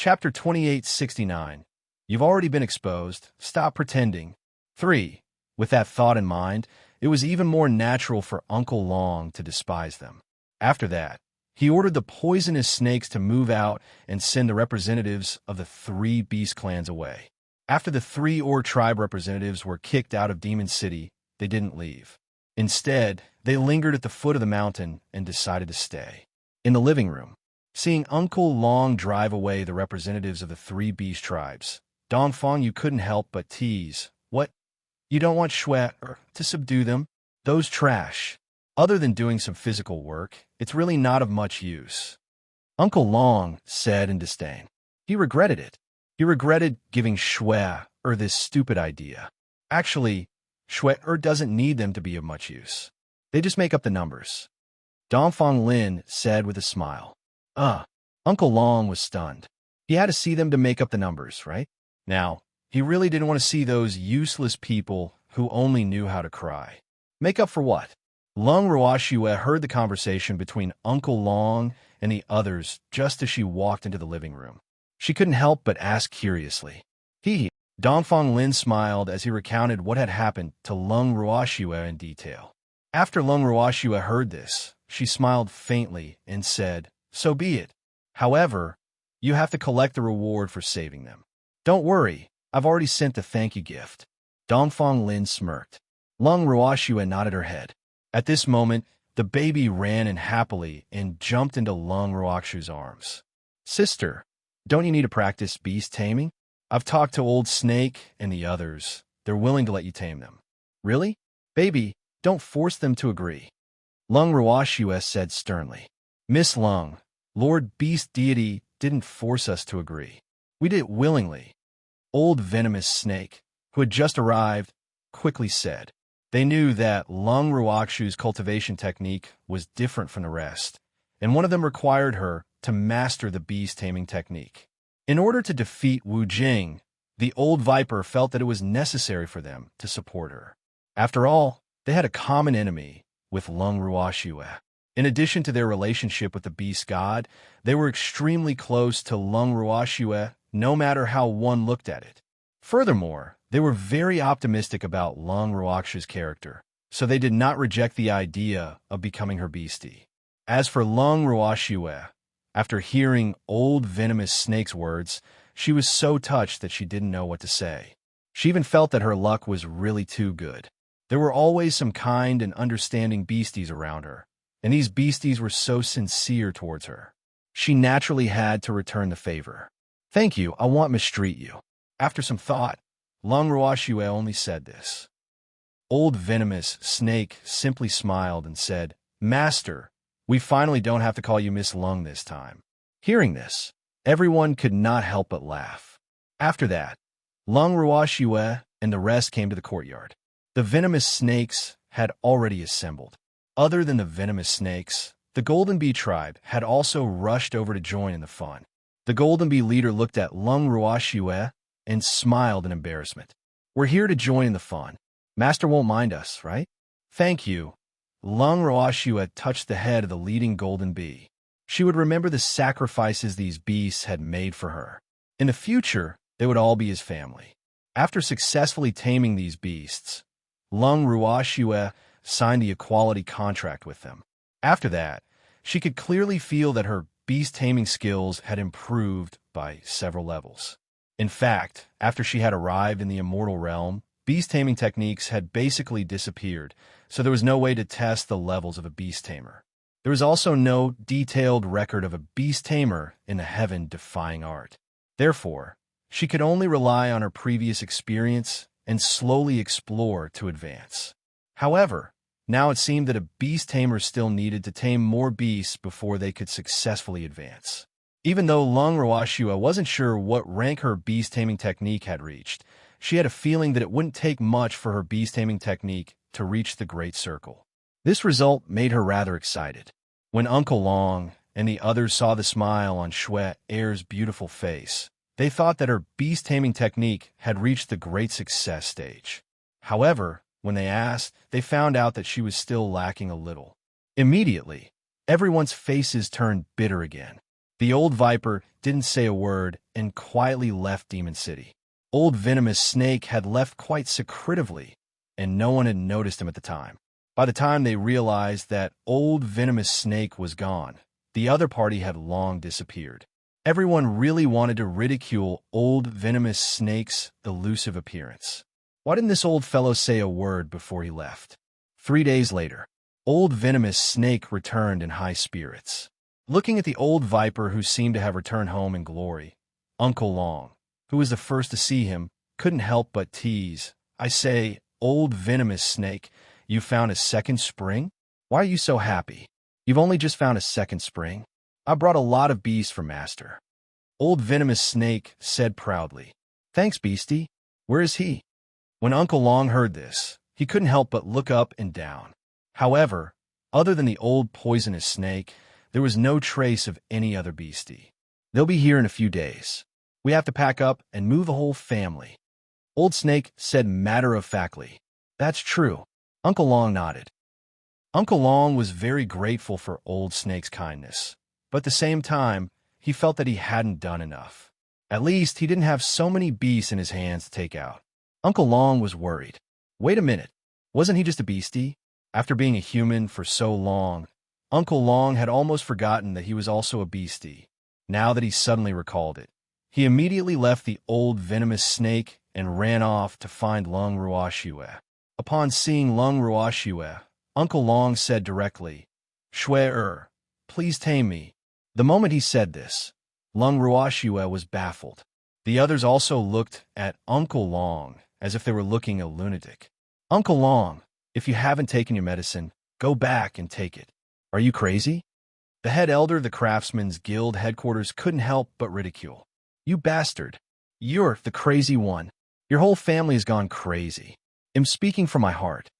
Chapter 2869. You've already been exposed. Stop pretending. 3. With that thought in mind, it was even more natural for Uncle Long to despise them. After that, he ordered the poisonous snakes to move out and send the representatives of the 3 beast clans away. After the 3 Orc tribe representatives were kicked out of Demon City, they didn't leave. Instead, they lingered at the foot of the mountain and decided to stay. In the living room, seeing Uncle Long drive away the representatives of the 3 beast tribes, Dongfang, you couldn't help but tease. What? You don't want Shui to subdue them? Those trash. Other than doing some physical work, it's really not of much use. Uncle Long said in disdain. He regretted it. He regretted giving Shui this stupid idea. Actually, Shui doesn't need them to be of much use. They just make up the numbers. Dongfang Lin said with a smile. Uncle Long was stunned. He had to see them to make up the numbers, right? Now, he really didn't want to see those useless people who only knew how to cry. Make up for what? Lung Ruoxue heard the conversation between Uncle Long and the others just as she walked into the living room. She couldn't help but ask curiously. Dongfang Lin smiled as he recounted what had happened to Lung Ruoxue in detail. After Lung Ruoxue heard this, she smiled faintly and said, "So be it. However, you have to collect the reward for saving them. Don't worry, I've already sent the thank you gift." Dongfang Lin smirked. Lung Ruoxue nodded her head. At this moment, the baby ran in happily and jumped into Lung Ruoxue's arms. "Sister, don't you need to practice beast taming? I've talked to Old Snake and the others. They're willing to let you tame them." "Really? Baby, don't force them to agree," Lung Ruoxue said sternly. "Miss Lung, Lord Beast Deity didn't force us to agree. We did it willingly," Old Venomous Snake, who had just arrived, quickly said. They knew that Lung Ruoxue's cultivation technique was different from the rest, and one of them required her to master the beast taming technique. In order to defeat Wu Jing, the old viper felt that it was necessary for them to support her. After all, they had a common enemy with Lung Ruoxue. In addition to their relationship with the beast god, they were extremely close to Lung Ruoxue, no matter how one looked at it. Furthermore, they were very optimistic about Lung Ruoxue's character, so they did not reject the idea of becoming her beastie. As for Lung Ruoxue, after hearing Old Venomous Snake's words, she was so touched that she didn't know what to say. She even felt that her luck was really too good. There were always some kind and understanding beasties around her, and these beasties were so sincere towards her. She naturally had to return the favor. "Thank you, I won't mistreat you." After some thought, Lung Ruoxue only said this. Old Venomous Snake simply smiled and said, "Master, we finally don't have to call you Miss Lung this time." Hearing this, everyone could not help but laugh. After that, Lung Ruoxue and the rest came to the courtyard. The venomous snakes had already assembled. Other than the venomous snakes, the Golden Bee tribe had also rushed over to join in the fun. The Golden Bee leader looked at Lung Ruoxue and smiled in embarrassment. "We're here to join in the fun. Master won't mind us, right?" "Thank you." Lung Ruoxue touched the head of the leading Golden Bee. She would remember the sacrifices these beasts had made for her. In the future, they would all be his family. After successfully taming these beasts, Lung Ruoxue signed the equality contract with them. After that, she could clearly feel that her beast taming skills had improved by several levels. In fact, after she had arrived in the immortal realm, beast taming techniques had basically disappeared, so there was no way to test the levels of a beast tamer. There was also no detailed record of a beast tamer in the heaven-defying art. Therefore, she could only rely on her previous experience and slowly explore to advance. However, now it seemed that a beast tamer still needed to tame more beasts before they could successfully advance. Even though Lung Ruoxue wasn't sure what rank her beast taming technique had reached, she had a feeling that it wouldn't take much for her beast taming technique to reach the Great Circle. This result made her rather excited. When Uncle Long and the others saw the smile on Shui Er's beautiful face, they thought that her beast taming technique had reached the great success stage. However, when they asked, they found out that she was still lacking a little. Immediately, everyone's faces turned bitter again. The old viper didn't say a word and quietly left Demon City. Old venomous snake had left quite secretively, and no one had noticed him at the time. By the time they realized that old venomous snake was gone, the other party had long disappeared. Everyone really wanted to ridicule old venomous snake's elusive appearance. Why didn't this old fellow say a word before he left? 3 days later, old venomous snake returned in high spirits. Looking at the old viper who seemed to have returned home in glory, Uncle Long, who was the first to see him, couldn't help but tease. "I say, old venomous snake, you found a second spring? Why are you so happy? You've only just found a second spring? I brought a lot of bees for Master." Old venomous snake said proudly. "Thanks, beastie. Where is he?" When Uncle Long heard this, he couldn't help but look up and down. However, other than the old poisonous snake, there was no trace of any other beastie. "They'll be here in a few days. We have to pack up and move the whole family." Old Snake said matter-of-factly. "That's true." Uncle Long nodded. Uncle Long was very grateful for Old Snake's kindness, but at the same time, he felt that he hadn't done enough. At least, he didn't have so many beasts in his hands to take out. Uncle Long was worried. Wait a minute, wasn't he just a beastie? After being a human for so long, Uncle Long had almost forgotten that he was also a beastie. Now that he suddenly recalled it, he immediately left the old venomous snake and ran off to find Lung Ruoxue. Upon seeing Lung Ruoxue, Uncle Long said directly, "Shui, please tame me." The moment he said this, Lung Ruoxue was baffled. The others also looked at Uncle Long as if they were looking a lunatic. "Uncle Long, if you haven't taken your medicine, go back and take it. Are you crazy?" The head elder of the Craftsmen's Guild headquarters couldn't help but ridicule. "You bastard. You're the crazy one. Your whole family has gone crazy. I'm speaking from my heart."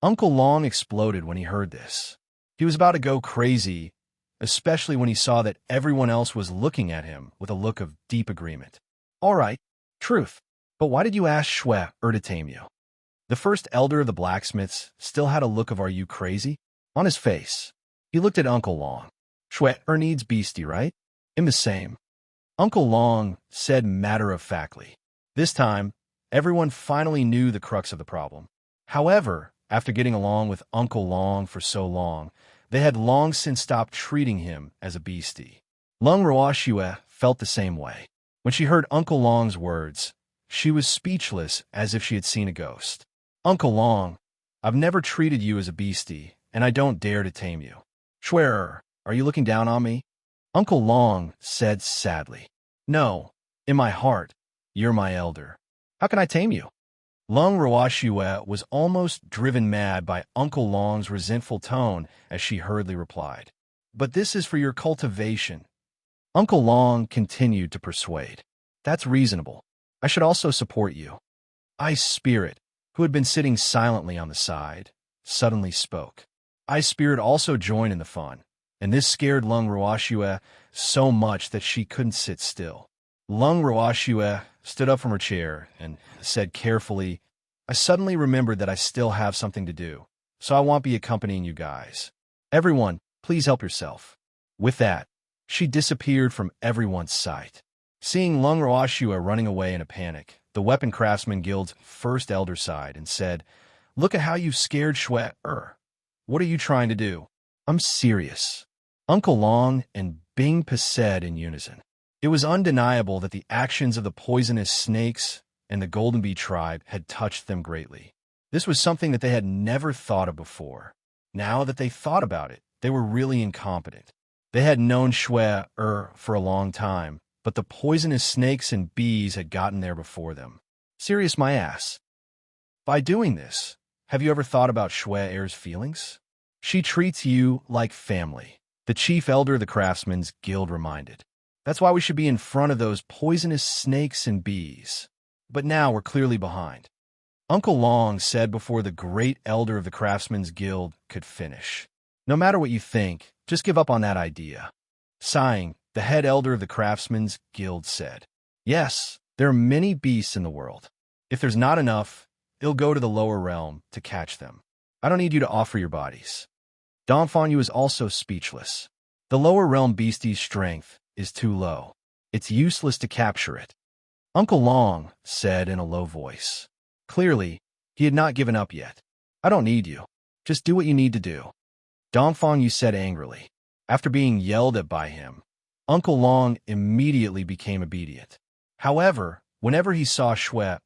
Uncle Long exploded when he heard this. He was about to go crazy, especially when he saw that everyone else was looking at him with a look of deep agreement. "All right, truth. But why did you ask Shui to tame you?" The first elder of the blacksmiths still had a look of "Are you crazy?" on his face. He looked at Uncle Long. "Shui needs beastie, right? I'm the same." Uncle Long said matter-of-factly. This time, everyone finally knew the crux of the problem. However, after getting along with Uncle Long for so long, they had long since stopped treating him as a beastie. Lung Ruoxue felt the same way. When she heard Uncle Long's words, she was speechless as if she had seen a ghost. "Uncle Long, I've never treated you as a beastie, and I don't dare to tame you." "Shui, are you looking down on me?" Uncle Long said sadly. "No, in my heart, you're my elder. How can I tame you?" Lung Ruoxue was almost driven mad by Uncle Long's resentful tone as she hurriedly replied. "But this is for your cultivation." Uncle Long continued to persuade. "That's reasonable. I should also support you." Ice Spirit, who had been sitting silently on the side, suddenly spoke. Ice Spirit also joined in the fun, and this scared Lung Ruoxue so much that she couldn't sit still. Lung Ruoxue stood up from her chair and said carefully, "I suddenly remembered that I still have something to do, so I won't be accompanying you guys. Everyone, please help yourself." With that, she disappeared from everyone's sight. Seeing Lung Ruoxue running away in a panic, the Weapon Craftsman Guild's first elder sighed and said, "Look at how you've scared Shui. What are you trying to do?" "I'm serious." Uncle Long and Bing Pa said in unison. It was undeniable that the actions of the poisonous snakes and the Golden Bee tribe had touched them greatly. This was something that they had never thought of before. Now that they thought about it, they were really incompetent. They had known Shui for a long time, but the poisonous snakes and bees had gotten there before them. Serious my ass. By doing this, have you ever thought about Shui feelings? She treats you like family, the chief elder of the Craftsmen's Guild reminded. That's why we should be in front of those poisonous snakes and bees. But now we're clearly behind. Uncle Long said before the great elder of the Craftsmen's Guild could finish. No matter what you think, just give up on that idea. Sighing, the head elder of the Craftsmen's Guild said, "Yes, there are many beasts in the world. If there's not enough, it'll go to the lower realm to catch them. I don't need you to offer your bodies." Donfanyu was also speechless. The lower realm beastie's strength is too low. It's useless to capture it. Uncle Long said in a low voice. Clearly, he had not given up yet. I don't need you. Just do what you need to do. Dongfang Yu said angrily. After being yelled at by him, Uncle Long immediately became obedient. However, whenever he saw Shui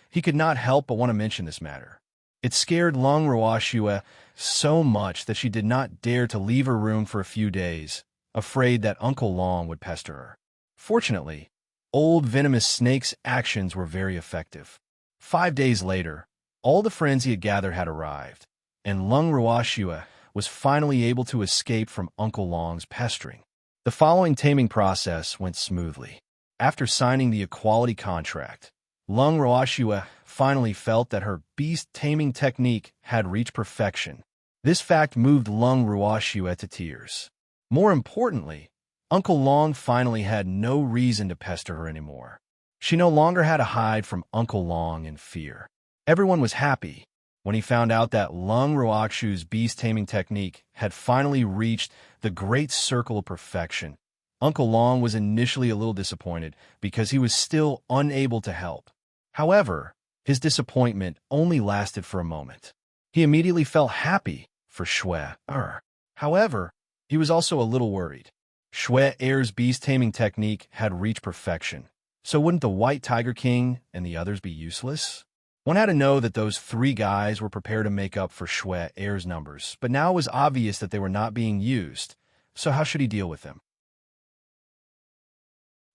he could not help but want to mention this matter. It scared Lung Ruoxue so much that she did not dare to leave her room for a few days, afraid that Uncle Long would pester her. Fortunately, old venomous snake's actions were very effective. 5 days later, all the friends he had gathered had arrived, and Lung Ruoxue was finally able to escape from Uncle Long's pestering. The following taming process went smoothly. After signing the equality contract, Lung Ruoxue finally felt that her beast taming technique had reached perfection. This fact moved Lung Ruoxue to tears. More importantly, Uncle Long finally had no reason to pester her anymore. She no longer had to hide from Uncle Long in fear. Everyone was happy when he found out that Lung Ruoxue's beast taming technique had finally reached the great circle of perfection. Uncle Long was initially a little disappointed because he was still unable to help. However, his disappointment only lasted for a moment. He immediately felt happy for Shui. However, he was also a little worried. Shui-er's beast-taming technique had reached perfection, so wouldn't the White Tiger King and the others be useless? One had to know that those 3 guys were prepared to make up for Shui-er's numbers, but now it was obvious that they were not being used, so how should he deal with them?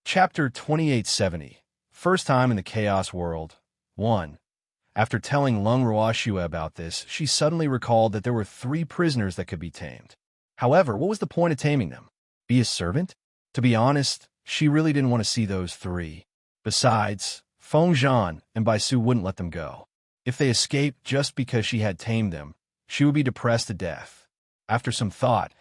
Chapter 2870. First time in the Chaos World. 1. After telling Lung Ruoxue about this, she suddenly recalled that there were 3 prisoners that could be tamed. However, what was the point of taming them? Be a servant? To be honest, she really didn't want to see those 3. Besides, Feng Zhan and Bai Su wouldn't let them go. If they escaped just because she had tamed them, she would be depressed to death. After some thought,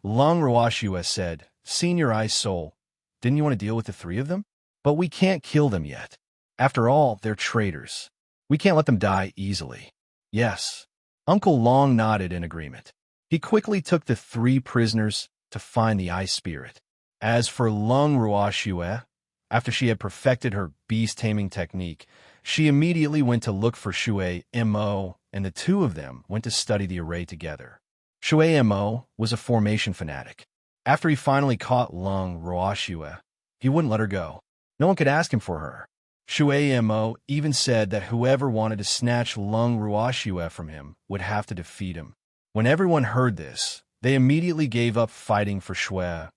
Lung Ruoxue said, Senior Ice Soul, didn't you want to deal with the 3 of them? But we can't kill them yet. After all, they're traitors. We can't let them die easily. Yes. Uncle Long nodded in agreement. He quickly took the 3 prisoners to find the ice spirit. As for Lung Ruoxue, after she had perfected her beast-taming technique, she immediately went to look for Shui Mo, and the 2 of them went to study the array together. Shui Mo was a formation fanatic. After he finally caught Lung Ruoxue, he wouldn't let her go. No one could ask him for her. Shui Mo even said that whoever wanted to snatch Lung Ruoxue from him would have to defeat him. When everyone heard this, they immediately gave up fighting for Shui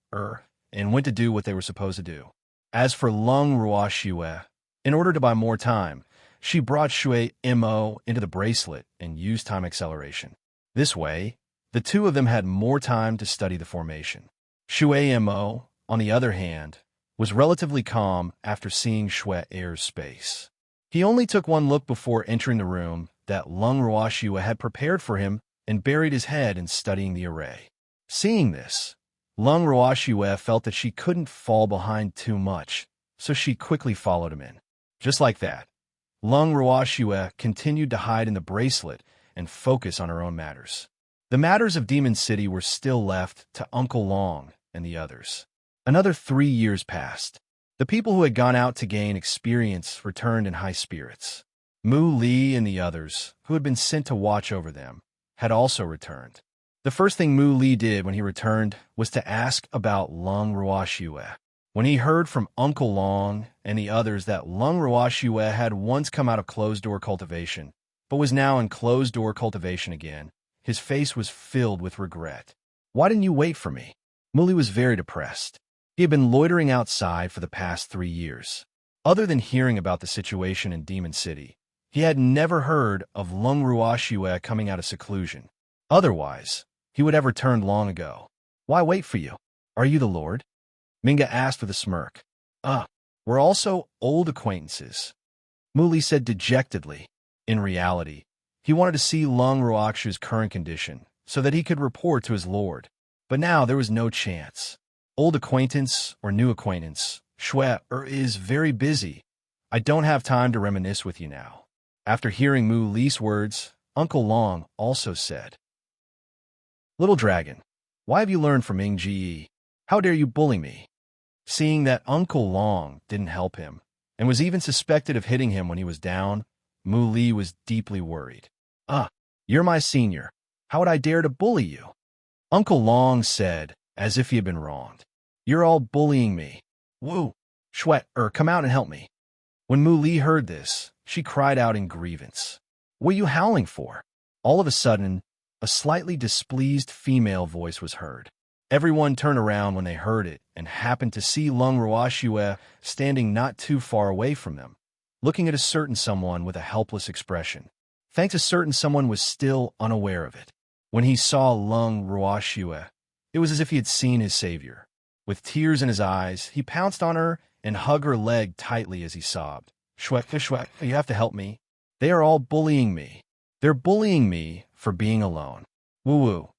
and went to do what they were supposed to do. As for Lung Ruoxue, in order to buy more time, she brought Shui Mo into the bracelet and used time acceleration. This way, the 2 of them had more time to study the formation. Shui Mo, on the other hand, was relatively calm after seeing Shui-er's space. He only took one look before entering the room that Lung Ruoxue had prepared for him and buried his head in studying the array. Seeing this, Lung Ruoxue felt that she couldn't fall behind too much, so she quickly followed him in. Just like that, Lung Ruoxue continued to hide in the bracelet and focus on her own matters. The matters of Demon City were still left to Uncle Long and the others. Another 3 years passed. The people who had gone out to gain experience returned in high spirits. Mu Li and the others, who had been sent to watch over them, had also returned. The first thing Mu Li did when he returned was to ask about Lung Ruoxue. When he heard from Uncle Long and the others that Lung Ruoxue had once come out of closed-door cultivation, but was now in closed-door cultivation again, his face was filled with regret. Why didn't you wait for me? Mu Li was very depressed. He had been loitering outside for the past 3 years. Other than hearing about the situation in Demon City, he had never heard of Lung Ruoxue coming out of seclusion. Otherwise, he would have returned long ago. Why wait for you? Are you the Lord? Minga asked with a smirk. We're also old acquaintances, Mu Li said dejectedly. In reality, he wanted to see Lung Ruoxue's current condition so that he could report to his lord. But now there was no chance. Old acquaintance or new acquaintance, Shui is very busy. I don't have time to reminisce with you now. After hearing Mu Li's words, Uncle Long also said, Little dragon, why have you learned from Ing Ji? How dare you bully me? Seeing that Uncle Long didn't help him, and was even suspected of hitting him when he was down, Mu Li was deeply worried. You're my senior. How would I dare to bully you? Uncle Long said, as if he had been wronged. You're all bullying me. Woo! Come out and help me. When Mu Li heard this, she cried out in grievance. What are you howling for? All of a sudden, a slightly displeased female voice was heard. Everyone turned around when they heard it and happened to see Lung Ruoxue standing not too far away from them, looking at a certain someone with a helpless expression. Thanks a certain someone was still unaware of it. When he saw Lung Ruoxue, it was as if he had seen his savior. With tears in his eyes, he pounced on her and hugged her leg tightly as he sobbed. Shwek, you have to help me. They are all bullying me. They're bullying me for being alone. Woo-woo.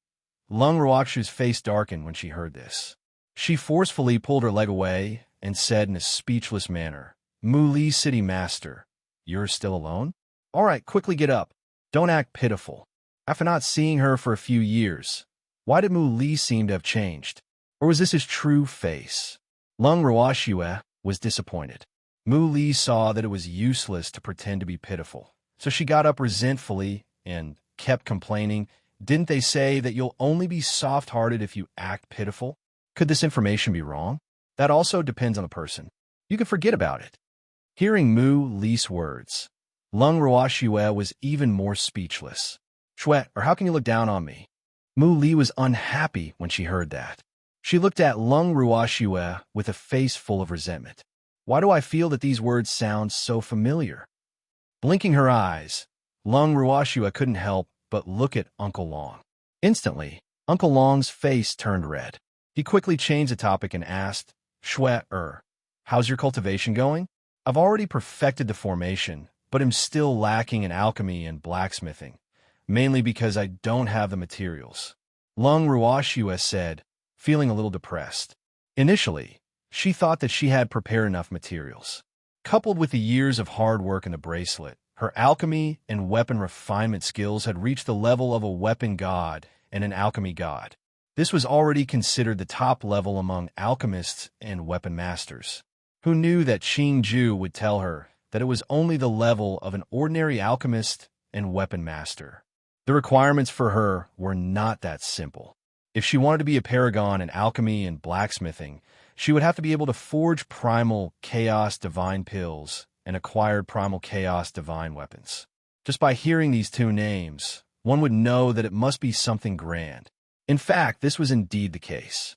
Lung Ruoxue's face darkened when she heard this. She forcefully pulled her leg away and said in a speechless manner, Mu Li City Master, you're still alone? All right, quickly get up. Don't act pitiful. After not seeing her for a few years, why did Mu Li seem to have changed? Or was this his true face? Lung Ruoxue was disappointed. Mu Li saw that it was useless to pretend to be pitiful, so she got up resentfully and kept complaining. Didn't they say that you'll only be soft-hearted if you act pitiful? Could this information be wrong? That also depends on the person. You can forget about it. Hearing Mu Li's words, Lung Ruoxue was even more speechless. How can you look down on me? Mu Li was unhappy when she heard that. She looked at Lung Ruoxue with a face full of resentment. Why do I feel that these words sound so familiar? Blinking her eyes, Lung Ruoxue couldn't help but look at Uncle Long. Instantly, Uncle Long's face turned red. He quickly changed the topic and asked, how's your cultivation going? I've already perfected the formation, but am still lacking in alchemy and blacksmithing, mainly because I don't have the materials. Lung Ruoxue said, feeling a little depressed. Initially, she thought that she had prepared enough materials. Coupled with the years of hard work in the bracelet, her alchemy and weapon refinement skills had reached the level of a weapon god and an alchemy god. This was already considered the top level among alchemists and weapon masters. Who knew that Qing Ju would tell her that it was only the level of an ordinary alchemist and weapon master? The requirements for her were not that simple. If she wanted to be a paragon in alchemy and blacksmithing, she would have to be able to forge primal chaos divine pills and acquired primal chaos divine weapons. Just by hearing these two names, one would know that it must be something grand. In fact, this was indeed the case.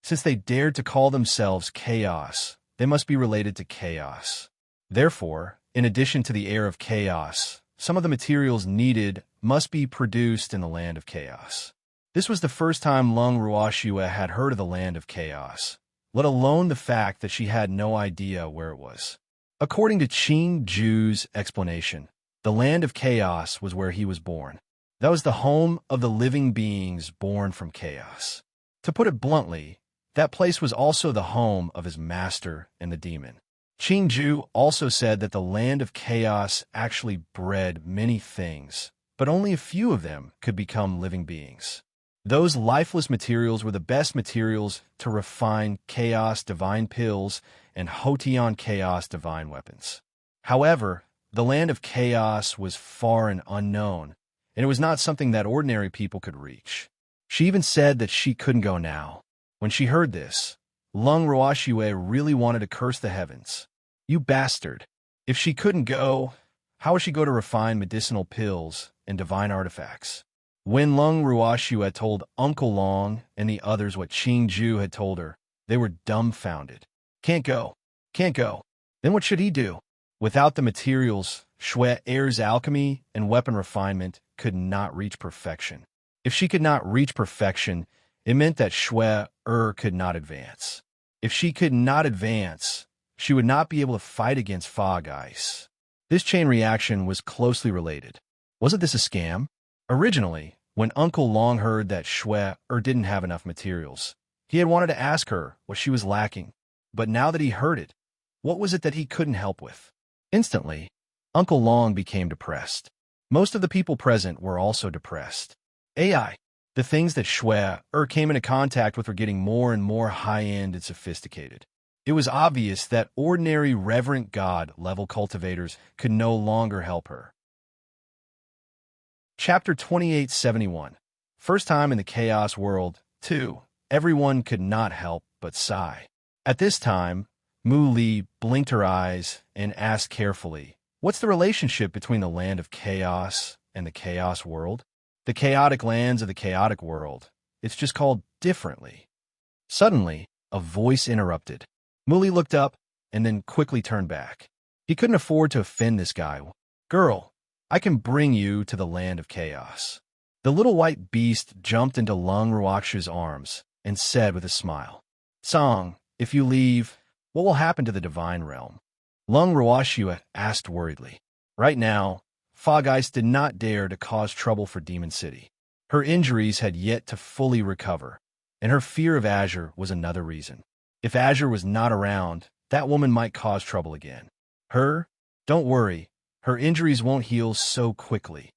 Since they dared to call themselves chaos, they must be related to chaos. Therefore, in addition to the air of chaos, some of the materials needed must be produced in the land of chaos. This was the first time Lung Ruoxue had heard of the land of chaos, let alone the fact that she had no idea where it was. According to Qing Ju's explanation, the land of chaos was where he was born. That was the home of the living beings born from chaos. To put it bluntly, that place was also the home of his master and the demon. Qing Ju also said that the land of chaos actually bred many things, but only a few of them could become living beings. Those lifeless materials were the best materials to refine chaos divine pills and Hotion chaos divine weapons. However, the land of chaos was far and unknown, and it was not something that ordinary people could reach. She even said that she couldn't go now. When she heard this, Lung Ruoxue really wanted to curse the heavens. You bastard! If she couldn't go, how would she go to refine medicinal pills and divine artifacts? When Lung Ruoxue told Uncle Long and the others what Qing Ju had told her, they were dumbfounded. Can't go. Then what should he do? Without the materials, Shui Er's alchemy and weapon refinement could not reach perfection. If she could not reach perfection, it meant that Shui could not advance. If she could not advance, she would not be able to fight against Fog Ice. This chain reaction was closely related. Wasn't this a scam? Originally, when Uncle Long heard that Shui didn't have enough materials, he had wanted to ask her what she was lacking. But now that he heard it, what was it that he couldn't help with? Instantly, Uncle Long became depressed. Most of the people present were also depressed. AI, The things that Shui came into contact with were getting more and more high-end and sophisticated. It was obvious that ordinary reverent god-level cultivators could no longer help her. Chapter 2871. First time in the Chaos World, 2. Everyone could not help but sigh. At this time, Mu Li blinked her eyes and asked carefully, "What's the relationship between the land of chaos and the Chaos World?" "The chaotic lands of the chaotic world. It's just called differently." Suddenly, a voice interrupted. Mu Li looked up and then quickly turned back. He couldn't afford to offend this guy. "Girl, I can bring you to the land of chaos." The little white beast jumped into Lung Ruoxu's arms and said with a smile, "Song, if you leave, what will happen to the divine realm?" Lung Ruoxu asked worriedly. Right now, Fog Ice did not dare to cause trouble for Demon City. Her injuries had yet to fully recover, and her fear of Azure was another reason. If Azure was not around, that woman might cause trouble again. Her? Don't worry, her injuries won't heal so quickly.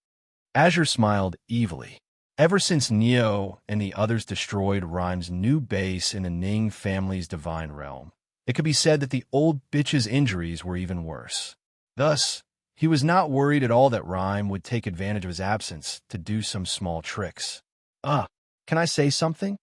Azure smiled evilly. Ever since Neo and the others destroyed Rhyme's new base in the Ning family's divine realm, it could be said that the old bitch's injuries were even worse. Thus, he was not worried at all that Rhyme would take advantage of his absence to do some small tricks. Can I say something?"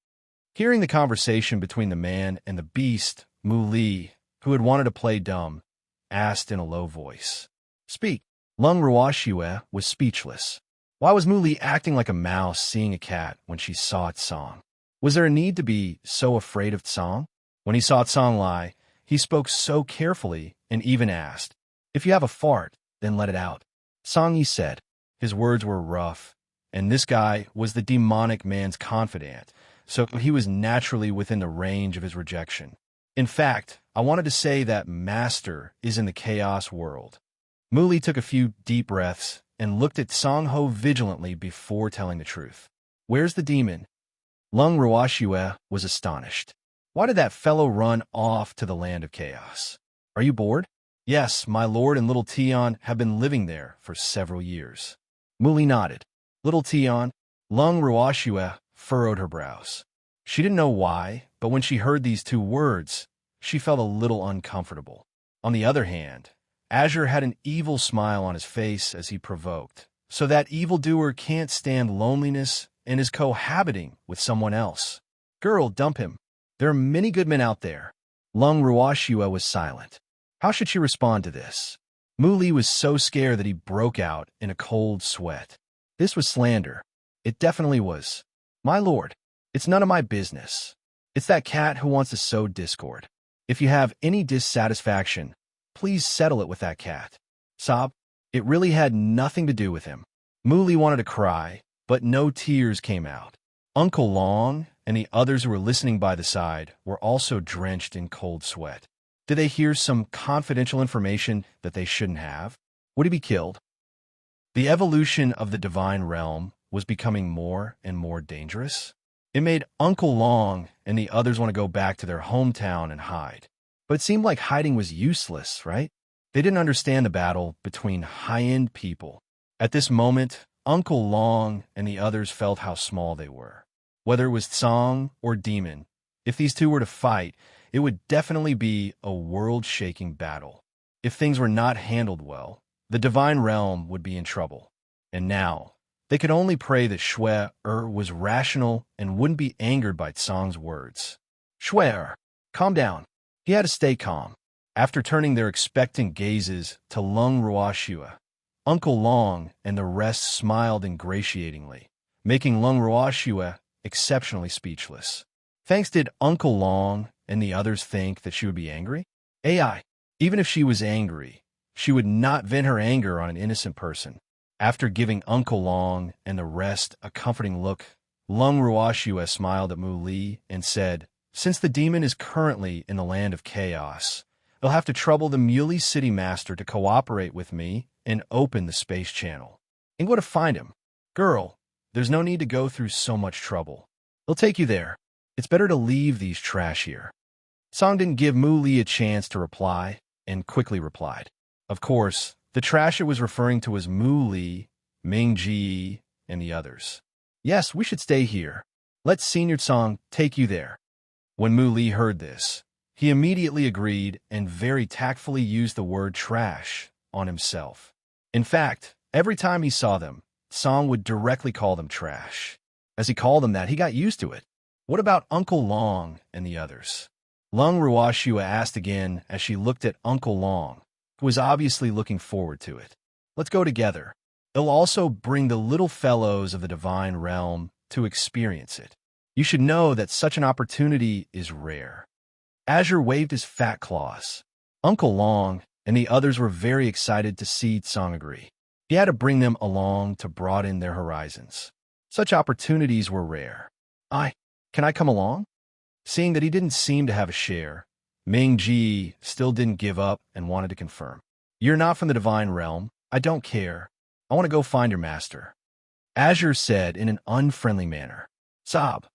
Hearing the conversation between the man and the beast, Mu Li, who had wanted to play dumb, asked in a low voice. "Speak." Lung Ruoxue was speechless. Why was Mu Li acting like a mouse seeing a cat when she saw Tsong? Was there a need to be so afraid of Tsong? When he saw Tsong lie, he spoke so carefully and even asked, "If you have a fart, then let it out." "Tsong," he said. His words were rough, and this guy was the demonic man's confidant, so he was naturally within the range of his rejection. "In fact, I wanted to say that Master is in the Chaos World." Mu Li took a few deep breaths and looked at Song Ho vigilantly before telling the truth. "Where's the demon?" Lung Ruoxue was astonished. Why did that fellow run off to the land of chaos? "Are you bored?" "Yes, my lord and little Tion have been living there for several years." Mu Li nodded. "Little Tion?" Lung Ruoxue furrowed her brows. She didn't know why, but when she heard these two words, she felt a little uncomfortable. On the other hand, Azure had an evil smile on his face as he provoked, so that evildoer can't stand loneliness and is cohabiting with someone else. "Girl, dump him. There are many good men out there." Lung Ruoxue was silent. How should she respond to this? Mu Li was so scared that he broke out in a cold sweat. This was slander. It definitely was. "My lord, it's none of my business. It's that cat who wants to sow discord. If you have any dissatisfaction, please settle it with that cat." Sob, it really had nothing to do with him. Mu Li wanted to cry, but no tears came out. Uncle Long and the others who were listening by the side were also drenched in cold sweat. Did they hear some confidential information that they shouldn't have? Would he be killed? The evolution of the divine realm was becoming more and more dangerous. It made Uncle Long and the others want to go back to their hometown and hide. But it seemed like hiding was useless, right? They didn't understand the battle between high-end people. At this moment, Uncle Long and the others felt how small they were. Whether it was Tsong or Demon, if these two were to fight, it would definitely be a world-shaking battle. If things were not handled well, the divine realm would be in trouble. And now, they could only pray that Shui was rational and wouldn't be angered by Tsong's words. "Shui, calm down." He had to stay calm. After turning their expectant gazes to Lung Ruoxue, Uncle Long and the rest smiled ingratiatingly, making Lung Ruoxue exceptionally speechless. Thanks, did Uncle Long and the others think that she would be angry? Even if she was angry, she would not vent her anger on an innocent person. After giving Uncle Long and the rest a comforting look, Lung Ruoxue smiled at Mu Li and said, "Since the demon is currently in the land of chaos, they'll have to trouble the Muley City Master to cooperate with me and open the space channel. And go to find him. Girl, there's no need to go through so much trouble. They'll take you there. It's better to leave these trash here." Song didn't give Mu Li a chance to reply and quickly replied. Of course, the trash it was referring to was Mu Li, Ming Ji, and the others. Yes, we should stay here. Let Senior Song take you there. When Mu Li heard this, he immediately agreed and very tactfully used the word trash on himself. In fact, every time he saw them, Song would directly call them trash. As he called them that, he got used to it. What about Uncle Long and the others? Lung Ruoxua asked again as she looked at Uncle Long, who was obviously looking forward to it. Let's go together. It'll also bring the little fellows of the divine realm to experience it. You should know that such an opportunity is rare. Azure waved his fat claws. Uncle Long and the others were very excited to see Song agree. He had to bring them along to broaden their horizons. Such opportunities were rare. Can I come along? Seeing that he didn't seem to have a share, Ming Ji still didn't give up and wanted to confirm. You're not from the divine realm. I don't care. I want to go find your master. Azure said in an unfriendly manner. Sob.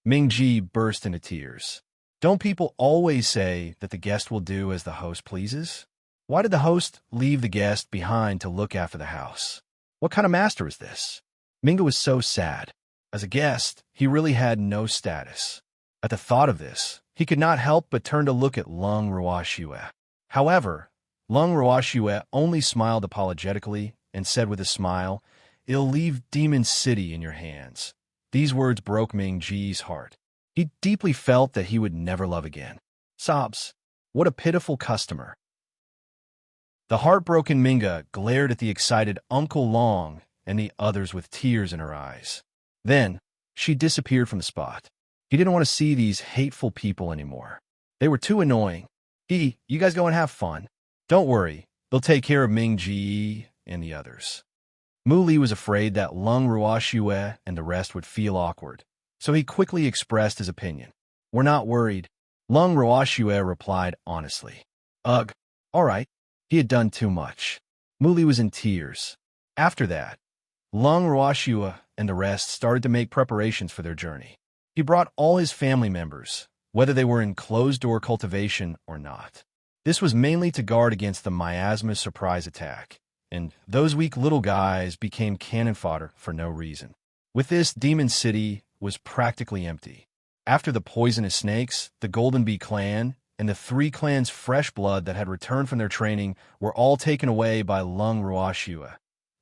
Ming Ji burst into tears. Don't people always say that the guest will do as the host pleases? Why did the host leave the guest behind to look after the house? What kind of master is this? Minga was so sad. As a guest, he really had no status. At the thought of this, he could not help but turn to look at Lung Ruoxua. However, Lung Ruoxua only smiled apologetically and said with a smile, "It'll leave Demon City in your hands." These words broke Ming Ji's heart. He deeply felt that he would never love again. Sobs. What a pitiful customer. The heartbroken Minga glared at the excited Uncle Long and the others with tears in her eyes. Then, she disappeared from the spot. He didn't want to see these hateful people anymore. They were too annoying. You guys go and have fun. Don't worry, they'll take care of Ming Ji and the others. Mu Li was afraid that Lung Ruoxua and the rest would feel awkward, so he quickly expressed his opinion. We're not worried. Lung Ruoxua replied honestly. Ugh, all right. He had done too much. Mu Li was in tears. After that, Lung Ruoxua and the rest started to make preparations for their journey. He brought all his family members, whether they were in closed-door cultivation or not. This was mainly to guard against the miasma surprise attack, and those weak little guys became cannon fodder for no reason. With this, Demon City was practically empty. After the poisonous snakes, the Golden Bee clan, and the 3 clans' fresh blood that had returned from their training were all taken away by Lung Ruoxua.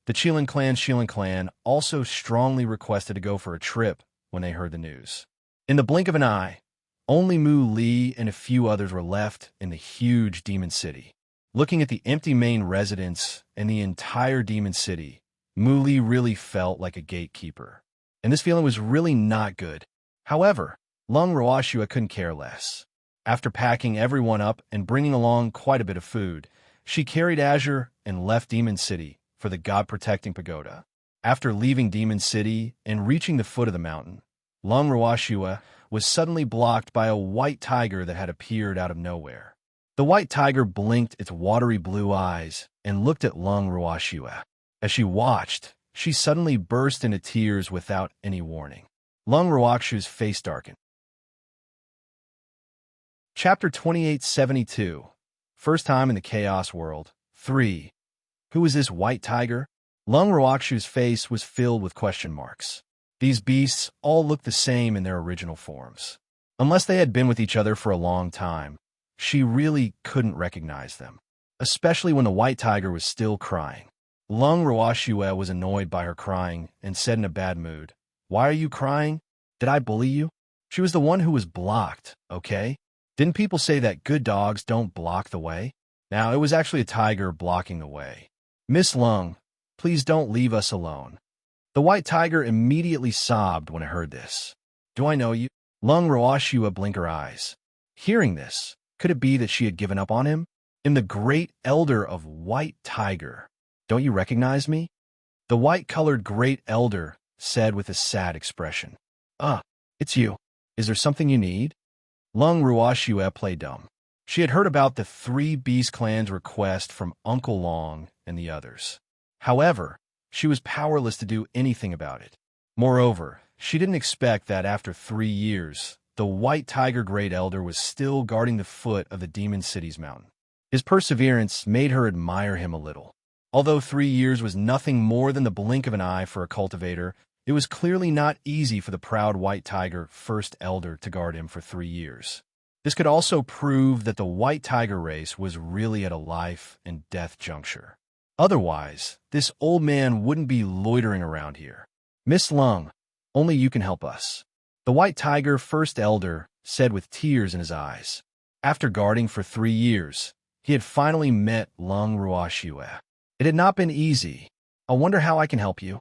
The Shilin clan also strongly requested to go for a trip when they heard the news. In the blink of an eye, only Mu Li and a few others were left in the huge Demon City. Looking at the empty main residence and the entire Demon City, Mu Li really felt like a gatekeeper. And this feeling was really not good. However, Lung Ruoxua couldn't care less. After packing everyone up and bringing along quite a bit of food, she carried Azure and left Demon City for the God-protecting pagoda. After leaving Demon City and reaching the foot of the mountain, Lung Ruoxua was suddenly blocked by a white tiger that had appeared out of nowhere. The white tiger blinked its watery blue eyes and looked at Lung Ruoxua. As she watched, she suddenly burst into tears without any warning. Lung Ruoxua's face darkened. Chapter 2872. First time in the Chaos World. 3. Who is this white tiger? Lung Ruoxua's face was filled with question marks. These beasts all looked the same in their original forms. Unless they had been with each other for a long time, she really couldn't recognize them, especially when the white tiger was still crying. Lung Ruoxua was annoyed by her crying and said in a bad mood, "Why are you crying? Did I bully you?" She was the one who was blocked, okay? Didn't people say that good dogs don't block the way? Now, it was actually a tiger blocking the way. Miss Lung, please don't leave us alone. The white tiger immediately sobbed when it heard this. Do I know you? Lung Ruoxua blinked her eyes. Hearing this, could it be that she had given up on him? I'm the great elder of White Tiger. Don't you recognize me? The white-colored great elder said with a sad expression. It's you. Is there something you need? Lung Ruoxua played dumb. She had heard about the 3 Beast Clan's request from Uncle Long and the others. However, she was powerless to do anything about it. Moreover, she didn't expect that after 3 years, the White Tiger Great Elder was still guarding the foot of the Demon City's mountain. His perseverance made her admire him a little. Although 3 years was nothing more than the blink of an eye for a cultivator, It was clearly not easy for the proud white tiger first elder to guard him for 3 years. This could also prove that the white tiger race was really at a life and death juncture. Otherwise, this old man wouldn't be loitering around here. Miss Lung, only you can help us, the white tiger first elder said with tears in his eyes. After guarding for 3 years, he had finally met Lung Ruoxue. It had not been easy. I wonder how I can help you.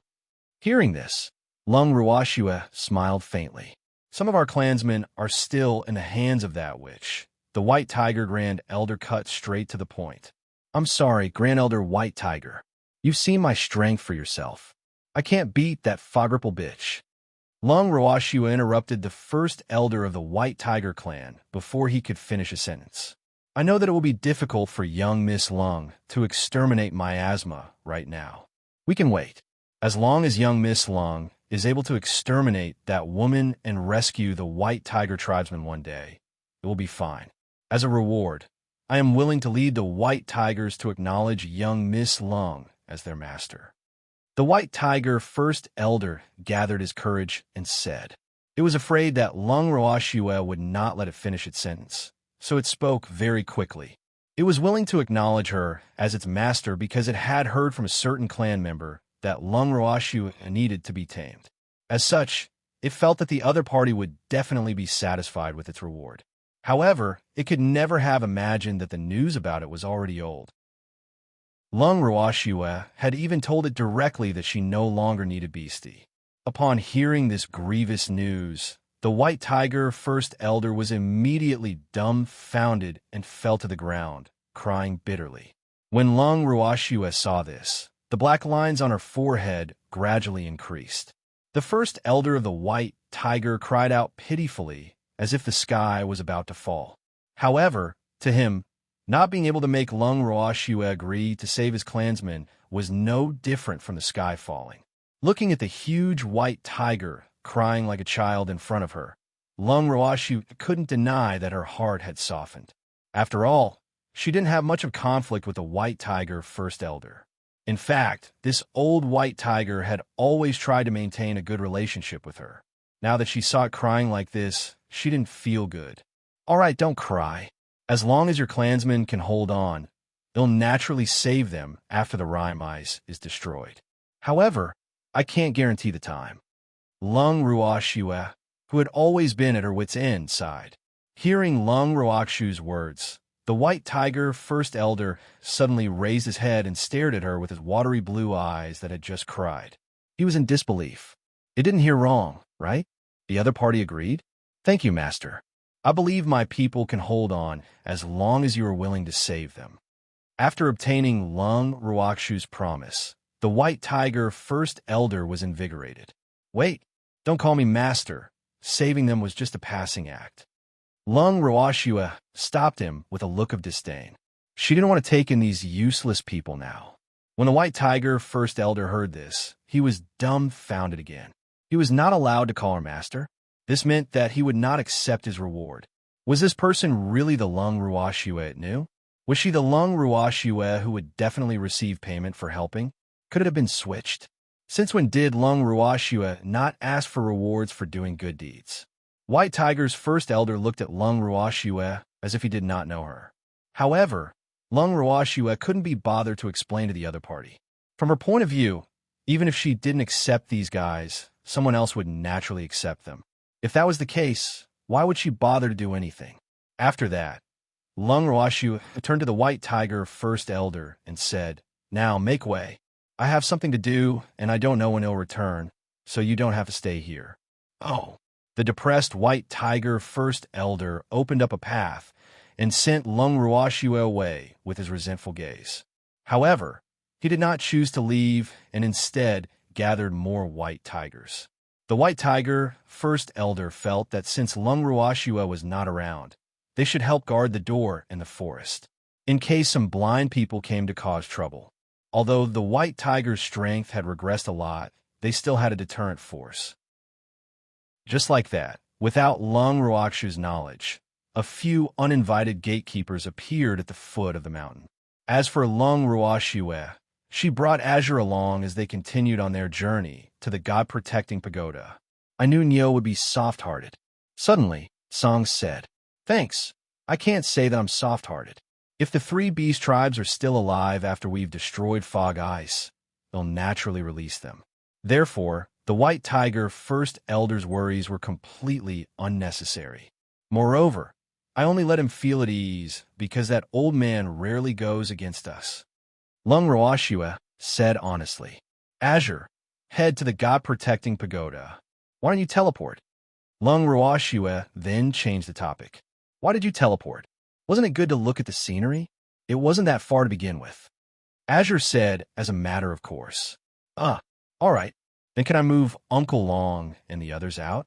Hearing this, Lung Ruoxue smiled faintly. Some of our clansmen are still in the hands of that witch. The white tiger grand elder cut straight to the point. I'm sorry, Grand Elder White Tiger. You've seen my strength for yourself. I can't beat that fogripple bitch. Lung Ruoxue interrupted the first elder of the White Tiger clan before he could finish a sentence. I know that it will be difficult for young Miss Lung to exterminate miasma right now. We can wait. As long as young Miss Lung is able to exterminate that woman and rescue the White Tiger tribesmen one day, it will be fine. As a reward, I am willing to lead the White Tigers to acknowledge young Miss Lung as their master. The White Tiger first elder gathered his courage and said. It was afraid that Lung Ruoxue would not let it finish its sentence, so it spoke very quickly. It was willing to acknowledge her as its master because it had heard from a certain clan member that Lung Ruoxue needed to be tamed. As such, it felt that the other party would definitely be satisfied with its reward. However, it could never have imagined that the news about it was already old. Lung Ruoxue had even told it directly that she no longer needed Beastie. Upon hearing this grievous news, the White Tiger first elder was immediately dumbfounded and fell to the ground, crying bitterly. When Lung Ruoxue saw this, the black lines on her forehead gradually increased. The first elder of the White Tiger cried out pitifully, as if the sky was about to fall. However, to him, not being able to make Lung Ruoxue agree to save his clansmen was no different from the sky falling. Looking at the huge white tiger crying like a child in front of her, Lung Ruoxue couldn't deny that her heart had softened. After all, she didn't have much of conflict with the White Tiger first elder. In fact, this old white tiger had always tried to maintain a good relationship with her. Now that she saw it crying like this, she didn't feel good. All right, don't cry. As long as your clansmen can hold on, they'll naturally save them after the rime ice is destroyed. However, I can't guarantee the time. Lung Ruoxue, who had always been at her wit's end, sighed. Hearing Lung Ruoxue's words, the White Tiger first elder suddenly raised his head and stared at her with his watery blue eyes that had just cried. He was in disbelief. It didn't hear wrong, right? The other party agreed. Thank you, Master. I believe my people can hold on as long as you are willing to save them. After obtaining Lung Ruoxue's promise, the White Tiger first elder was invigorated. Wait, don't call me Master. Saving them was just a passing act. Lung Ruoxue stopped him with a look of disdain. She didn't want to take in these useless people now. When the White Tiger first elder heard this, he was dumbfounded again. He was not allowed to call her master. This meant that he would not accept his reward. Was this person really the Lung Ruoxue it knew? Was she the Lung Ruoxue who would definitely receive payment for helping? Could it have been switched? Since when did Lung Ruoxue not ask for rewards for doing good deeds? White Tiger's first elder looked at Lung Ruoxue as if he did not know her. However, Lung Ruoxue couldn't be bothered to explain to the other party. From her point of view, even if she didn't accept these guys, someone else would naturally accept them. If that was the case, why would she bother to do anything? After that, Lung Ruoxue turned to the White Tiger first elder and said, Now make way. I have something to do, and I don't know when it'll return, so you don't have to stay here. Oh. The depressed White Tiger first elder opened up a path and sent Lung Ruoxue away with his resentful gaze. However, he did not choose to leave and instead gathered more white tigers. The White Tiger first elder felt that since Lung Ruoxue was not around, they should help guard the door in the forest, in case some blind people came to cause trouble. Although the White Tiger's strength had regressed a lot, they still had a deterrent force. Just like that, without Lung Ruoxue's knowledge, a few uninvited gatekeepers appeared at the foot of the mountain. As for Lung Ruoxue, she brought Azure along as they continued on their journey to to the God-protecting pagoda. I knew Neo would be soft-hearted. Suddenly, Song said, "Thanks. I can't say that I'm soft-hearted. If the three beast tribes are still alive after we've destroyed Fog Ice, they'll naturally release them. Therefore, the White Tiger First Elder's worries were completely unnecessary. Moreover, I only let him feel at ease because that old man rarely goes against us." Lung Roashua said honestly, "Azure, head to the God-protecting pagoda. Why don't you teleport?" Lung Roashua then changed the topic. "Why did you teleport? Wasn't it good to look at the scenery? It wasn't that far to begin with." Azure said as a matter of course. All right. Then can I move Uncle Long and the others out?"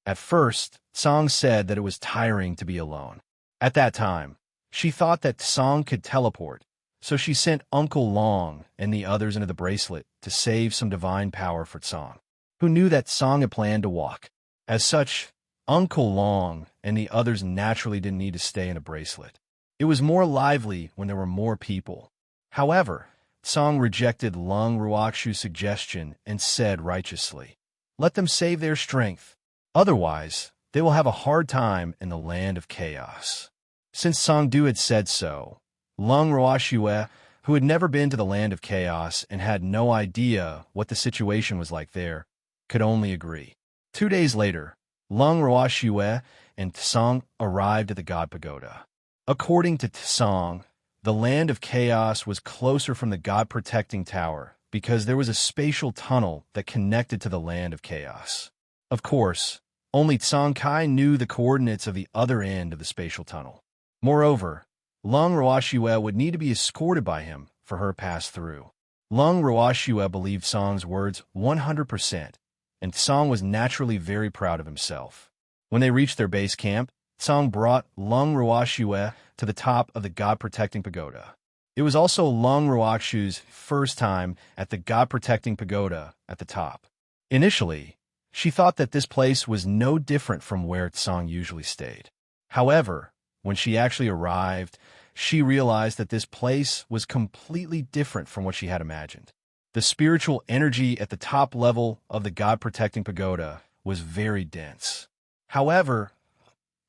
At first, Song said that it was tiring to be alone. At that time, she thought that Song could teleport, so she sent Uncle Long and the others into the bracelet to save some divine power for Song, who knew that Song had planned to walk. As such, Uncle Long and the others naturally didn't need to stay in a bracelet. It was more lively when there were more people. However, Song rejected Lung Ruakshu's suggestion and said righteously, "Let them save their strength. Otherwise, they will have a hard time in the land of chaos." Since Songdu had said so, Lung Ruashue, who had never been to the land of chaos and had no idea what the situation was like there, could only agree. 2 days later, Lung Ruashue and Tsong arrived at the God Pagoda. According to Tsong, the land of chaos was closer from the God-protecting tower because there was a spatial tunnel that connected to the land of chaos. Of course, only Tsong Kai knew the coordinates of the other end of the spatial tunnel. Moreover, Lung Ruashue would need to be escorted by him for her pass through. Lung Ruashue believed Song's words 100%, and Tsong was naturally very proud of himself. When they reached their base camp, Tsong brought Lung Ruashue to the top of the God-protecting pagoda. It was also Lung Ruakshu's first time at the God-protecting pagoda at the top. Initially, she thought that this place was no different from where Tsong usually stayed. However, when she actually arrived, she realized that this place was completely different from what she had imagined. The spiritual energy at the top level of the God-protecting pagoda was very dense. However,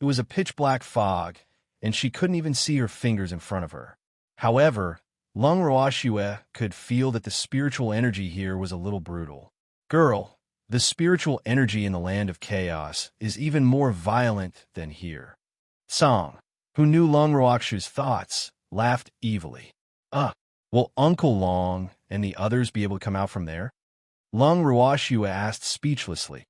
it was a pitch-black fog, and she couldn't even see her fingers in front of her. However, Lung Ruashue could feel that the spiritual energy here was a little brutal. "Girl, the spiritual energy in the land of chaos is even more violent than here." Song, who knew Lung Ruakshu's thoughts, laughed evilly. Will Uncle Long and the others be able to come out from there?" Lung Ruashue asked speechlessly.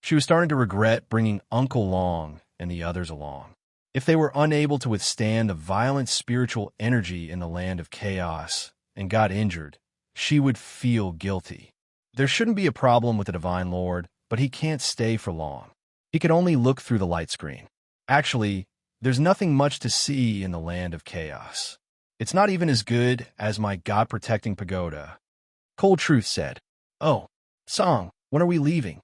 She was starting to regret bringing Uncle Long and the others along. If they were unable to withstand the violent spiritual energy in the land of chaos and got injured, she would feel guilty. There shouldn't be a problem with the Divine Lord, but he can't stay for long. He could only look through the light screen. Actually, there's nothing much to see in the land of chaos. It's not even as good as my God-protecting pagoda. Cold Truth said, "Oh, Song, when are we leaving?"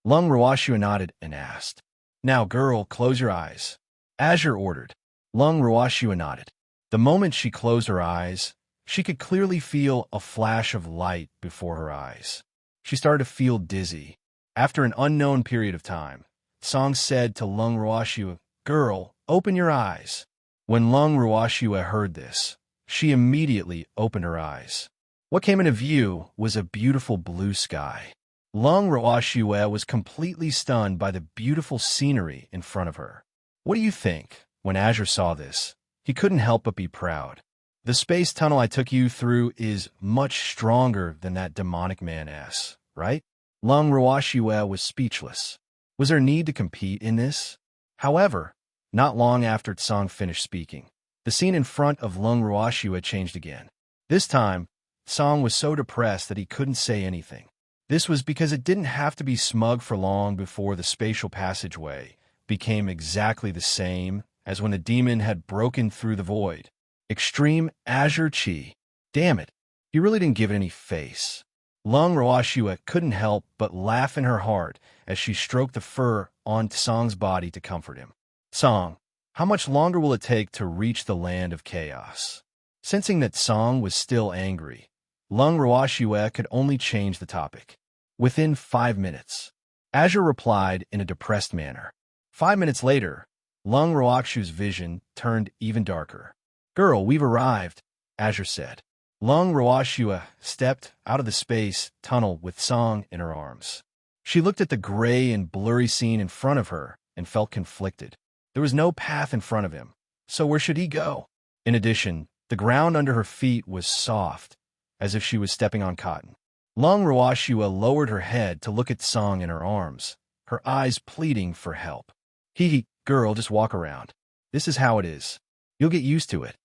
Lung Ruashue nodded and asked, "Now, girl, close your eyes." Azure ordered. Lung Ruashue nodded. The moment she closed her eyes, she could clearly feel a flash of light before her eyes. She started to feel dizzy. After an unknown period of time, Song said to Lung Ruashue, "Girl, open your eyes." When Lung Ruashue heard this, she immediately opened her eyes. What came into view was a beautiful blue sky. Lung Ruashue was completely stunned by the beautiful scenery in front of her. What do you think? When Azure saw this, he couldn't help but be proud. "The space tunnel I took you through is much stronger than that demonic man's, right?" Lung Ruashue was speechless. Was there need to compete in this? However, not long after Tsong finished speaking, the scene in front of Lung Ruashue changed again. This time, Tsong was so depressed that he couldn't say anything. This was because it didn't have to be smug for long before the spatial passageway became exactly the same as when the demon had broken through the void. Extreme Azure Chi. Damn it, he really didn't give it any face. Lung Ruashue couldn't help but laugh in her heart as she stroked the fur on Tsong's body to comfort him. "Tsong, how much longer will it take to reach the land of chaos?" Sensing that Tsong was still angry, Lung Ruashue could only change the topic. Within 5 minutes. Azure replied in a depressed manner. 5 minutes later, Lung Roakshu's vision turned even darker. Girl, we've arrived, Azure said. Lung Roashua stepped out of the space tunnel with Song in her arms. She looked at the gray and blurry scene in front of her and felt conflicted. There was no path in front of him, so where should he go? In addition, the ground under her feet was soft, as if she was stepping on cotton. Lung Roashua lowered her head to look at Song in her arms, her eyes pleading for help. Hee, girl, just walk around. This is how it is. You'll get used to it.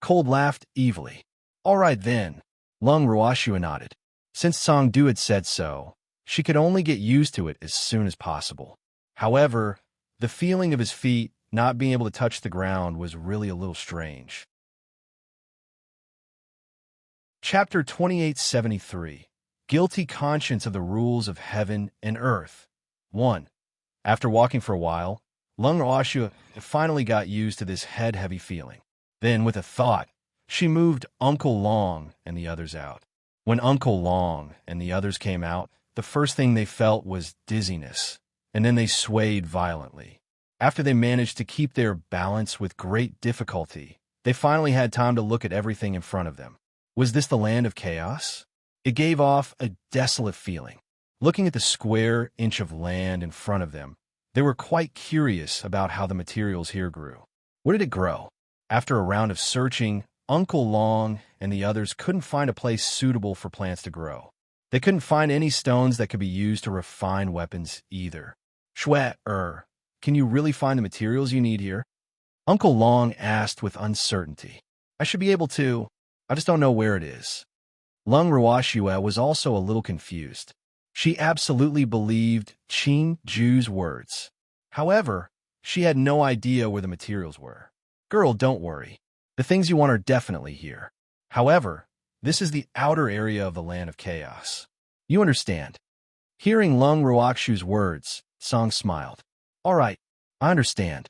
Cold laughed evilly. All right then. Lung Roashua nodded. Since Song Du had said so, she could only get used to it as soon as possible. However, the feeling of his feet not being able to touch the ground was really a little strange. Chapter 2873. Guilty Conscience of the Rules of Heaven and Earth. 1. After walking for a while, Lung Roashua finally got used to this head-heavy feeling. Then, with a thought, she moved Uncle Long and the others out. When Uncle Long and the others came out, the first thing they felt was dizziness, and then they swayed violently. After they managed to keep their balance with great difficulty, they finally had time to look at everything in front of them. Was this the land of chaos? It gave off a desolate feeling. Looking at the square inch of land in front of them, they were quite curious about how the materials here grew. Where did it grow? After a round of searching, Uncle Long and the others couldn't find a place suitable for plants to grow. They couldn't find any stones that could be used to refine weapons either. Can you really find the materials you need here? Uncle Long asked with uncertainty. I should be able to. I just don't know where it is. Lung Roashua was also a little confused. She absolutely believed Qin Ju's words. However, she had no idea where the materials were. Girl, don't worry. The things you want are definitely here. However, this is the outer area of the land of chaos. You understand. Hearing Lung Roakshu's words, Song smiled. All right, I understand.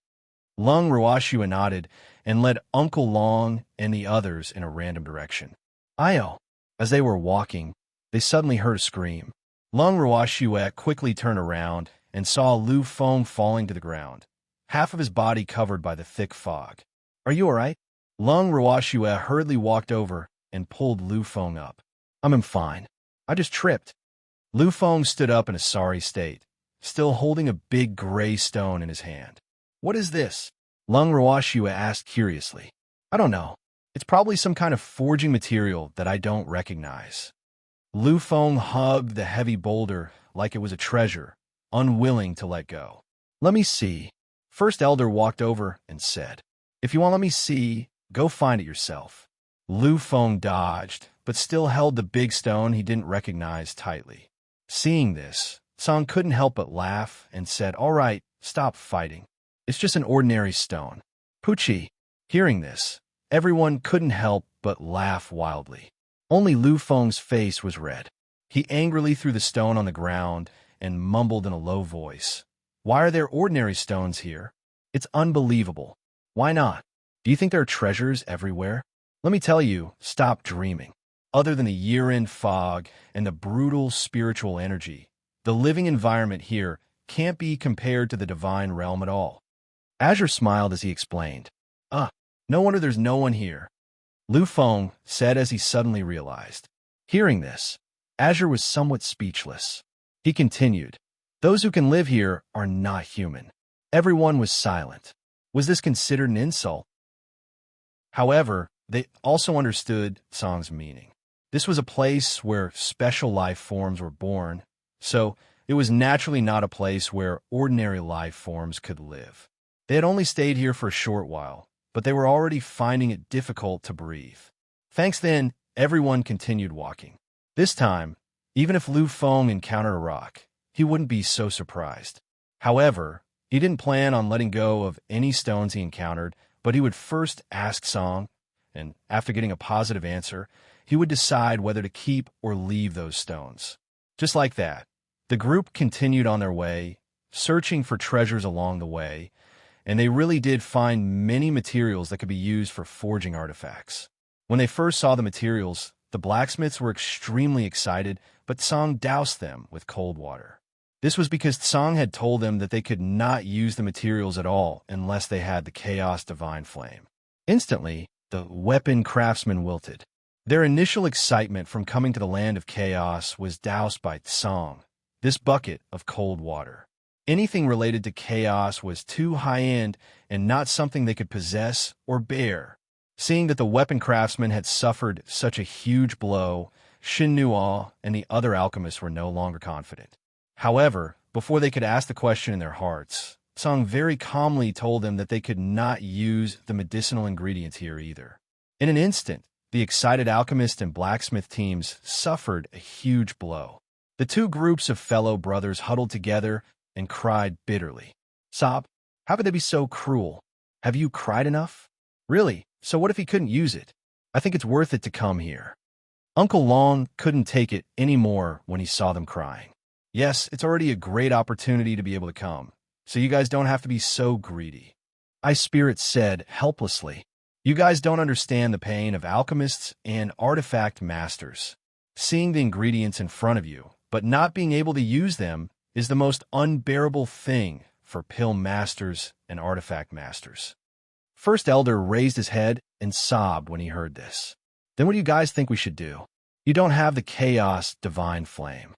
Lung Roashua nodded and led Uncle Long and the others in a random direction. Io. As they were walking, they suddenly heard a scream. Lung Roashua quickly turned around and saw Lu Feng falling to the ground, half of his body covered by the thick fog. Are you all right? Lung Roashua hurriedly walked over and pulled Lu Feng up. I'm fine. I just tripped. Lu Feng stood up in a sorry state, still holding a big gray stone in his hand. What is this? Lung Roashua asked curiously. I don't know. It's probably some kind of forging material that I don't recognize. Lu Feng hugged the heavy boulder like it was a treasure, unwilling to let go. Let me see. First Elder walked over and said, If you want to let me see, go find it yourself. Lu Feng dodged, but still held the big stone he didn't recognize tightly. Seeing this, Song couldn't help but laugh and said, All right, stop fighting. It's just an ordinary stone. Pucci. Hearing this, everyone couldn't help but laugh wildly. Only Lu Feng's face was red. He angrily threw the stone on the ground and mumbled in a low voice. Why are there ordinary stones here? It's unbelievable. Why not? Do you think there are treasures everywhere? Let me tell you, stop dreaming. Other than the year-end fog and the brutal spiritual energy, the living environment here can't be compared to the divine realm at all. Azure smiled as he explained. No wonder there's no one here. Lu Feng said as he suddenly realized. Hearing this, Azure was somewhat speechless. He continued, Those who can live here are not human. Everyone was silent. Was this considered an insult? However, they also understood Song's meaning. This was a place where special life forms were born, so it was naturally not a place where ordinary life forms could live. They had only stayed here for a short while, but they were already finding it difficult to breathe. Thanks then, everyone continued walking. This time, even if Lu Feng encountered a rock, he wouldn't be so surprised. However, he didn't plan on letting go of any stones he encountered, but he would first ask Song, and after getting a positive answer, he would decide whether to keep or leave those stones. Just like that, the group continued on their way, searching for treasures along the way, and they really did find many materials that could be used for forging artifacts. When they first saw the materials, The blacksmiths were extremely excited, but Tsang doused them with cold water. This was because Tsang had told them that they could not use the materials at all unless they had the Chaos Divine Flame. Instantly, the weapon craftsmen wilted. Their initial excitement from coming to the land of chaos was doused by Tsang, this bucket of cold water. Anything related to chaos was too high-end and not something they could possess or bear. Seeing that the weapon craftsmen had suffered such a huge blow, Shin Nuo and the other alchemists were no longer confident. However, before they could ask the question in their hearts, Tsang very calmly told them that they could not use the medicinal ingredients here either. In an instant, the excited alchemist and blacksmith teams suffered a huge blow. The two groups of fellow brothers huddled together and cried bitterly. Sob, how could they be so cruel? Have you cried enough? Really? So what if he couldn't use it? I think it's worth it to come here. Uncle Long couldn't take it anymore when he saw them crying. Yes, it's already a great opportunity to be able to come, so you guys don't have to be so greedy. Ice Spirit said helplessly. You guys don't understand the pain of alchemists and artifact masters. Seeing the ingredients in front of you, but not being able to use them, is the most unbearable thing for pill masters and artifact masters. First Elder raised his head and sobbed when he heard this. Then what do you guys think we should do? You don't have the Chaos Divine Flame.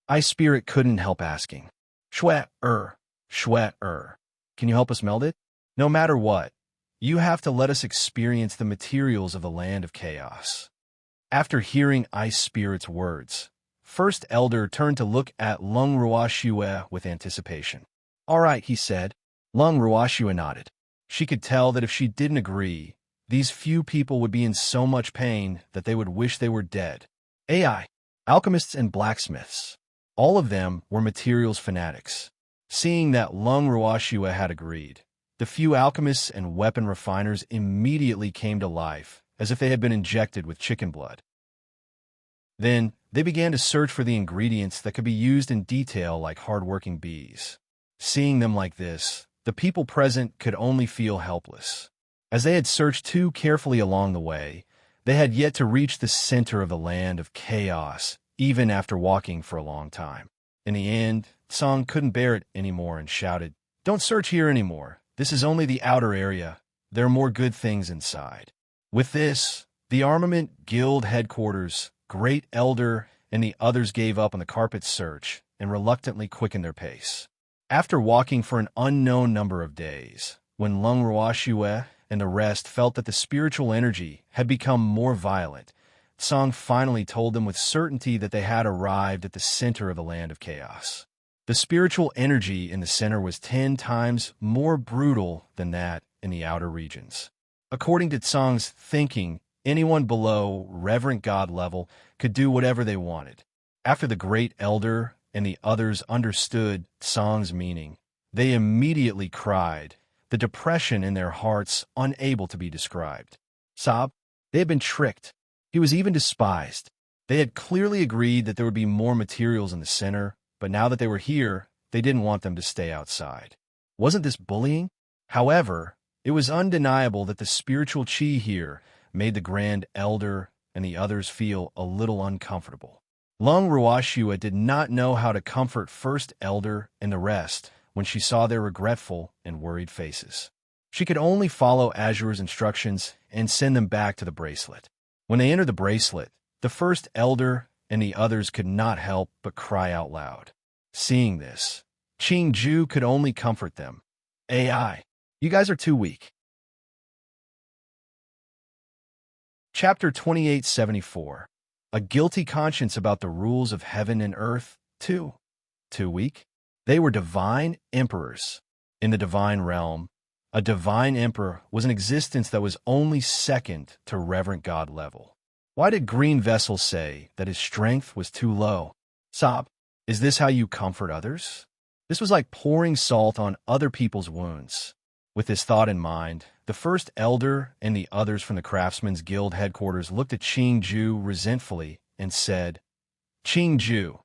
Ice Spirit couldn't help asking. Shwet-er. Can you help us meld it? No matter what, you have to let us experience the materials of the land of chaos. After hearing Ice Spirit's words, First Elder turned to look at Lung Ruoxue with anticipation. All right, he said. Lung Ruoxue nodded. She could tell that if she didn't agree, these few people would be in so much pain that they would wish they were dead. AI, alchemists and blacksmiths, all of them were materials fanatics. Seeing that Lung Ruoxue had agreed, the few alchemists and weapon refiners immediately came to life, as if they had been injected with chicken blood. Then, they began to search for the ingredients that could be used in detail like hard-working bees. Seeing them like this, the people present could only feel helpless. As they had searched too carefully along the way, they had yet to reach the center of the land of chaos, even after walking for a long time. In the end, Tsang couldn't bear it anymore and shouted, Don't search here anymore. This is only the outer area. There are more good things inside. With this, the Armament Guild headquarters, Great Elder, and the others gave up on the carpet search and reluctantly quickened their pace. After walking for an unknown number of days, when Lung Ruoxue and the rest felt that the spiritual energy had become more violent, Tsang finally told them with certainty that they had arrived at the center of the land of chaos. The spiritual energy in the center was 10 times more brutal than that in the outer regions. According to Tsang's thinking, anyone below Reverent God level could do whatever they wanted. After the Great Elder and the others understood Tsang's meaning, they immediately cried, the depression in their hearts unable to be described. Sob, they had been tricked. He was even despised. They had clearly agreed that there would be more materials in the center, but now that they were here, they didn't want them to stay outside. Wasn't this bullying? However, it was undeniable that the spiritual chi here made the Grand Elder and the others feel a little uncomfortable. Lung Ruoxue did not know how to comfort First Elder and the rest when she saw their regretful and worried faces. She could only follow Azure's instructions and send them back to the bracelet. When they entered the bracelet, the First Elder and the others could not help but cry out loud. Seeing this, Qingju could only comfort them. AI, you guys are too weak. Chapter 2874. A guilty conscience about the rules of heaven and earth, too. Too weak? They were divine emperors. In the divine realm, a divine emperor was an existence that was only second to Reverent God level. Why did Green Vessel say that his strength was too low? Sob, is this how you comfort others? This was like pouring salt on other people's wounds. With this thought in mind, the First Elder and the others from the Craftsmen's Guild headquarters looked at Qingju resentfully and said, Qingju,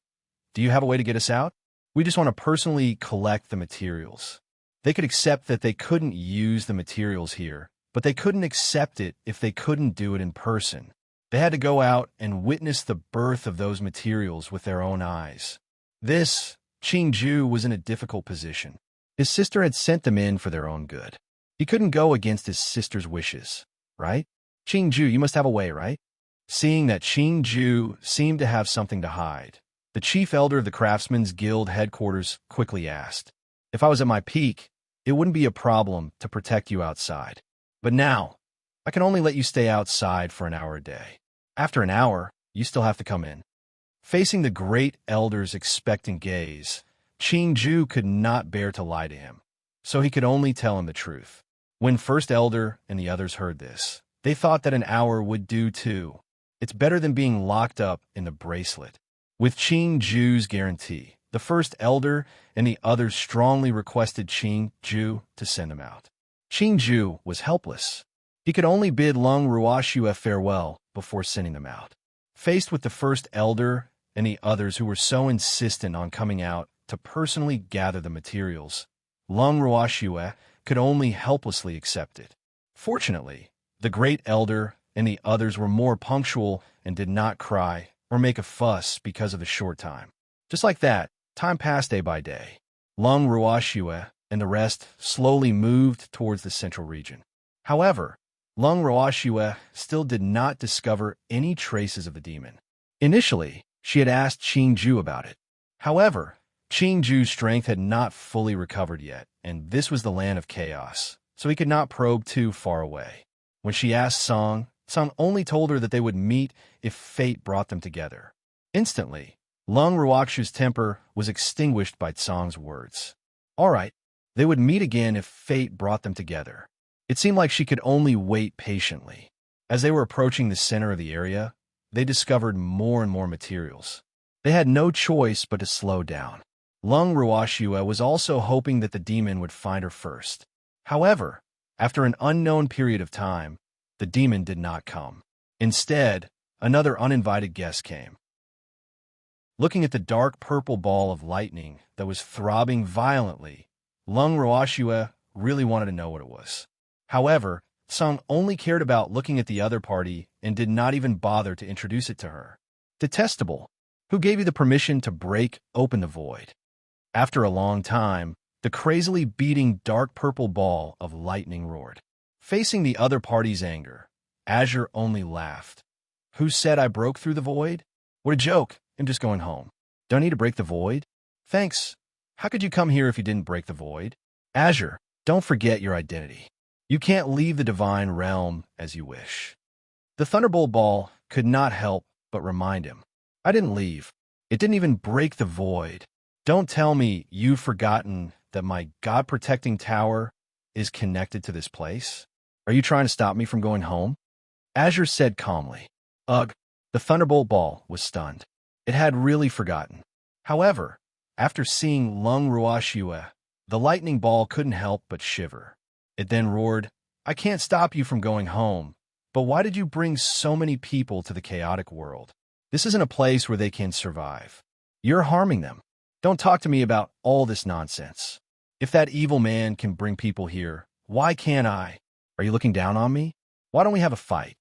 do you have a way to get us out? We just want to personally collect the materials. They could accept that they couldn't use the materials here, but they couldn't accept it if they couldn't do it in person. They had to go out and witness the birth of those materials with their own eyes. Qingju was in a difficult position. His sister had sent them in for their own good. He couldn't go against his sister's wishes, right? Qingju, you must have a way, right? Seeing that Qingju seemed to have something to hide, the chief elder of the Craftsmen's Guild headquarters quickly asked, "If I was at my peak, it wouldn't be a problem to protect you outside. But now, I can only let you stay outside for an hour a day. After an hour, you still have to come in." Facing the great elder's expectant gaze, Qingju could not bear to lie to him, so he could only tell him the truth. When First Elder and the others heard this, they thought that an hour would do too. It's better than being locked up in the bracelet. With Qingju's guarantee, the First Elder and the others strongly requested Qingju to send them out. Qingju was helpless. He could only bid Lung Ruoxue farewell before sending them out. Faced with the First Elder and the others who were so insistent on coming out to personally gather the materials, Lung Ruoxue could only helplessly accept it. Fortunately, the Great Elder and the others were more punctual and did not cry or make a fuss because of the short time. Just like that, time passed day by day. Lung Ruoxue and the rest slowly moved towards the central region. However, Lung Ruoxue still did not discover any traces of the demon. Initially, she had asked Qingju about it. However, Qingju's strength had not fully recovered yet, and this was the land of chaos, so he could not probe too far away. When she asked Song only told her that they would meet if fate brought them together. Instantly, Lung Ruoxue's temper was extinguished by Song's words. All right, they would meet again if fate brought them together. It seemed like she could only wait patiently. As they were approaching the center of the area, they discovered more and more materials. They had no choice but to slow down. Lung Ruoxue was also hoping that the demon would find her first. However, after an unknown period of time, the demon did not come. Instead, another uninvited guest came. Looking at the dark purple ball of lightning that was throbbing violently, Lung Ruoxue really wanted to know what it was. However, Song only cared about looking at the other party and did not even bother to introduce it to her. Detestable. Who gave you the permission to break open the void? After a long time, the crazily beating dark purple ball of lightning roared. Facing the other party's anger, Azure only laughed. Who said I broke through the void? What a joke. I'm just going home. Don't need to break the void? Thanks. How could you come here if you didn't break the void? Azure, don't forget your identity. You can't leave the divine realm as you wish. The Thunderbolt Ball could not help but remind him. I didn't leave. It didn't even break the void. Don't tell me you've forgotten that my God-protecting tower is connected to this place. Are you trying to stop me from going home? Azure said calmly. Ugh, the Thunderbolt Ball was stunned. It had really forgotten. However, after seeing Lung Ruoxue, the lightning ball couldn't help but shiver. It then roared, I can't stop you from going home, but why did you bring so many people to the chaotic world? This isn't a place where they can survive. You're harming them. Don't talk to me about all this nonsense. If that evil man can bring people here, why can't I? Are you looking down on me? Why don't we have a fight?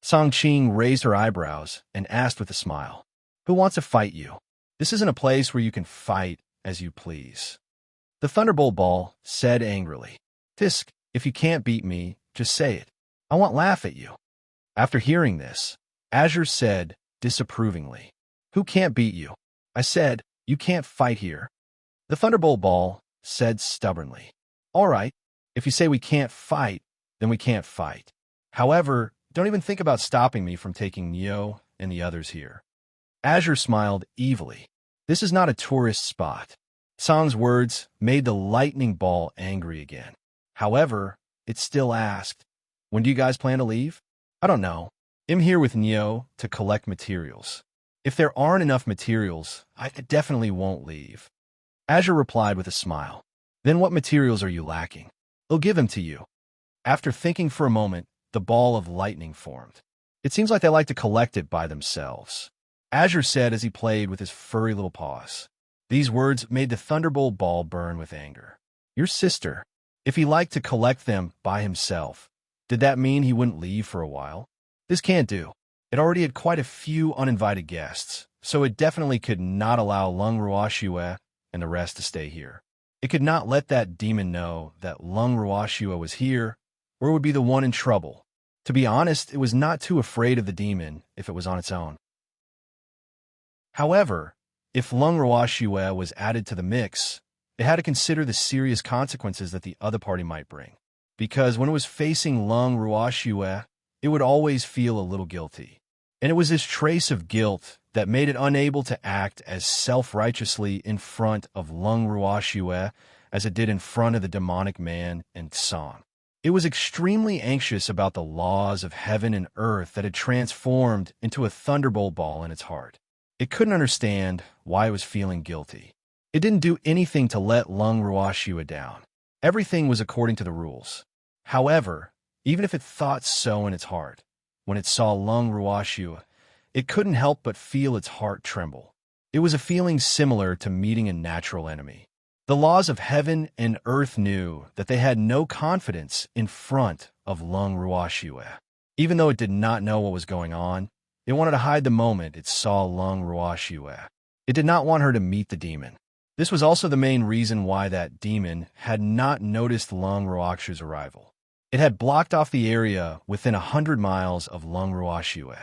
Song Qing raised her eyebrows and asked with a smile. Who wants to fight you? This isn't a place where you can fight as you please. The Thunderbolt Ball said angrily. Tisk, if you can't beat me, just say it. I won't laugh at you. After hearing this, Azure said disapprovingly. Who can't beat you? I said, you can't fight here. The Thunderbolt Ball said stubbornly. All right, if you say we can't fight, then we can't fight. However, don't even think about stopping me from taking Neo and the others here. Azure smiled evilly. This is not a tourist spot. Song's words made the lightning ball angry again. However, it still asked, when do you guys plan to leave? I don't know. I'm here with Neo to collect materials. If there aren't enough materials, I definitely won't leave. Azure replied with a smile. Then what materials are you lacking? I'll give them to you. After thinking for a moment, the ball of lightning formed. It seems like they like to collect it by themselves. Azure said as he played with his furry little paws. These words made the Thunderbolt Ball burn with anger. Your sister. If he liked to collect them by himself, did that mean he wouldn't leave for a while? This can't do. It already had quite a few uninvited guests, so it definitely could not allow Lung Ruoxue and the rest to stay here. It could not let that demon know that Lung Ruoxue was here, or it would be the one in trouble. To be honest, it was not too afraid of the demon if it was on its own. However, if Lung Ruoxue was added to the mix, it had to consider the serious consequences that the other party might bring. Because when it was facing Lung Ruoxue, it would always feel a little guilty. And it was this trace of guilt that made it unable to act as self-righteously in front of Lung Ruoxue as it did in front of the demonic man and Song. It was extremely anxious about the laws of heaven and earth that had transformed into a thunderbolt ball in its heart. It couldn't understand why it was feeling guilty. It didn't do anything to let Lung Ruoxue down. Everything was according to the rules. However, even if it thought so in its heart, when it saw Lung Ruoxue, it couldn't help but feel its heart tremble. It was a feeling similar to meeting a natural enemy. The laws of heaven and earth knew that they had no confidence in front of Lung Ruoxue. Even though it did not know what was going on, it wanted to hide the moment it saw Lung Ruoxue. It did not want her to meet the demon. This was also the main reason why that demon had not noticed Lung Ruoxue's arrival. It had blocked off the area within 100 miles of Lung Ruoxue,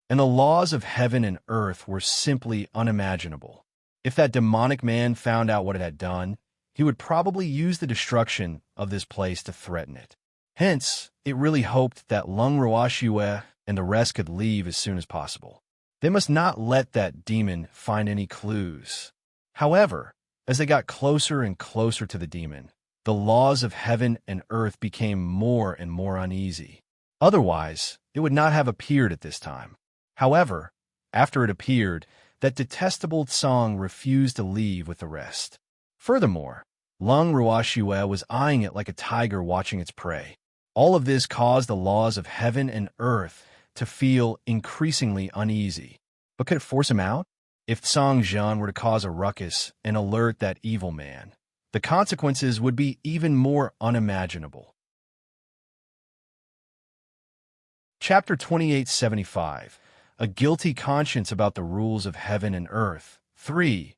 and the laws of heaven and earth were simply unimaginable. If that demonic man found out what it had done, he would probably use the destruction of this place to threaten it. Hence, it really hoped that Lung Ruoxue and the rest could leave as soon as possible. They must not let that demon find any clues. However, as they got closer and closer to the demon, the laws of heaven and earth became more and more uneasy. Otherwise, it would not have appeared at this time. However, after it appeared, that detestable Song refused to leave with the rest. Furthermore, Lung Ruoxue was eyeing it like a tiger watching its prey. All of this caused the laws of heaven and earth to feel increasingly uneasy. But could it force him out? If Song Jian were to cause a ruckus and alert that evil man, the consequences would be even more unimaginable. Chapter 2875. A guilty conscience about the rules of heaven and earth. 3.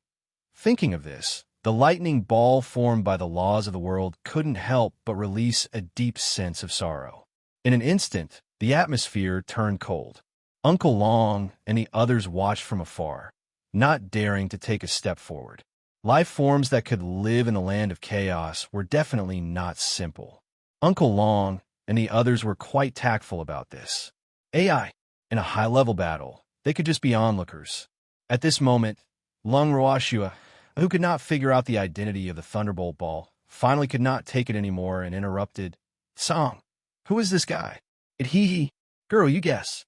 Thinking of this, the lightning ball formed by the laws of the world couldn't help but release a deep sense of sorrow. In an instant, the atmosphere turned cold. Uncle Long and the others watched from afar, not daring to take a step forward. Life forms that could live in the land of chaos were definitely not simple. Uncle Long and the others were quite tactful about this. AI. In a high-level battle, they could just be onlookers. At this moment, Lung Ruoxue, who could not figure out the identity of the Thunderbolt Ball, finally could not take it anymore and interrupted. Song, who is this guy? He. Girl, you guess.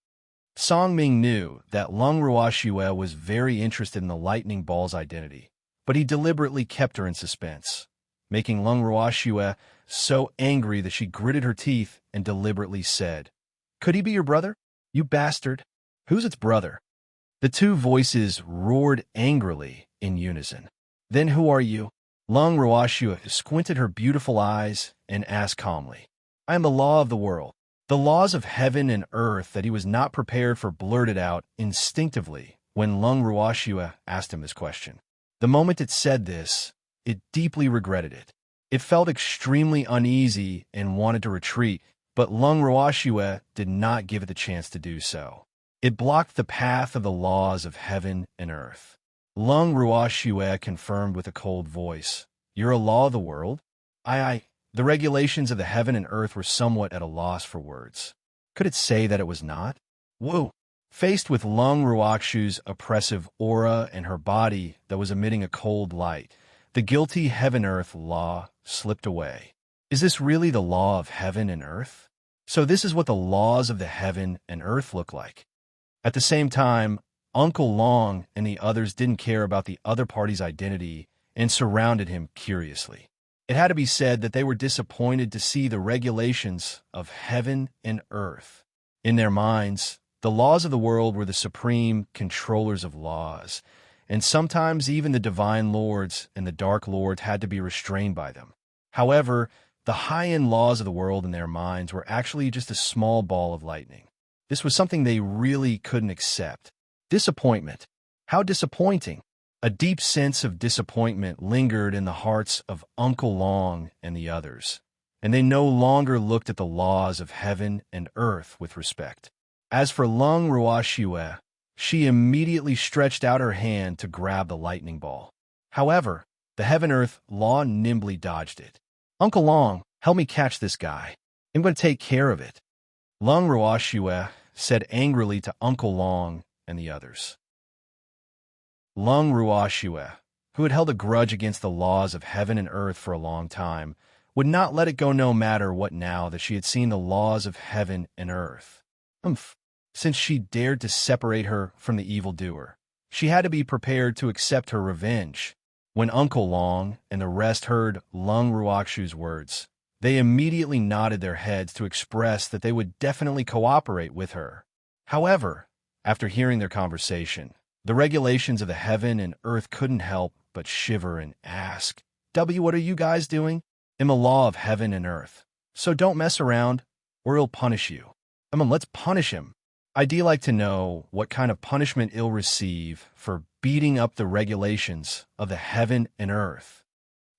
Song Ming knew that Lung Ruoxue was very interested in the lightning ball's identity, but he deliberately kept her in suspense, making Lung Ruoxue so angry that she gritted her teeth and deliberately said, "Could he be your brother? You bastard. Who's its brother?" The two voices roared angrily in unison. "Then who are you?" Lung Ruoxue squinted her beautiful eyes and asked calmly. "I am the law of the world." The laws of heaven and earth that he was not prepared for blurted out instinctively when Lung Ruoxue asked him this question. The moment it said this, it deeply regretted it. It felt extremely uneasy and wanted to retreat, but Lung Ruoxue did not give it the chance to do so. It blocked the path of the laws of heaven and earth. Lung Ruoxue confirmed with a cold voice, "You're a law of the world?" Aye. The regulations of the heaven and earth were somewhat at a loss for words. Could it say that it was not? Whoa! Faced with Lung Ruoxue's oppressive aura and her body that was emitting a cold light, the guilty heaven-earth law slipped away. Is this really the law of heaven and earth? So this is what the laws of the heaven and earth look like. At the same time, Uncle Long and the others didn't care about the other party's identity and surrounded him curiously. It had to be said that they were disappointed to see the regulations of heaven and earth. In their minds, the laws of the world were the supreme controllers of laws, and sometimes even the divine lords and the dark lords had to be restrained by them. However, the high-end laws of the world in their minds were actually just a small ball of lightning. This was something they really couldn't accept. Disappointment. How disappointing. A deep sense of disappointment lingered in the hearts of Uncle Long and the others, and they no longer looked at the laws of heaven and earth with respect. As for Lung Ruoxue, she immediately stretched out her hand to grab the lightning ball. However, the heaven-earth law nimbly dodged it. "Uncle Long, help me catch this guy. I'm going to take care of it," Lung Ruoxue said angrily to Uncle Long and the others. Lung Ruoxue, who had held a grudge against the laws of heaven and earth for a long time, would not let it go no matter what now that she had seen the laws of heaven and earth. Since she dared to separate her from the evildoer, she had to be prepared to accept her revenge. When Uncle Long and the rest heard Lung Ruoxue's words, they immediately nodded their heads to express that they would definitely cooperate with her. However, after hearing their conversation, the regulations of the heaven and earth couldn't help but shiver and ask, "What are you guys doing?" "I'm a law of heaven and earth, so don't mess around, or he'll punish you." Let's punish him." "I'd like to know what kind of punishment he'll receive for beating up the regulations of the heaven and earth."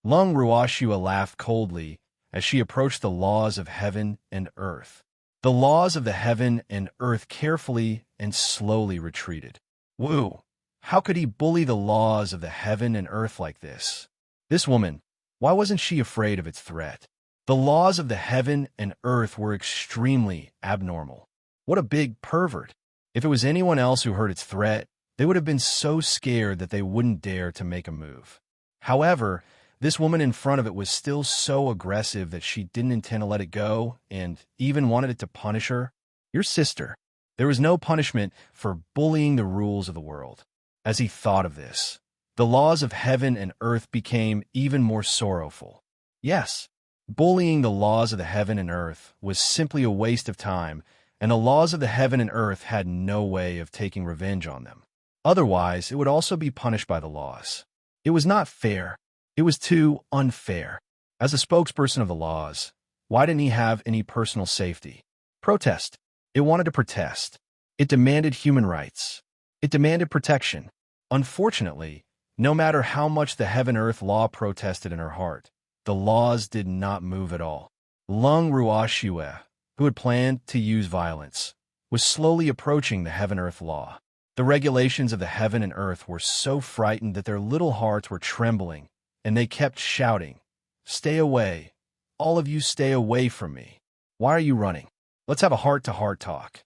Lung Ruoxue laughed coldly as she approached the laws of heaven and earth. The laws of the heaven and earth carefully and slowly retreated. Woo! How could he bully the laws of the heaven and earth like this? This woman, why wasn't she afraid of its threat? The laws of the heaven and earth were extremely abnormal. What a big pervert. If it was anyone else who heard its threat, they would have been so scared that they wouldn't dare to make a move. However, this woman in front of it was still so aggressive that she didn't intend to let it go and even wanted it to punish her. "Your sister." There was no punishment for bullying the rules of the world. As he thought of this, the laws of heaven and earth became even more sorrowful. Yes, bullying the laws of the heaven and earth was simply a waste of time, and the laws of the heaven and earth had no way of taking revenge on them. Otherwise, it would also be punished by the laws. It was not fair. It was too unfair. As a spokesperson of the laws, why didn't he have any personal safety? Protest. It wanted to protest. It demanded human rights. It demanded protection. Unfortunately, no matter how much the heaven-earth law protested in her heart, the laws did not move at all. Lung Ruoxue, who had planned to use violence, was slowly approaching the heaven-earth law. The regulations of the heaven and earth were so frightened that their little hearts were trembling, and they kept shouting, "Stay away. All of you stay away from me. Why are you running? Let's have a heart-to-heart talk."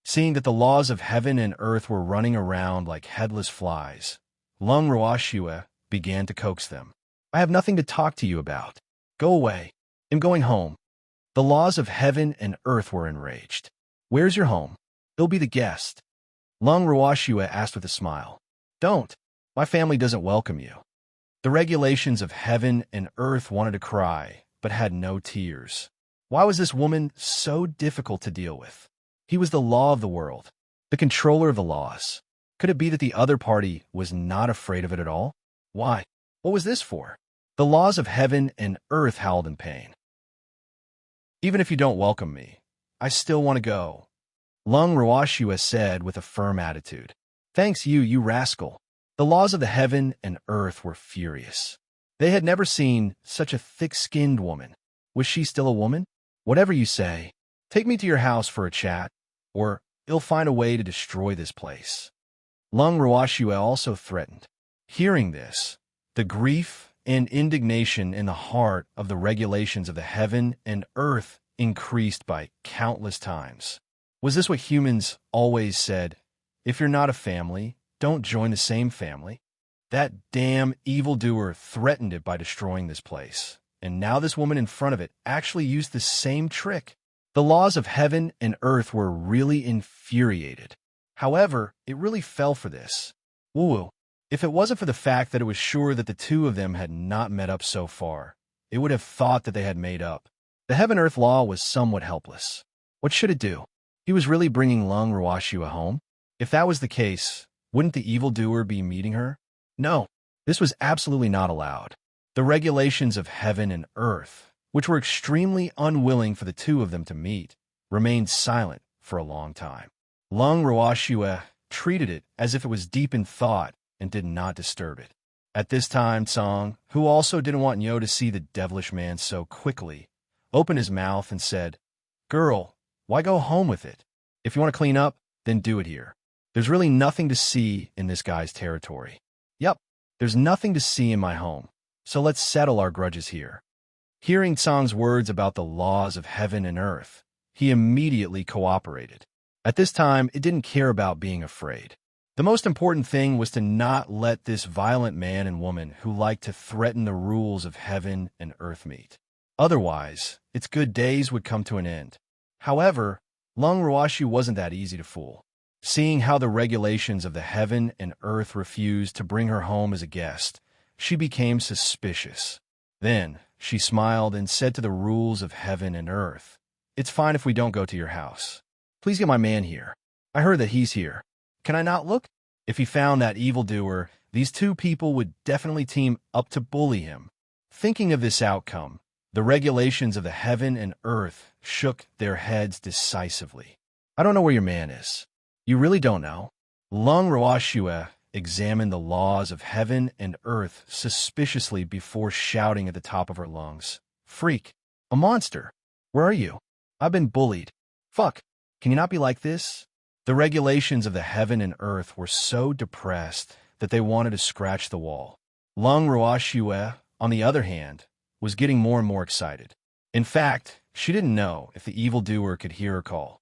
Seeing that the laws of heaven and earth were running around like headless flies, Lung Ruoxue began to coax them. "I have nothing to talk to you about. Go away. I'm going home." The laws of heaven and earth were enraged. "Where's your home? It'll be the guest." Lung Ruoxue asked with a smile. "Don't. My family doesn't welcome you." The regulations of heaven and earth wanted to cry, but had no tears. Why was this woman so difficult to deal with? He was the law of the world, the controller of the laws. Could it be that the other party was not afraid of it at all? Why? What was this for? The laws of heaven and earth howled in pain. "Even if you don't welcome me, I still want to go," Lung Ruoxue said with a firm attitude. "Thanks you rascal." The laws of the heaven and earth were furious. They had never seen such a thick-skinned woman. Was she still a woman? "Whatever you say, take me to your house for a chat, or you'll find a way to destroy this place." Lung Ruoxue also threatened. Hearing this, the grief and indignation in the heart of the regulations of the heaven and earth increased by countless times. Was this what humans always said? If you're not a family, don't join the same family. That damn evildoer threatened it by destroying this place, and now this woman in front of it actually used the same trick. The laws of heaven and earth were really infuriated. However, it really fell for this. Woo-woo. If it wasn't for the fact that it was sure that the two of them had not met up so far, it would have thought that they had made up. The heaven-earth law was somewhat helpless. What should it do? He was really bringing Lung Ruoxue home? If that was the case, wouldn't the evildoer be meeting her? No, this was absolutely not allowed. The regulations of heaven and earth, which were extremely unwilling for the two of them to meet, remained silent for a long time. Lung Ruoxue treated it as if it was deep in thought and did not disturb it. At this time, Tsang, who also didn't want Nyo to see the devilish man so quickly, opened his mouth and said, "Girl, why go home with it? If you want to clean up, then do it here. There's really nothing to see in this guy's territory." "Yup, there's nothing to see in my home, so let's settle our grudges here." Hearing Tsang's words about the laws of heaven and earth, he immediately cooperated. At this time, it didn't care about being afraid. The most important thing was to not let this violent man and woman who liked to threaten the rules of heaven and earth meet. Otherwise, its good days would come to an end. However, Lung Ruoxu wasn't that easy to fool. Seeing how the regulations of the heaven and earth refused to bring her home as a guest, she became suspicious. Then, she smiled and said to the rules of heaven and earth, "It's fine if we don't go to your house. Please get my man here. I heard that he's here. Can I not look?" If he found that evildoer, these two people would definitely team up to bully him. Thinking of this outcome, the regulations of the heaven and earth shook their heads decisively. "I don't know where your man is." "You really don't know?" Lung Ruoxue examined the laws of heaven and earth suspiciously before shouting at the top of her lungs, "Freak! A monster! Where are you? I've been bullied. Fuck! Can you not be like this?" The regulations of the heaven and earth were so depressed that they wanted to scratch the wall. Lung Ruoxue, on the other hand, was getting more and more excited. In fact, she didn't know if the evildoer could hear her call.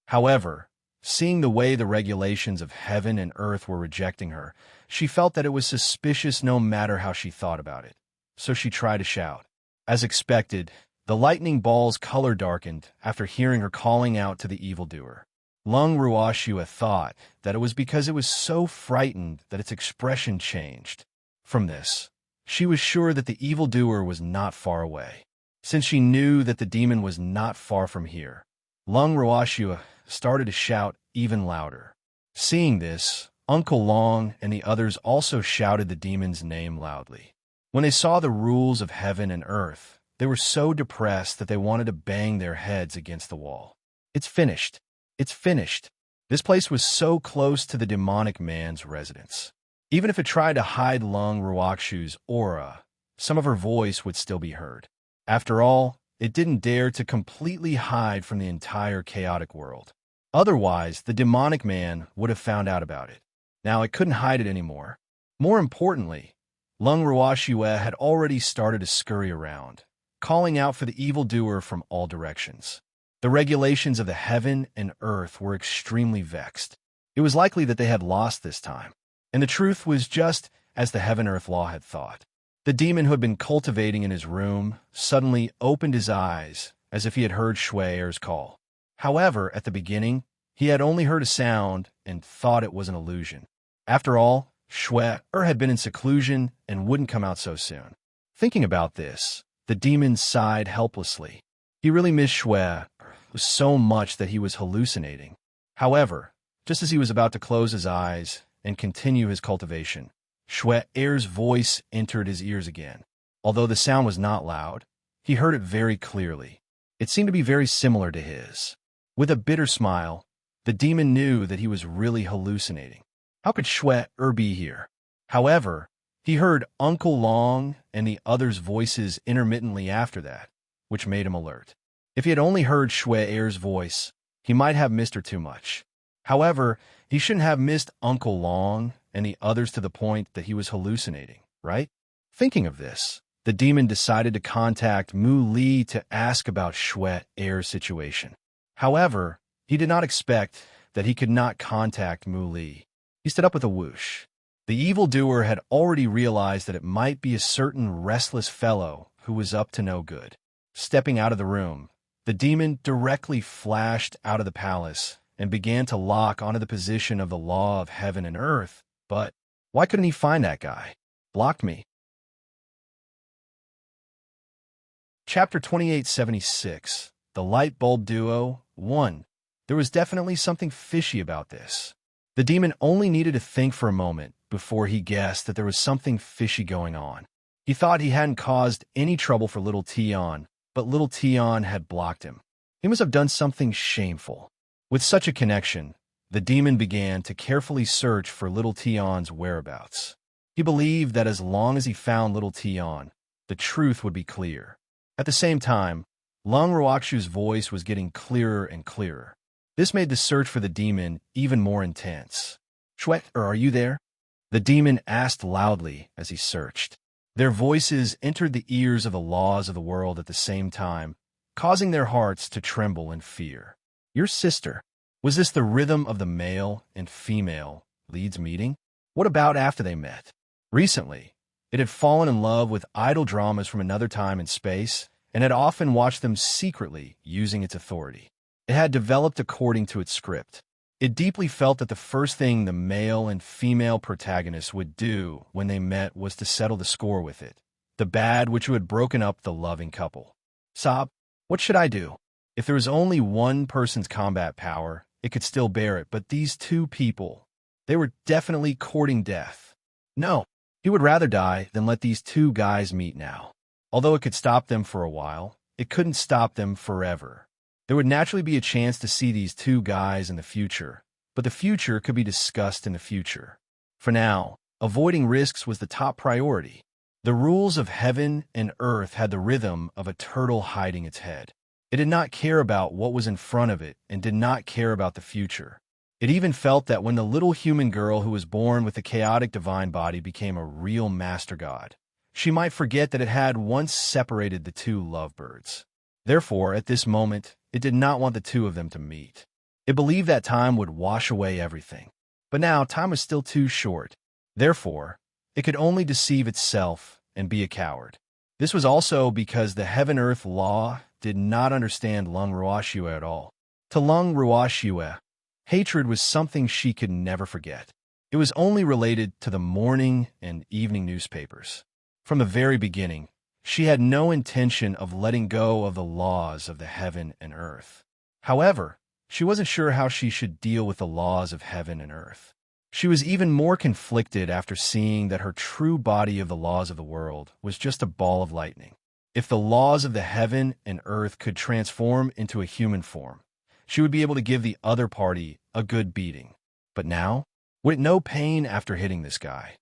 However, seeing the way the regulations of heaven and earth were rejecting her, she felt that it was suspicious no matter how she thought about it. So she tried to shout. As expected, the lightning ball's color darkened after hearing her calling out to the evildoer. Lung Ruoxue thought that it was because it was so frightened that its expression changed. From this, she was sure that the evildoer was not far away. Since she knew that the demon was not far from here, Lung Ruoxue started to shout even louder. Seeing this, Uncle Long and the others also shouted the demon's name loudly. When they saw the rules of heaven and earth, they were so depressed that they wanted to bang their heads against the wall. "It's finished. It's finished." This place was so close to the demonic man's residence. Even if it tried to hide Lung Ruoxue's aura, some of her voice would still be heard. After all, it didn't dare to completely hide from the entire chaotic world. Otherwise, the demonic man would have found out about it. Now it couldn't hide it anymore. More importantly, Lung Ruoxue had already started to scurry around, calling out for the evildoer from all directions. The regulations of the heaven and earth were extremely vexed. It was likely that they had lost this time. And the truth was just as the heaven-earth law had thought. The demon who had been cultivating in his room suddenly opened his eyes as if he had heard Shui-Er's call. However, at the beginning, he had only heard a sound and thought it was an illusion. After all, Shui-Er had been in seclusion and wouldn't come out so soon. Thinking about this, the demon sighed helplessly. He really missed Shui-Er so much that he was hallucinating. However, just as he was about to close his eyes and continue his cultivation, Shui-Er's voice entered his ears again. Although the sound was not loud, he heard it very clearly. It seemed to be very similar to his. With a bitter smile, the demon knew that he was really hallucinating. How could Shui-Er be here? However, he heard Uncle Long and the others' voices intermittently after that, which made him alert. If he had only heard Shui-Er's voice, he might have missed her too much. However, he shouldn't have missed Uncle Long and the others to the point that he was hallucinating, right? Thinking of this, the demon decided to contact Mu Li to ask about Shui-Er's situation. However, he did not expect that he could not contact Mu Li. He stood up with a whoosh. The evildoer had already realized that it might be a certain restless fellow who was up to no good. Stepping out of the room, the demon directly flashed out of the palace and began to lock onto the position of the law of heaven and earth. But why couldn't he find that guy? Blocked me. Chapter 2876, The Light Bulb Duo 1. There was definitely something fishy about this. The demon only needed to think for a moment before he guessed that there was something fishy going on. He thought he hadn't caused any trouble for little Tion, but little Tion had blocked him. He must have done something shameful. With such a connection, the demon began to carefully search for little Tion's whereabouts. He believed that as long as he found little Tion, the truth would be clear. At the same time, Lung Ruoxu's voice was getting clearer and clearer. This made the search for the demon even more intense. "Shuet, or are you there?" the demon asked loudly as he searched. Their voices entered the ears of the laws of the world at the same time, causing their hearts to tremble in fear. "Your sister." Was this the rhythm of the male and female leads meeting? What about after they met? Recently, it had fallen in love with idol dramas from another time and space, and had often watched them secretly using its authority. It had developed according to its script. It deeply felt that the first thing the male and female protagonists would do when they met was to settle the score with it, the bad which had broken up the loving couple. "Sob, what should I do?" If there was only one person's combat power, it could still bear it, but these two people, they were definitely courting death. No, he would rather die than let these two guys meet now. Although it could stop them for a while, it couldn't stop them forever. There would naturally be a chance to see these two guys in the future, but the future could be discussed in the future. For now, avoiding risks was the top priority. The rules of heaven and earth had the rhythm of a turtle hiding its head. It did not care about what was in front of it and did not care about the future. It even felt that when the little human girl who was born with the chaotic divine body became a real master god, she might forget that it had once separated the two lovebirds. Therefore, at this moment, it did not want the two of them to meet. It believed that time would wash away everything. But now, time was still too short. Therefore, it could only deceive itself and be a coward. This was also because the heaven-earth law did not understand Lung Ruoxue at all. To Lung Ruoxue, hatred was something she could never forget. It was only related to the morning and evening newspapers. From the very beginning, she had no intention of letting go of the laws of the heaven and earth. However, she wasn't sure how she should deal with the laws of heaven and earth. She was even more conflicted after seeing that her true body of the laws of the world was just a ball of lightning. If the laws of the heaven and earth could transform into a human form, she would be able to give the other party a good beating. But now, with no pain after hitting this guy.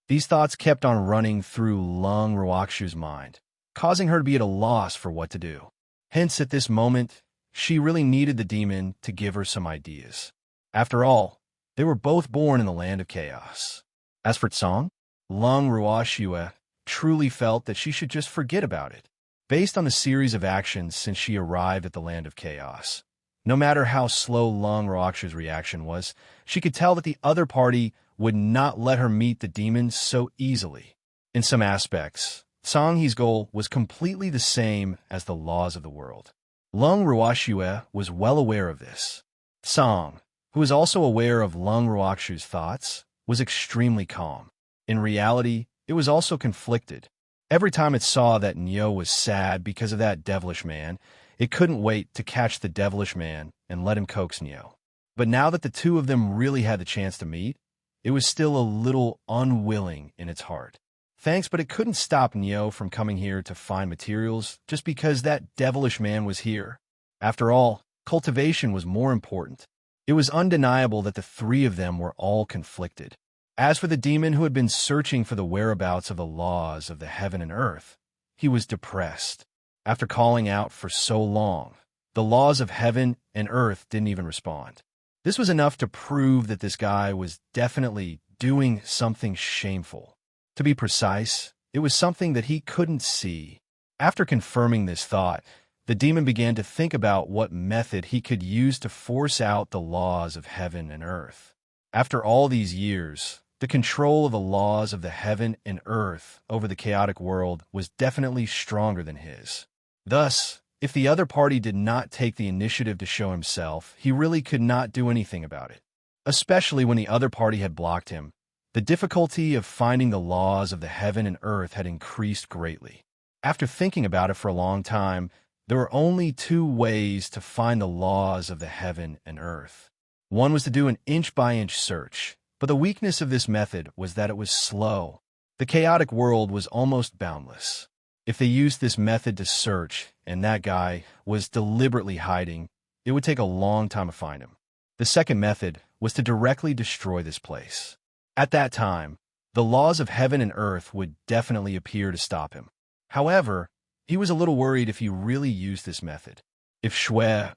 These thoughts kept on running through Lung Ruoxu's mind, causing her to be at a loss for what to do. Hence, at this moment, she really needed the demon to give her some ideas. After all, they were both born in the land of chaos. As for Tsong, Lung Ruoxue truly felt that she should just forget about it, based on the series of actions since she arrived at the land of chaos. No matter how slow Lung Ruoxue's reaction was, she could tell that the other party would not let her meet the demon so easily. In some aspects, Tsong's goal was completely the same as the laws of the world. Lung Ruoxue was well aware of this. Tsong, who was also aware of Lung Ruoxu's thoughts, was extremely calm. In reality, it was also conflicted. Every time it saw that Nyo was sad because of that devilish man, it couldn't wait to catch the devilish man and let him coax Nyo. But now that the two of them really had the chance to meet, it was still a little unwilling in its heart. Thanks, but it couldn't stop Nyo from coming here to find materials just because that devilish man was here. After all, cultivation was more important. It was undeniable that the three of them were all conflicted. As for the demon who had been searching for the whereabouts of the laws of the heaven and earth, he was depressed. After calling out for so long, the laws of heaven and earth didn't even respond. This was enough to prove that this guy was definitely doing something shameful. To be precise, it was something that he couldn't see. After confirming this thought, the demon began to think about what method he could use to force out the laws of heaven and earth. After all these years, the control of the laws of the heaven and earth over the chaotic world was definitely stronger than his. Thus, if the other party did not take the initiative to show himself, he really could not do anything about it. Especially when the other party had blocked him, the difficulty of finding the laws of the heaven and earth had increased greatly. After thinking about it for a long time, there were only two ways to find the laws of the heaven and earth. One was to do an inch-by-inch search, but the weakness of this method was that it was slow. The chaotic world was almost boundless. If they used this method to search, and that guy was deliberately hiding, it would take a long time to find him. The second method was to directly destroy this place. At that time, the laws of heaven and earth would definitely appear to stop him. However, he was a little worried if he really used this method. If Shwe,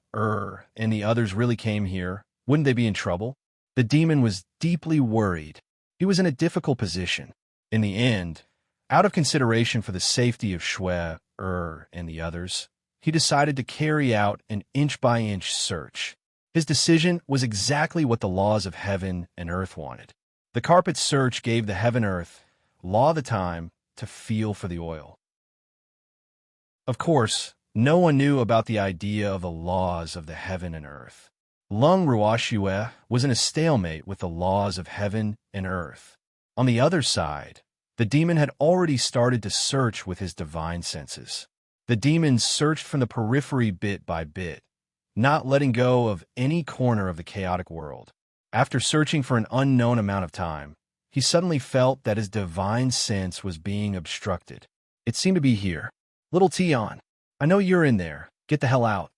and the others really came here, wouldn't they be in trouble? The demon was deeply worried. He was in a difficult position. In the end, out of consideration for the safety of Shwe, and the others, he decided to carry out an inch-by-inch search. His decision was exactly what the laws of heaven and earth wanted. The carpet search gave the heaven-earth law the time to feel for the oil. Of course, no one knew about the idea of the laws of the heaven and earth. Lung Ruashue was in a stalemate with the laws of heaven and earth. On the other side, the demon had already started to search with his divine senses. The demon searched from the periphery bit by bit, not letting go of any corner of the chaotic world. After searching for an unknown amount of time, he suddenly felt that his divine sense was being obstructed. It seemed to be here. Little Tion, I know you're in there. Get the hell out.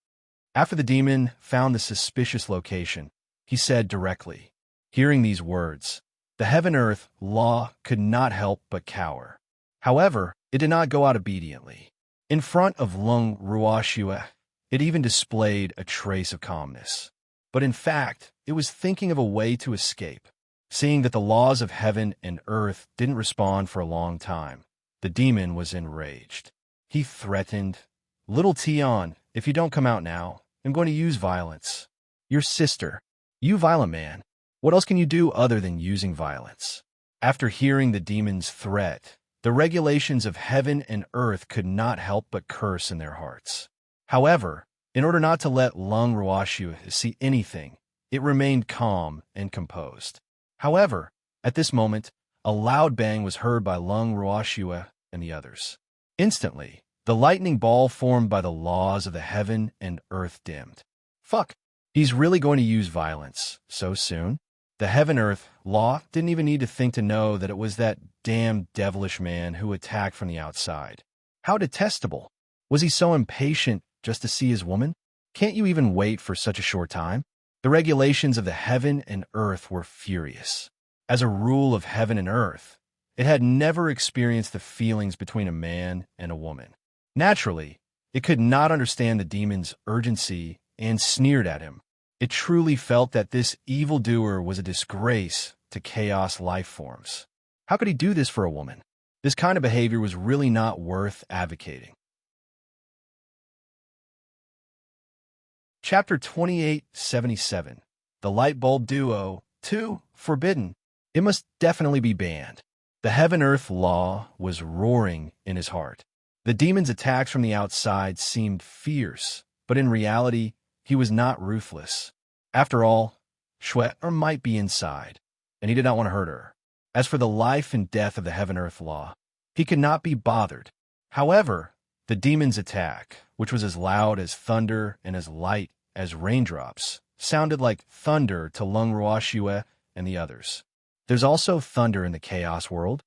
After the demon found the suspicious location, he said directly. Hearing these words, the heaven-earth law could not help but cower. However, it did not go out obediently. In front of Lung Ruashue, it even displayed a trace of calmness. But in fact, it was thinking of a way to escape. Seeing that the laws of heaven and earth didn't respond for a long time, the demon was enraged. He threatened, Little Tion, if you don't come out now, I'm going to use violence. Your sister. You violent man. What else can you do other than using violence? After hearing the demon's threat, the regulations of heaven and earth could not help but curse in their hearts. However, in order not to let Lung Ruashue see anything, it remained calm and composed. However, at this moment, a loud bang was heard by Lung Ruashue and the others. Instantly, the lightning ball formed by the laws of the heaven and earth dimmed. Fuck, he's really going to use violence so soon? The heaven-earth law didn't even need to think to know that it was that damn devilish man who attacked from the outside. How detestable! Was he so impatient just to see his woman? Can't you even wait for such a short time? The regulations of the heaven and earth were furious. As a rule of heaven and earth, it had never experienced the feelings between a man and a woman. Naturally, it could not understand the demon's urgency and sneered at him. It truly felt that this evildoer was a disgrace to chaos life forms. How could he do this for a woman? This kind of behavior was really not worth advocating. Chapter 2877. The Light Bulb Duo 2. Forbidden. It must definitely be banned. The heaven-earth law was roaring in his heart. The demon's attacks from the outside seemed fierce, but in reality, he was not ruthless. After all, Shwe might be inside, and he did not want to hurt her. As for the life and death of the heaven-earth law, he could not be bothered. However, the demon's attack, which was as loud as thunder and as light as raindrops, sounded like thunder to Lung Ruashue and the others. There's also thunder in the chaos world.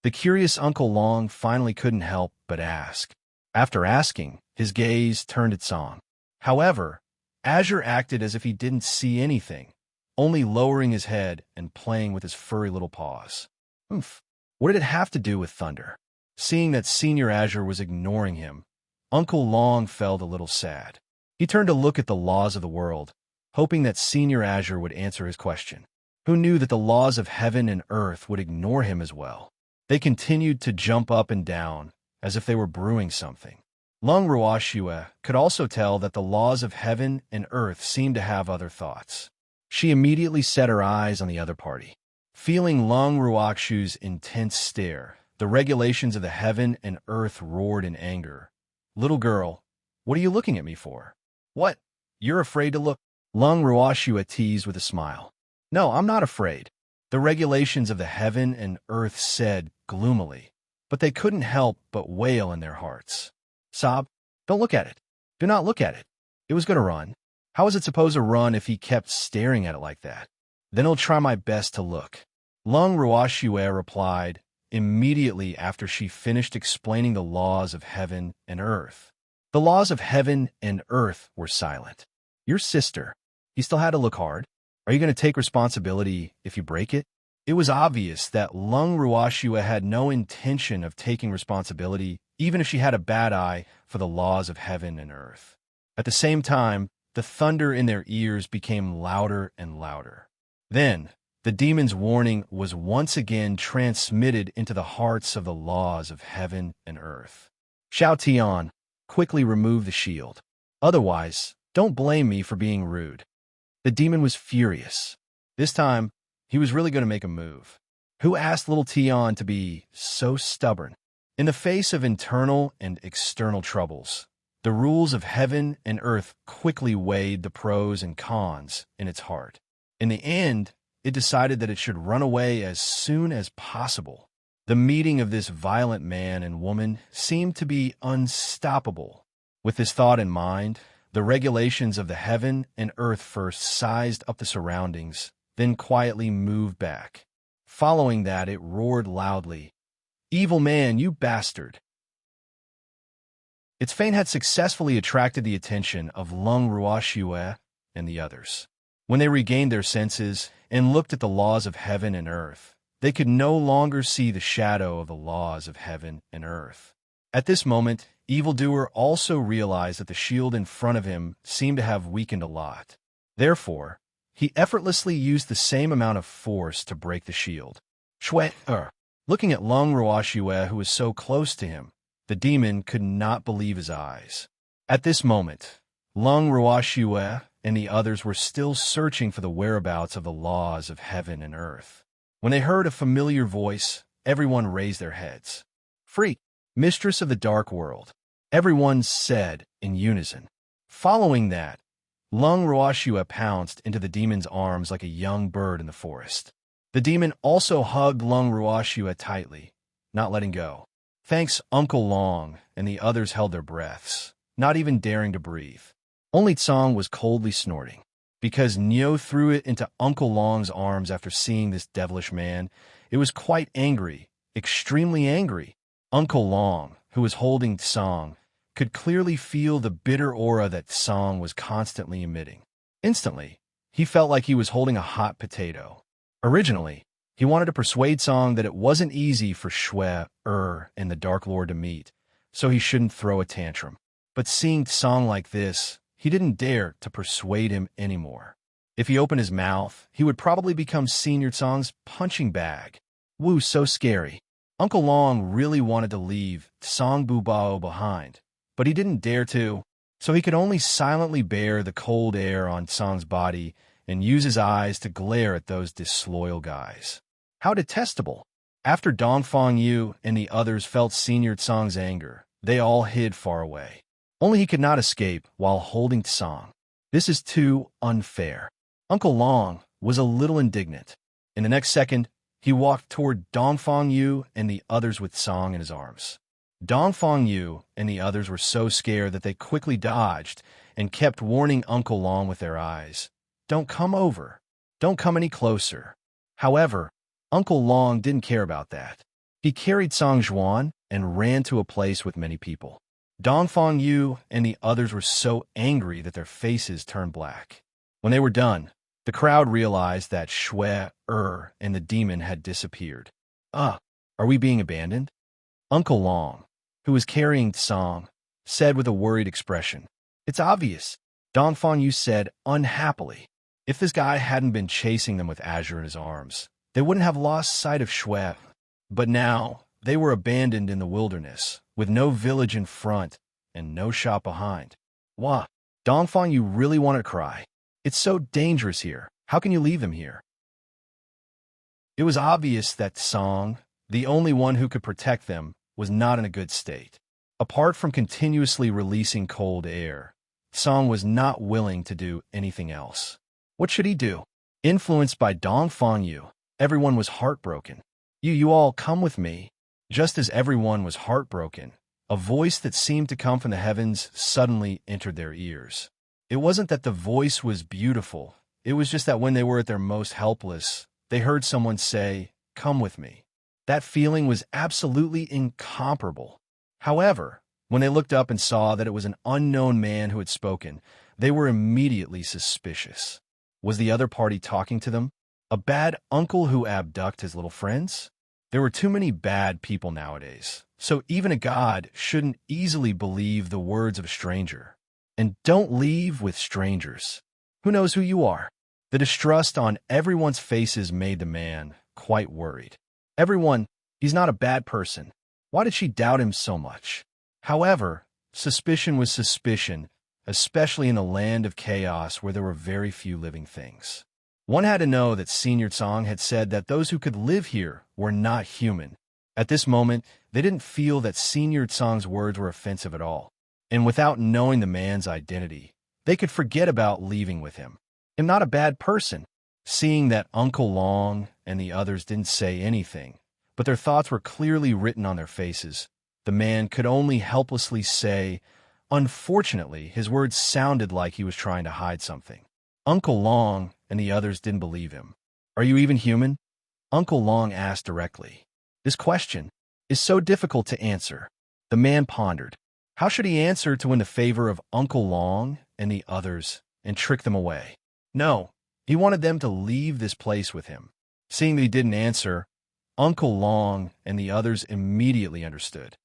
The curious Uncle Long finally couldn't help but ask. After asking, his gaze turned its on. However, Azure acted as if he didn't see anything, only lowering his head and playing with his furry little paws. What did it have to do with thunder? Seeing that Senior Azure was ignoring him, Uncle Long felt a little sad. He turned to look at the laws of the world, hoping that Senior Azure would answer his question. Who knew that the laws of heaven and earth would ignore him as well? They continued to jump up and down, as if they were brewing something. Lung Ruashue could also tell that the laws of heaven and earth seemed to have other thoughts. She immediately set her eyes on the other party. Feeling Lung Ruakshu's intense stare, the regulations of the heaven and earth roared in anger. Little girl, what are you looking at me for? What? You're afraid to look? Lung Ruashue teased with a smile. No, I'm not afraid. The regulations of the heaven and earth said gloomily, but they couldn't help but wail in their hearts. Sob, don't look at it. Do not look at it. It was going to run. How was it supposed to run if he kept staring at it like that? Then I'll try my best to look. Lung Ruashue replied, immediately after she finished explaining the laws of heaven and earth. The laws of heaven and earth were silent. Your sister. He still had to look hard. Are you going to take responsibility if you break it? It was obvious that Lung Ruoxue had no intention of taking responsibility, even if she had a bad eye for the laws of heaven and earth. At the same time, the thunder in their ears became louder and louder. Then, the demon's warning was once again transmitted into the hearts of the laws of heaven and earth. Xiao Tian, quickly remove the shield. Otherwise, don't blame me for being rude. The demon was furious. This time, he was really going to make a move. Who asked little Tian to be so stubborn? In the face of internal and external troubles, the rules of heaven and earth quickly weighed the pros and cons in its heart. In the end, it decided that it should run away as soon as possible. The meeting of this violent man and woman seemed to be unstoppable. With this thought in mind, the regulations of the heaven and earth first sized up the surroundings, then quietly moved back. Following that, it roared loudly, "Evil man, you bastard!" Its feint had successfully attracted the attention of Lung Ruoxue and the others. When they regained their senses and looked at the laws of heaven and earth, they could no longer see the shadow of the laws of heaven and earth. At this moment, Evildoer also realized that the shield in front of him seemed to have weakened a lot. Therefore, he effortlessly used the same amount of force to break the shield. Looking at Lung Ruoxue, who was so close to him, the demon could not believe his eyes. At this moment, Lung Ruoxue and the others were still searching for the whereabouts of the laws of heaven and earth. When they heard a familiar voice, everyone raised their heads. "Freak, mistress of the dark world," everyone said in unison. Following that, Lung Ruoxue pounced into the demon's arms like a young bird in the forest. The demon also hugged Lung Ruoxue tightly, not letting go. Thanks, Uncle Long, and the others held their breaths, not even daring to breathe. Only Tsang was coldly snorting. Because Nyo threw it into Uncle Long's arms after seeing this devilish man, it was quite angry, extremely angry. Uncle Long, who was holding Tsang, could clearly feel the bitter aura that Tsang was constantly emitting. Instantly, he felt like he was holding a hot potato. Originally, he wanted to persuade Tsang that it wasn't easy for Shui, and the Dark Lord to meet, so he shouldn't throw a tantrum. But seeing Tsang like this, he didn't dare to persuade him anymore. If he opened his mouth, he would probably become Senior Tsang's punching bag. Woo, so scary. Uncle Long really wanted to leave Tsang Bubao behind, but he didn't dare to, so he could only silently bear the cold air on Tsang's body and use his eyes to glare at those disloyal guys. How detestable! After Dongfang Yu and the others felt Senior Tsang's anger, they all hid far away. Only he could not escape while holding Tsang. This is too unfair. Uncle Long was a little indignant. In the next second, he walked toward Dongfang Yu and the others with Tsang in his arms. Dongfang Yu and the others were so scared that they quickly dodged and kept warning Uncle Long with their eyes. "Don't come over. Don't come any closer." However, Uncle Long didn't care about that. He carried Tsang Zhuan and ran to a place with many people. Dongfang Yu and the others were so angry that their faces turned black. When they were done, the crowd realized that Shui, and the demon had disappeared. Are we being abandoned? Uncle Long, who was carrying Tsang, said with a worried expression. "It's obvious," Dongfang Yu said unhappily. If this guy hadn't been chasing them with Azure in his arms, they wouldn't have lost sight of Shui. But now, they were abandoned in the wilderness, with no village in front and no shop behind. Wah! Dongfang, you really want to cry. It's so dangerous here. How can you leave them here? It was obvious that Tsang, the only one who could protect them, was not in a good state. Apart from continuously releasing cold air, Tsang was not willing to do anything else. What should he do? Influenced by Dongfang Yu, everyone was heartbroken. You all come with me. Just as everyone was heartbroken, a voice that seemed to come from the heavens suddenly entered their ears. It wasn't that the voice was beautiful. It was just that when they were at their most helpless, they heard someone say, "Come with me." That feeling was absolutely incomparable. However, when they looked up and saw that it was an unknown man who had spoken, they were immediately suspicious. Was the other party talking to them? A bad uncle who abducted his little friends? There were too many bad people nowadays, so even a god shouldn't easily believe the words of a stranger. And don't leave with strangers. Who knows who you are? The distrust on everyone's faces made the man quite worried. Everyone, he's not a bad person. Why did she doubt him so much? However, suspicion was suspicion, especially in the land of chaos where there were very few living things. One had to know that Senior Tsang had said that those who could live here were not human. At this moment, they didn't feel that Senior Tsang's words were offensive at all. And without knowing the man's identity, they could forget about leaving with him. I'm not a bad person. Seeing that Uncle Long and the others didn't say anything, but their thoughts were clearly written on their faces, the man could only helplessly say, unfortunately, his words sounded like he was trying to hide something. Uncle Long and the others didn't believe him. Are you even human? Uncle Long asked directly. This question is so difficult to answer. The man pondered. How should he answer to win the favor of Uncle Long and the others and trick them away? No, he wanted them to leave this place with him. Seeing that he didn't answer, Uncle Long and the others immediately understood.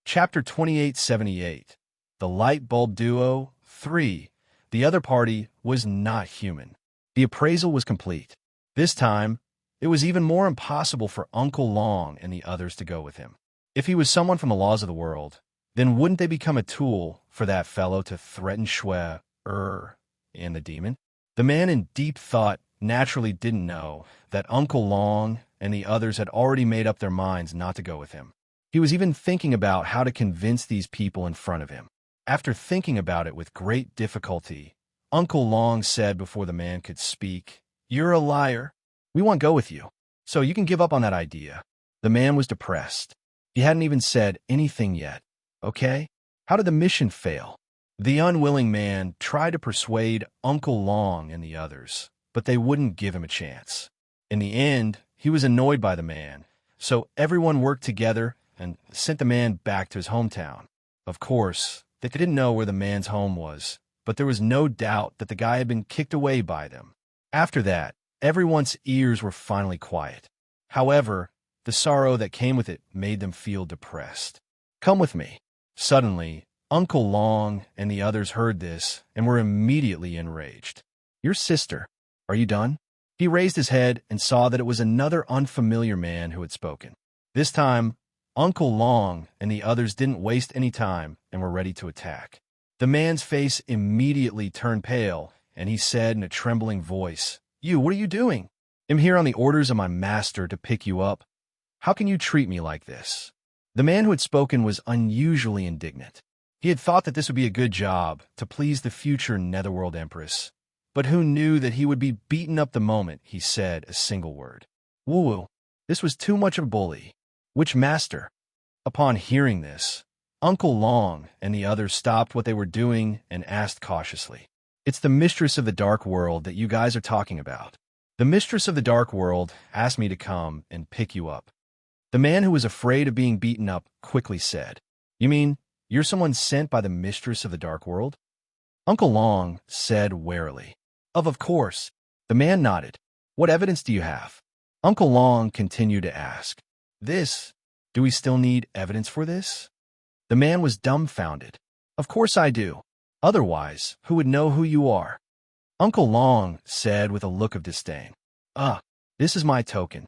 Chapter 2878. The Light Bulb Duo 3. The other party was not human. The appraisal was complete. This time, it was even more impossible for Uncle Long and the others to go with him. If he was someone from the laws of the world, then wouldn't they become a tool for that fellow to threaten Shui, and the demon? The man in deep thought naturally didn't know that Uncle Long and the others had already made up their minds not to go with him. He was even thinking about how to convince these people in front of him. After thinking about it with great difficulty, Uncle Long said before the man could speak, "You're a liar. We won't go with you, so you can give up on that idea." The man was depressed. He hadn't even said anything yet. Okay? How did the mission fail? The unwilling man tried to persuade Uncle Long and the others, but they wouldn't give him a chance. In the end, he was annoyed by the man, so everyone worked together and sent the man back to his hometown. Of course, they didn't know where the man's home was, but there was no doubt that the guy had been kicked away by them. After that, everyone's ears were finally quiet. However, the sorrow that came with it made them feel depressed. Come with me. Suddenly, Uncle Long and the others heard this and were immediately enraged. Your sister, are you done? He raised his head and saw that it was another unfamiliar man who had spoken. This time, Uncle Long and the others didn't waste any time and were ready to attack. The man's face immediately turned pale, and he said in a trembling voice, "You, what are you doing? I'm here on the orders of my master to pick you up. How can you treat me like this?" The man who had spoken was unusually indignant. He had thought that this would be a good job to please the future Netherworld Empress, but who knew that he would be beaten up the moment he said a single word. Woo-woo, this was too much of a bully. Which master? Upon hearing this, Uncle Long and the others stopped what they were doing and asked cautiously, "It's the mistress of the Dark World that you guys are talking about. The mistress of the Dark World asked me to come and pick you up." The man who was afraid of being beaten up quickly said, "You mean you're someone sent by the mistress of the Dark World?" Uncle Long said warily, Of course." The man nodded. "What evidence do you have?" Uncle Long continued to ask, Do we still need evidence for this?" The man was dumbfounded. "Of course I do. Otherwise, who would know who you are?" Uncle Long said with a look of disdain, This is my token."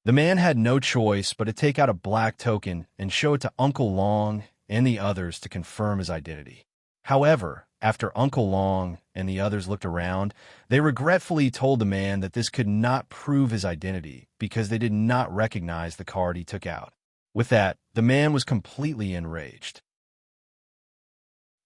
The man had no choice but to take out a black token and show it to Uncle Long and the others to confirm his identity. However, after Uncle Long and the others looked around, they regretfully told the man that this could not prove his identity because they did not recognize the card he took out. With that, the man was completely enraged.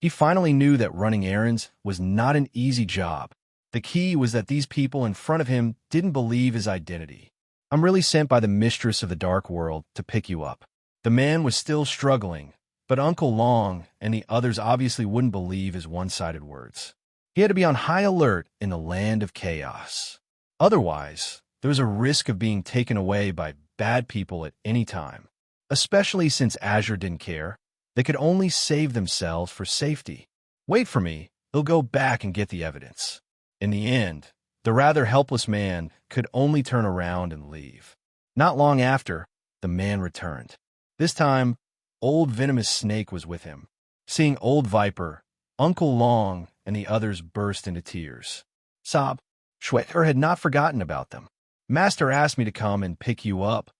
He finally knew that running errands was not an easy job. The key was that these people in front of him didn't believe his identity. "I'm really sent by the mistress of the Dark World to pick you up." The man was still struggling, but Uncle Long and the others obviously wouldn't believe his one-sided words. He had to be on high alert in the land of chaos. Otherwise, there was a risk of being taken away by bad people at any time. Especially since Azure didn't care. They could only save themselves for safety. Wait for me, they'll go back and get the evidence. In the end, the rather helpless man could only turn around and leave. Not long after, the man returned. This time, Old Venomous Snake was with him. Seeing Old Viper, Uncle Long, and the others burst into tears. Sob, Schwetter had not forgotten about them. Master asked me to come and pick you up,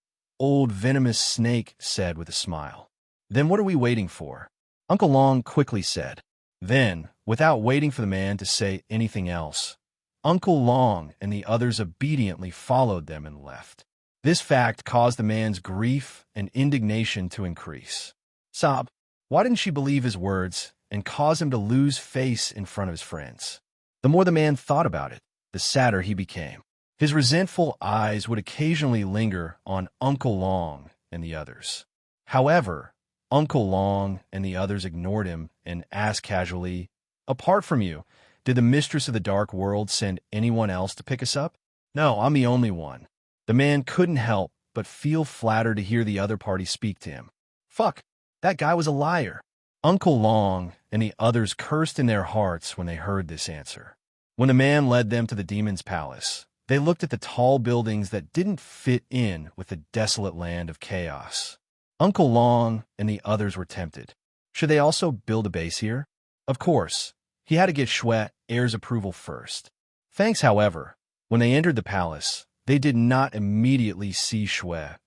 Old Venomous Snake said with a smile. Then what are we waiting for? Uncle Long quickly said. Then, without waiting for the man to say anything else, Uncle Long and the others obediently followed them and left. This fact caused the man's grief and indignation to increase. Sob, why didn't she believe his words and cause him to lose face in front of his friends? The more the man thought about it, the sadder he became. His resentful eyes would occasionally linger on Uncle Long and the others. However, Uncle Long and the others ignored him and asked casually, "Apart from you, did the Mistress of the Dark World send anyone else to pick us up?" "No, I'm the only one." The man couldn't help but feel flattered to hear the other party speak to him. Fuck, that guy was a liar. Uncle Long and the others cursed in their hearts when they heard this answer. When the man led them to the demon's palace, they looked at the tall buildings that didn't fit in with the desolate land of chaos. Uncle Long and the others were tempted. Should they also build a base here? Of course, he had to get Schwett heir's approval first. Thanks, however, when they entered the palace, they did not immediately see Schwett.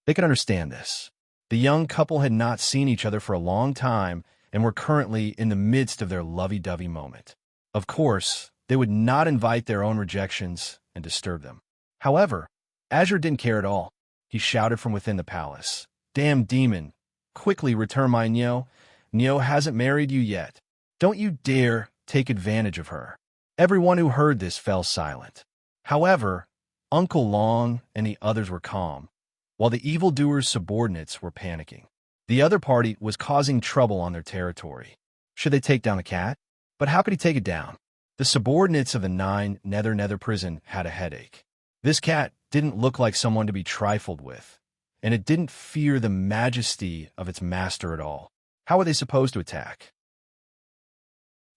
They could understand this. The young couple had not seen each other for a long time and were currently in the midst of their lovey-dovey moment. Of course, they would not invite their own rejections and disturb them. However, Azure didn't care at all. He shouted from within the palace, "Damn demon, quickly return my Nyo. Nyo hasn't married you yet. Don't you dare take advantage of her." Everyone who heard this fell silent. However, Uncle Long and the others were calm, while the evildoers' subordinates were panicking. The other party was causing trouble on their territory. Should they take down the cat? But how could he take it down? The subordinates of the 9 Nether prison had a headache. This cat didn't look like someone to be trifled with, and it didn't fear the majesty of its master at all. How were they supposed to attack?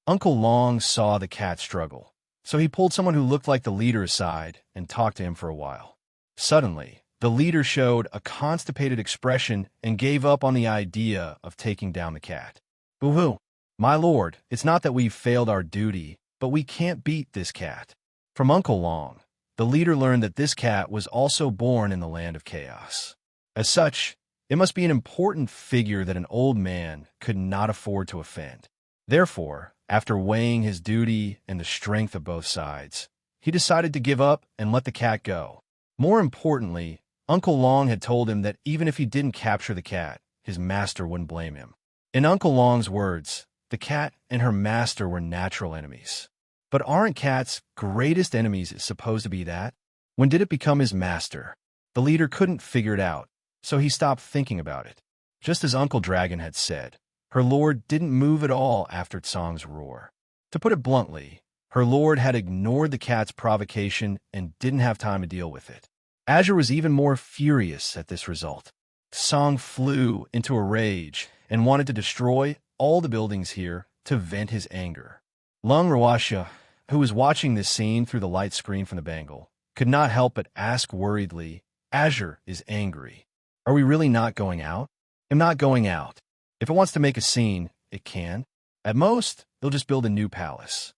Uncle Long saw the cat struggle, so he pulled someone who looked like the leader aside and talked to him for a while. Suddenly, the leader showed a constipated expression and gave up on the idea of taking down the cat. "Boo-hoo, my lord, it's not that we've failed our duty, but we can't beat this cat." From Uncle Long, the leader learned that this cat was also born in the land of chaos. As such, it must be an important figure that an old man could not afford to offend. Therefore, after weighing his duty and the strength of both sides, he decided to give up and let the cat go. More importantly, Uncle Long had told him that even if he didn't capture the cat, his master wouldn't blame him. In Uncle Long's words, the cat and her master were natural enemies. But aren't cats' greatest enemies supposed to be that? When did it become his master? The leader couldn't figure it out, so he stopped thinking about it. Just as Uncle Dragon had said, her lord didn't move at all after Tsong's roar. To put it bluntly, her lord had ignored the cat's provocation and didn't have time to deal with it. Azure was even more furious at this result. Tsong flew into a rage and wanted to destroy all the buildings here to vent his anger. Lung Rawasha, who was watching this scene through the light screen from the bangle, could not help but ask worriedly, "Azure is angry. Are we really not going out?" "I'm not going out. If it wants to make a scene, it can. At most, they'll just build a new palace."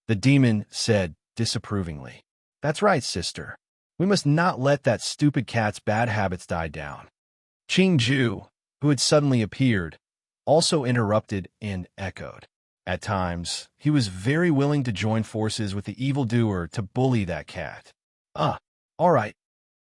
The demon said disapprovingly, "That's right, sister. We must not let that stupid cat's bad habits die down." Qingju, who had suddenly appeared, also interrupted and echoed. At times, he was very willing to join forces with the evildoer to bully that cat. All right.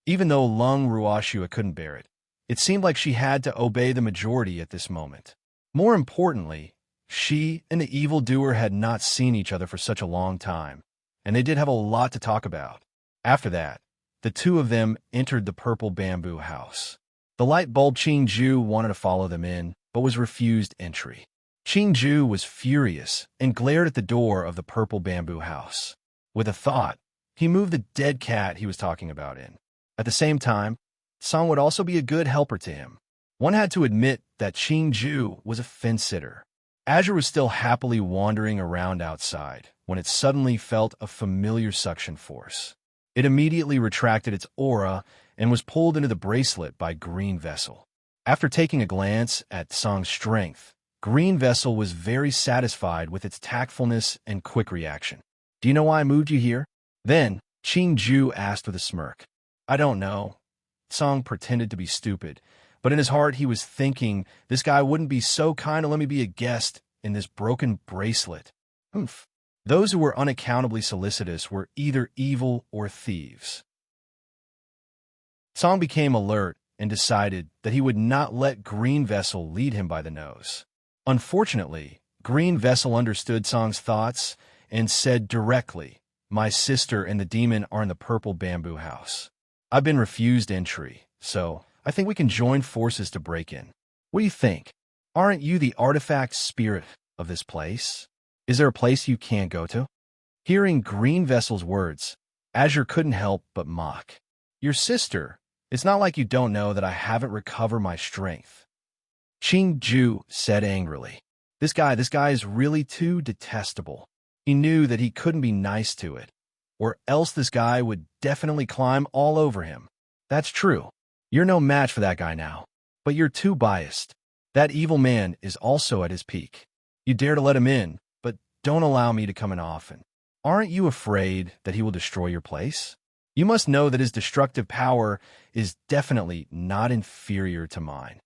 Even though Lung Ruashua couldn't bear it, it seemed like she had to obey the majority at this moment. More importantly, she and the evildoer had not seen each other for such a long time, and they did have a lot to talk about. After that, the two of them entered the purple bamboo house. The light bulb Qingju wanted to follow them in, but was refused entry. Qingju was furious and glared at the door of the purple bamboo house. With a thought, he moved the dead cat he was talking about in. At the same time, Song would also be a good helper to him. One had to admit that Qing-ju was a fence-sitter. Azure was still happily wandering around outside when it suddenly felt a familiar suction force. It immediately retracted its aura and was pulled into the bracelet by Green Vessel. After taking a glance at Song's strength, Green Vessel was very satisfied with its tactfulness and quick reaction. "Do you know why I moved you here?" Then, Qing-ju asked with a smirk. "I don't know." Song pretended to be stupid, but in his heart he was thinking, this guy wouldn't be so kind to let me be a guest in this broken bracelet. Oof. Those who were unaccountably solicitous were either evil or thieves. Song became alert and decided that he would not let Green Vessel lead him by the nose. Unfortunately, Green Vessel understood Song's thoughts and said directly, "My sister and the demon are in the purple bamboo house. I've been refused entry, so I think we can join forces to break in. What do you think? Aren't you the artifact spirit of this place? Is there a place you can't go to?" Hearing Green Vessel's words, Azure couldn't help but mock. "Your sister? It's not like you don't know that I haven't recovered my strength." Qing-ju said angrily. This guy is really too detestable. He knew that he couldn't be nice to it, or else this guy would definitely climb all over him. "That's true. You're no match for that guy now. But you're too biased. That evil man is also at his peak. You dare to let him in, but don't allow me to come in often. Aren't you afraid that he will destroy your place? You must know that his destructive power is definitely not inferior to mine."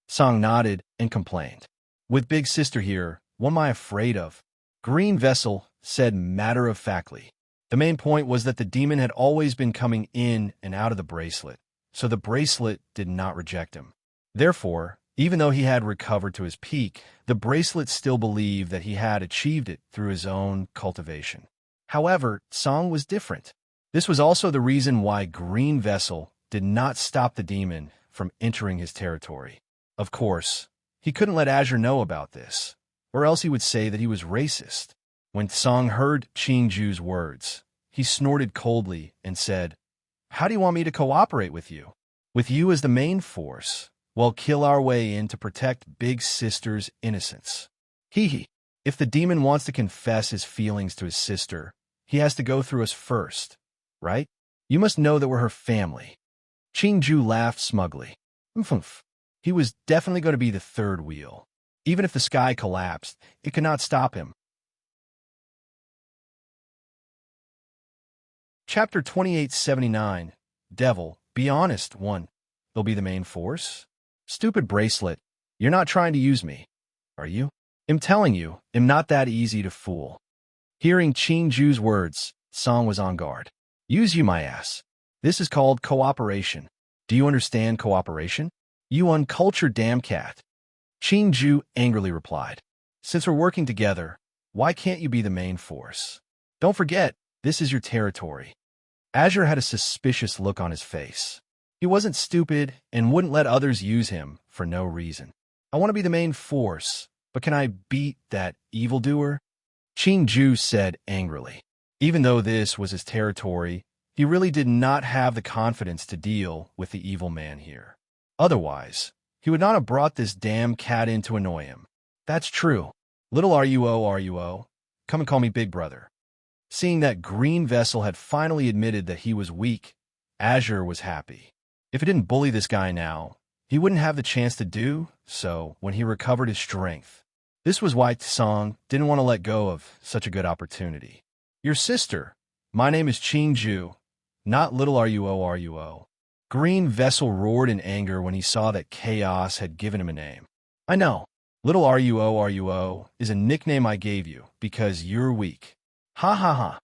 Song nodded and complained. "With Big Sister here, what am I afraid of?" Green Vessel said matter-of-factly. The main point was that the demon had always been coming in and out of the bracelet, so the bracelet did not reject him. Therefore, even though he had recovered to his peak, the bracelet still believed that he had achieved it through his own cultivation. However, Song was different. This was also the reason why Green Vessel did not stop the demon from entering his territory. Of course, he couldn't let Azure know about this, or else he would say that he was racist. When Song heard Qing-ju's words, he snorted coldly and said, "How do you want me to cooperate with you? With you as the main force, we'll kill our way in to protect Big Sister's innocence." Hee. If the demon wants to confess his feelings to his sister, he has to go through us first, right? You must know that we're her family. Qing-ju laughed smugly. Humph. He was definitely going to be the third wheel. Even if the sky collapsed, it could not stop him. Chapter 2879. Devil, be honest, one. They'll be the main force? Stupid bracelet, you're not trying to use me, are you? I'm telling you, I'm not that easy to fool. Hearing Qing-ju's words, Song was on guard. Use you, my ass. This is called cooperation. Do you understand cooperation? You uncultured damn cat. Qing-ju angrily replied. Since we're working together, why can't you be the main force? Don't forget, this is your territory. Azure had a suspicious look on his face. He wasn't stupid and wouldn't let others use him for no reason. I want to be the main force, but can I beat that evildoer? Qing-ju said angrily. Even though this was his territory, he really did not have the confidence to deal with the evil man here. Otherwise, he would not have brought this damn cat in to annoy him. That's true. Little RUO, come and call me Big Brother. Seeing that Green Vessel had finally admitted that he was weak, Azure was happy. If he didn't bully this guy now, he wouldn't have the chance to do so when he recovered his strength. This was why Song didn't want to let go of such a good opportunity. Your sister. My name is Qing-ju, not Little RUO. Green Vessel roared in anger when he saw that Chaos had given him a name. I know. Little RUO is a nickname I gave you because you're weak. Ha ha ha.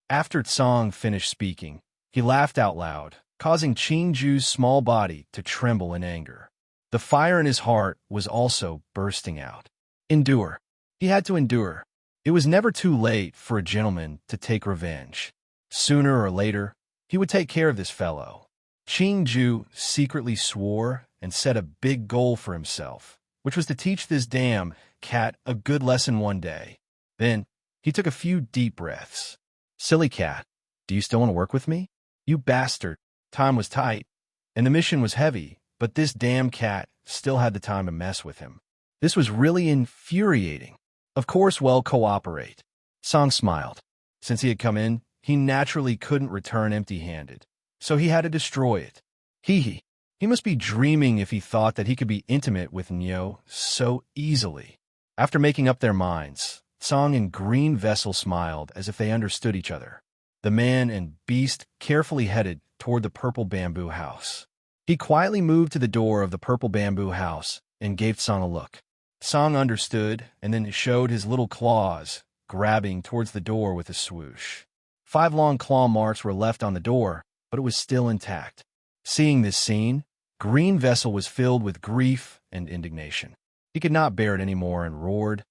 After Song finished speaking, he laughed out loud, causing Qing-ju's small body to tremble in anger. The fire in his heart was also bursting out. Endure. He had to endure. It was never too late for a gentleman to take revenge. Sooner or later, he would take care of this fellow. Qing-ju secretly swore and set a big goal for himself, which was to teach this damn cat a good lesson one day. Then, he took a few deep breaths. Silly cat. Do you still want to work with me? You bastard. Time was tight, and the mission was heavy, but this damn cat still had the time to mess with him. This was really infuriating. Of course, we'll cooperate. Song smiled. Since he had come in, he naturally couldn't return empty-handed, so he had to destroy it. He must be dreaming if he thought that he could be intimate with Neo so easily. After making up their minds, Song and Green Vessel smiled as if they understood each other. The man and beast carefully headed toward the purple bamboo house. He quietly moved to the door of the purple bamboo house and gave Song a look. Song understood and then showed his little claws, grabbing towards the door with a swoosh. 5 long claw marks were left on the door, but it was still intact. Seeing this scene, Green Vessel was filled with grief and indignation. He could not bear it anymore and roared,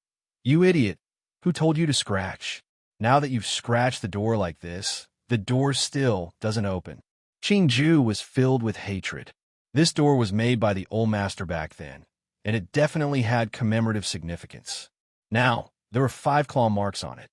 "You idiot! Who told you to scratch? Now that you've scratched the door like this, the door still doesn't open." Qingju was filled with hatred. This door was made by the old master back then, and it definitely had commemorative significance. Now, there were 5 claw marks on it.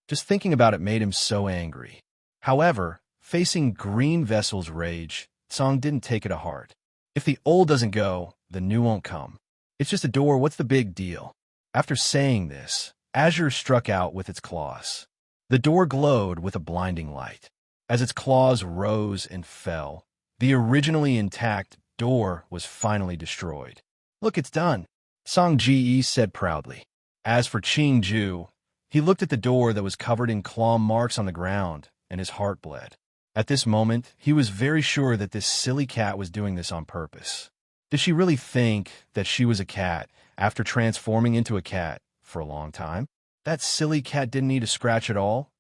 Just thinking about it made him so angry. However, facing Green Vessel's rage, Song didn't take it to heart. If the old doesn't go, the new won't come. It's just a door, what's the big deal? After saying this, Azure struck out with its claws. The door glowed with a blinding light. As its claws rose and fell, the originally intact door was finally destroyed. "Look, it's done," Song Ji said proudly. As for Qingju, he looked at the door that was covered in claw marks on the ground, and his heart bled. At this moment, he was very sure that this silly cat was doing this on purpose. Did she really think that she was a cat after transforming into a cat for a long time? That silly cat didn't need to scratch at all,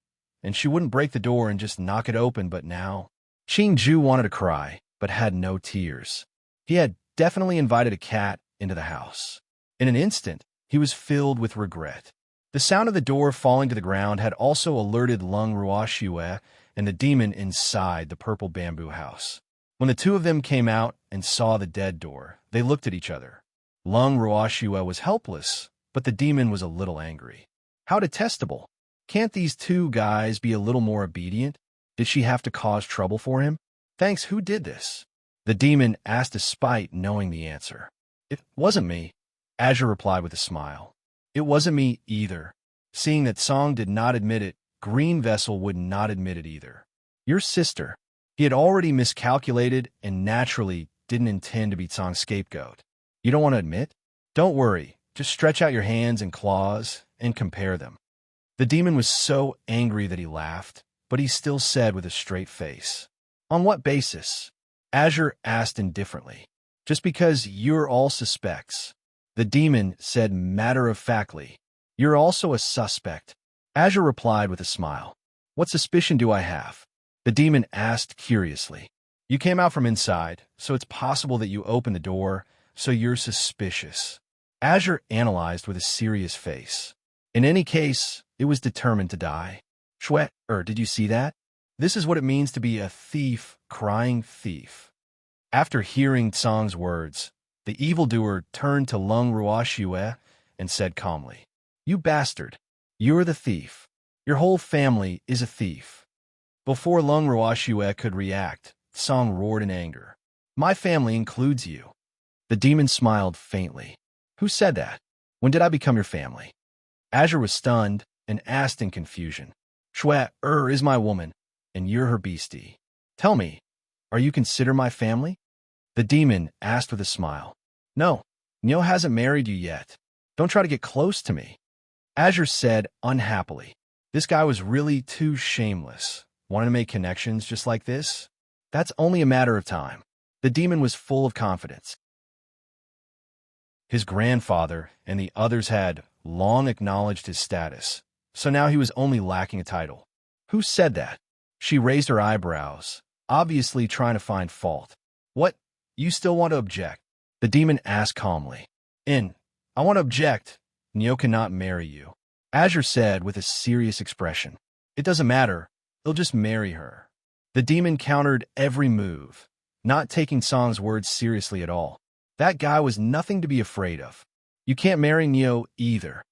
and she wouldn't break the door and just knock it open, but now... Qingju wanted to cry, but had no tears. He had definitely invited a cat into the house. In an instant, he was filled with regret. The sound of the door falling to the ground had also alerted Lung Ruoxue and the demon inside the purple bamboo house. When the two of them came out and saw the dead door, they looked at each other. Lung Ruoxue was helpless, but the demon was a little angry. How detestable. Can't these two guys be a little more obedient? Did she have to cause trouble for him? Thanks, who did this? The demon asked despite knowing the answer. It wasn't me, Azure replied with a smile. It wasn't me either. Seeing that Song did not admit it, Green Vessel would not admit it either. Your sister. He had already miscalculated and naturally didn't intend to be Song's scapegoat. You don't want to admit? Don't worry, just stretch out your hands and claws and compare them. The demon was so angry that he laughed, but he still said with a straight face. On what basis? Azure asked indifferently. Just because you're all suspects. The demon said matter-of-factly. You're also a suspect. Azure replied with a smile. What suspicion do I have? The demon asked curiously. You came out from inside, so it's possible that you opened the door, so you're suspicious. Azure analyzed with a serious face. In any case, it was determined to die. Did you see that? This is what it means to be a thief, crying thief. After hearing Song's words, the evildoer turned to Lung Ruoxue and said calmly, You bastard, you're the thief. Your whole family is a thief. Before Lung Ruoxue could react, Song roared in anger. My family includes you. The demon smiled faintly. Who said that? When did I become your family? Azure was stunned and asked in confusion. Is my woman, and you're her beastie. Tell me, are you consider my family? The demon asked with a smile. No, Neo hasn't married you yet. Don't try to get close to me. Azure said unhappily. This guy was really too shameless. Wanting to make connections just like this? That's only a matter of time. The demon was full of confidence. His grandfather and the others had long acknowledged his status, so now he was only lacking a title. Who said that? She raised her eyebrows, obviously trying to find fault. What? You still want to object? The demon asked calmly. I want to object. Neo cannot marry you. Azure said with a serious expression. It doesn't matter. He'll just marry her. The demon countered every move, not taking Song's words seriously at all. That guy was nothing to be afraid of. You can't marry Neo either.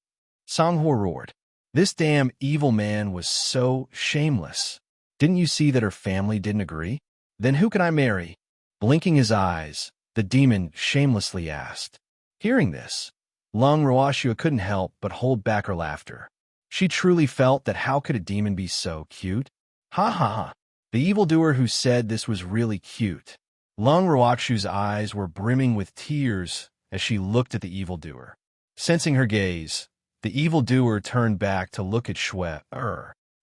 Songhua roared. This damn evil man was so shameless. Didn't you see that her family didn't agree? Then who can I marry? Blinking his eyes, the demon shamelessly asked. Hearing this, Lung Roashua couldn't help but hold back her laughter. She truly felt that how could a demon be so cute? Ha ha ha. The evildoer who said this was really cute. Lung Roashua's eyes were brimming with tears as she looked at the evildoer. Sensing her gaze, the evildoer turned back to look at Shue.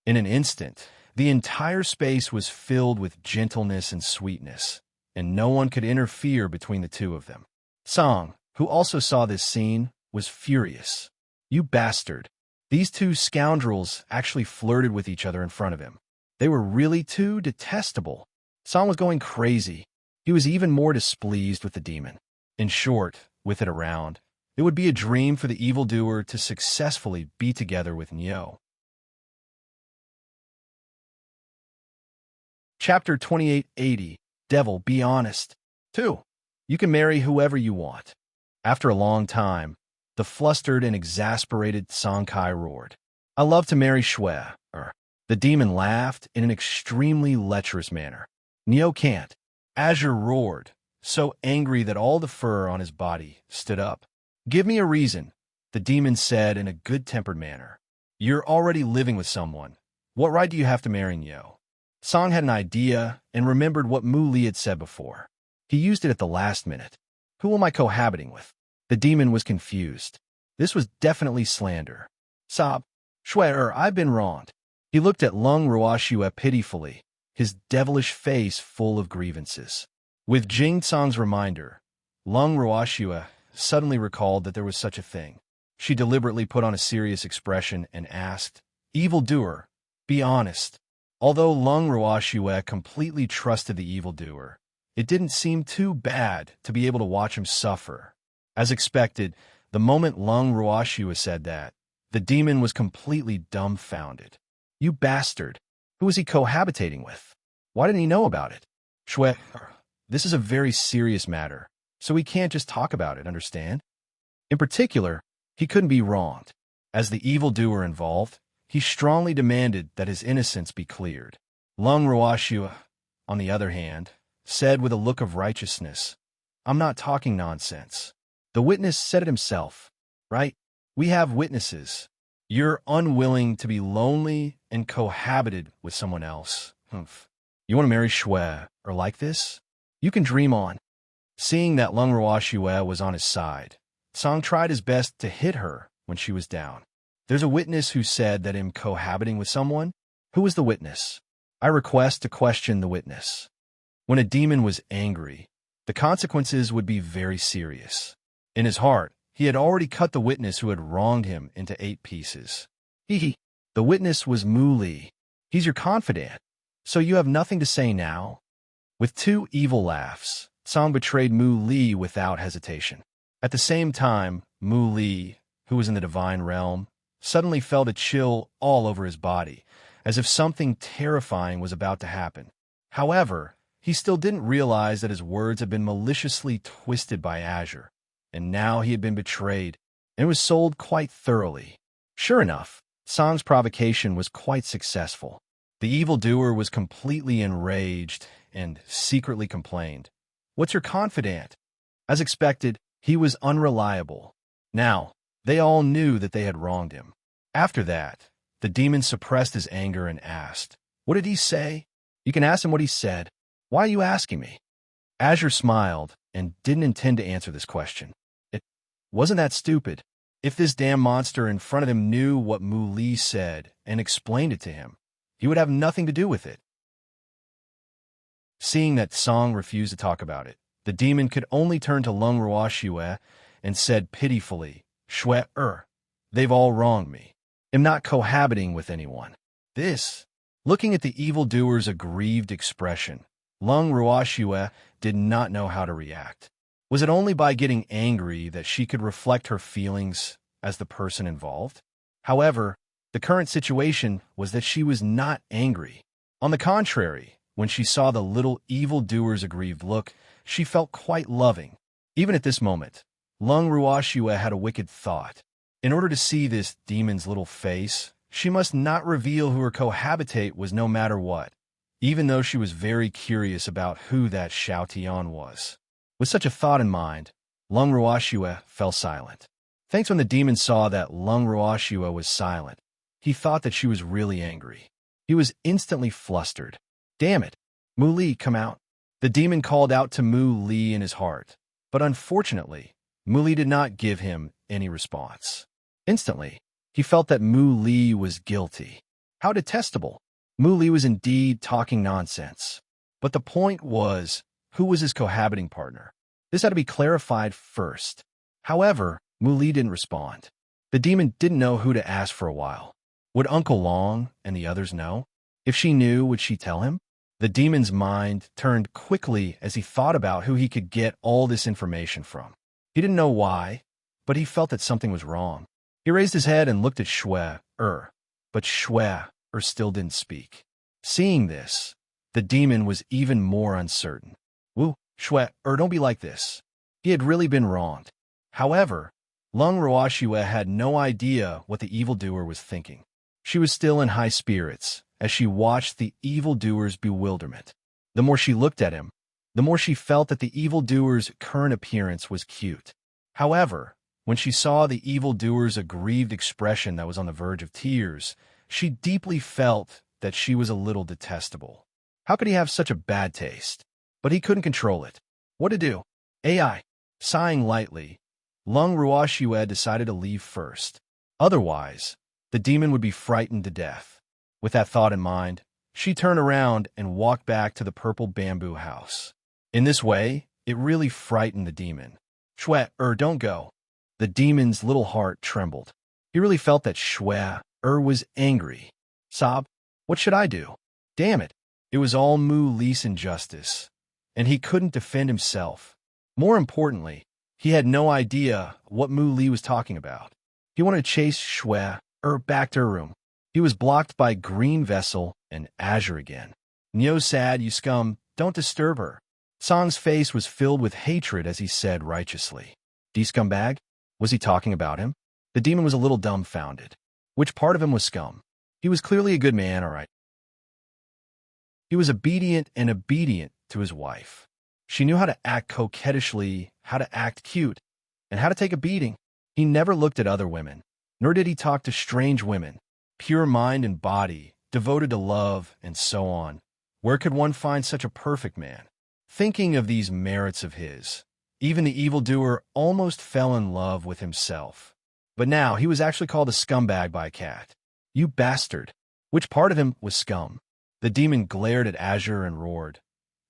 In an instant, the entire space was filled with gentleness and sweetness, and no one could interfere between the two of them. Song, who also saw this scene, was furious. You bastard. These two scoundrels actually flirted with each other in front of him. They were really too detestable. Song was going crazy. He was even more displeased with the demon. In short, with it around, it would be a dream for the evildoer to successfully be together with Nyo. Chapter 2880, Devil, Be Honest. 2. You can marry whoever you want. After a long time, the flustered and exasperated Songkai roared. I love to marry Shue. The demon laughed in an extremely lecherous manner. Neo can't. Azure roared, so angry that all the fur on his body stood up. Give me a reason, the demon said in a good-tempered manner. You're already living with someone. What right do you have to marry Neo? Song had an idea and remembered what Mu Li had said before. He used it at the last minute. Who am I cohabiting with? The demon was confused. This was definitely slander. Sob, Shue, I've been wronged. He looked at Lung Roashua pitifully, his devilish face full of grievances. With Jing Song's reminder, Lung Roashua suddenly recalled that there was such a thing. She deliberately put on a serious expression and asked, Evildoer, be honest. Although Lung Roashua completely trusted the evildoer, it didn't seem too bad to be able to watch him suffer. As expected, the moment Lung Roashua said that, the demon was completely dumbfounded. You bastard! Who was he cohabitating with? Why didn't he know about it? Shue, this is a very serious matter, so we can't just talk about it, understand? In particular, he couldn't be wronged. As the evildoer involved, he strongly demanded that his innocence be cleared. Lung Roashua, on the other hand, said with a look of righteousness, I'm not talking nonsense. The witness said it himself, right? We have witnesses. You're unwilling to be lonely and cohabited with someone else. Humph. You want to marry Shue, or like this? You can dream on. Seeing that Lung Roashua was on his side, Song tried his best to hit her when she was down. There's a witness who said that I'm cohabiting with someone. Who was the witness? I request to question the witness. When a demon was angry, the consequences would be very serious. In his heart, he had already cut the witness who had wronged him into 8 pieces. The witness was Mu Li. He's your confidant, so you have nothing to say now? With 2 evil laughs, Song betrayed Mu Li without hesitation. At the same time, Mu Li, who was in the divine realm, suddenly felt a chill all over his body, as if something terrifying was about to happen. However, he still didn't realize that his words had been maliciously twisted by Azure, and now he had been betrayed, and was sold quite thoroughly. Sure enough, Song's provocation was quite successful. The evildoer was completely enraged and secretly complained. What's your confidant? As expected, he was unreliable. Now, they all knew that they had wronged him. After that, the demon suppressed his anger and asked, What did he say? You can ask him what he said. Why are you asking me? Azure smiled and didn't intend to answer this question. It wasn't that stupid. If this damn monster in front of him knew what Mu Li said and explained it to him, he would have nothing to do with it. Seeing that Song refused to talk about it, the demon could only turn to Lung Roashua and said pitifully, Shue, they've all wronged me. I'm not cohabiting with anyone. This, looking at the evildoer's aggrieved expression, Lung Roashua did not know how to react. Was it only by getting angry that she could reflect her feelings as the person involved? However, the current situation was that she was not angry. On the contrary, when she saw the little evildoer's aggrieved look, she felt quite loving. Even at this moment, Lung Roashua had a wicked thought. In order to see this demon's little face, She must not reveal who her cohabitate was no matter what, even though she was very curious about who that Xiao Tian was. With such a thought in mind, Lung Ruoxue fell silent. Thanks when the demon saw that Lung Ruoxue was silent, he thought that she was really angry. He was instantly flustered. Damn it! Mu Li, come out. The demon called out to Mu Li in his heart, but unfortunately, Mu Li did not give him any response. Instantly, he felt that Mu Li was guilty. How detestable! Mu Li was indeed talking nonsense. But the point was, who was his cohabiting partner? This had to be clarified first. However, Mu Li didn't respond. The demon didn't know who to ask for a while. Would Uncle Long and the others know? If she knew, would she tell him? The demon's mind turned quickly as he thought about who he could get all this information from. He didn't know why, but he felt that something was wrong. He raised his head and looked at Shue-er, but Shue-er still didn't speak. Seeing this, the demon was even more uncertain. Woo, Shue-er, don't be like this. He had really been wronged. However, Lung Ruoxue had no idea what the evildoer was thinking. She was still in high spirits as she watched the evildoer's bewilderment. The more she looked at him, the more she felt that the evildoer's current appearance was cute. However, when she saw the evildoer's aggrieved expression that was on the verge of tears, she deeply felt that she was a little detestable. How could he have such a bad taste? But he couldn't control it. What to do? AI. Sighing lightly, Lung Ruoxue decided to leave first. Otherwise, the demon would be frightened to death. With that thought in mind, she turned around and walked back to the purple bamboo house. In this way, it really frightened the demon. Shue-er, don't go. The demon's little heart trembled. He really felt that Shue-er was angry. Sob, what should I do? Damn it. It was all Mu Li's injustice, and he couldn't defend himself. More importantly, he had no idea what Mu Li was talking about. He wanted to chase Shue-er back to her room. He was blocked by Green Vessel and Azure again. Nyo sad, you scum, don't disturb her. Song's face was filled with hatred as he said righteously. D scumbag? Was he talking about him? The demon was a little dumbfounded. Which part of him was scum? He was clearly a good man, all right. He was obedient to his wife. She knew how to act coquettishly, how to act cute, and how to take a beating. He never looked at other women, nor did he talk to strange women. Pure mind and body, devoted to love, and so on. Where could one find such a perfect man? Thinking of these merits of his, even the evildoer almost fell in love with himself. But now he was actually called a scumbag by a cat. You bastard! Which part of him was scum? The demon glared at Azure and roared.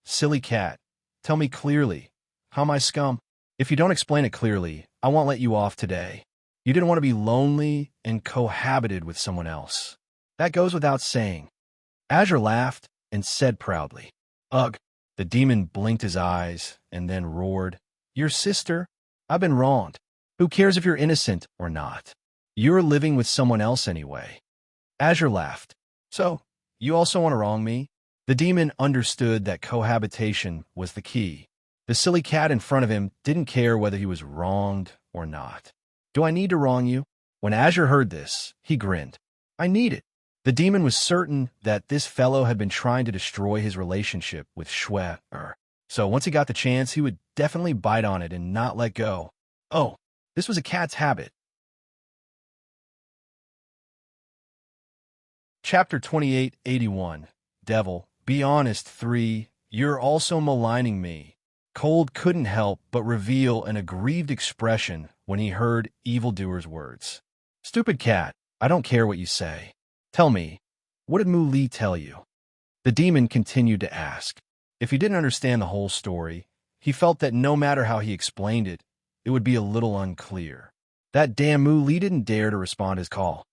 Silly cat, tell me clearly, how am I scum? If you don't explain it clearly, I won't let you off today. You didn't want to be lonely and cohabited with someone else. That goes without saying. Azure laughed and said proudly. Ugh. The demon blinked his eyes and then roared. Your sister? I've been wronged. Who cares if you're innocent or not? You're living with someone else anyway. Azure laughed. So, you also want to wrong me? The demon understood that cohabitation was the key. The silly cat in front of him didn't care whether he was wronged or not. Do I need to wrong you? When Azure heard this, he grinned. I need it. The demon was certain that this fellow had been trying to destroy his relationship with Shue-er. So once he got the chance, he would definitely bite on it and not let go. Oh, this was a cat's habit. Chapter 2881. Devil, be honest. 3. You're also maligning me. Cold couldn't help but reveal an aggrieved expression when he heard evildoer's words. Stupid cat, I don't care what you say. Tell me, what did Mu Li tell you? The demon continued to ask. If he didn't understand the whole story, he felt that no matter how he explained it, it would be a little unclear. That damn Mu Li didn't dare to respond to his call.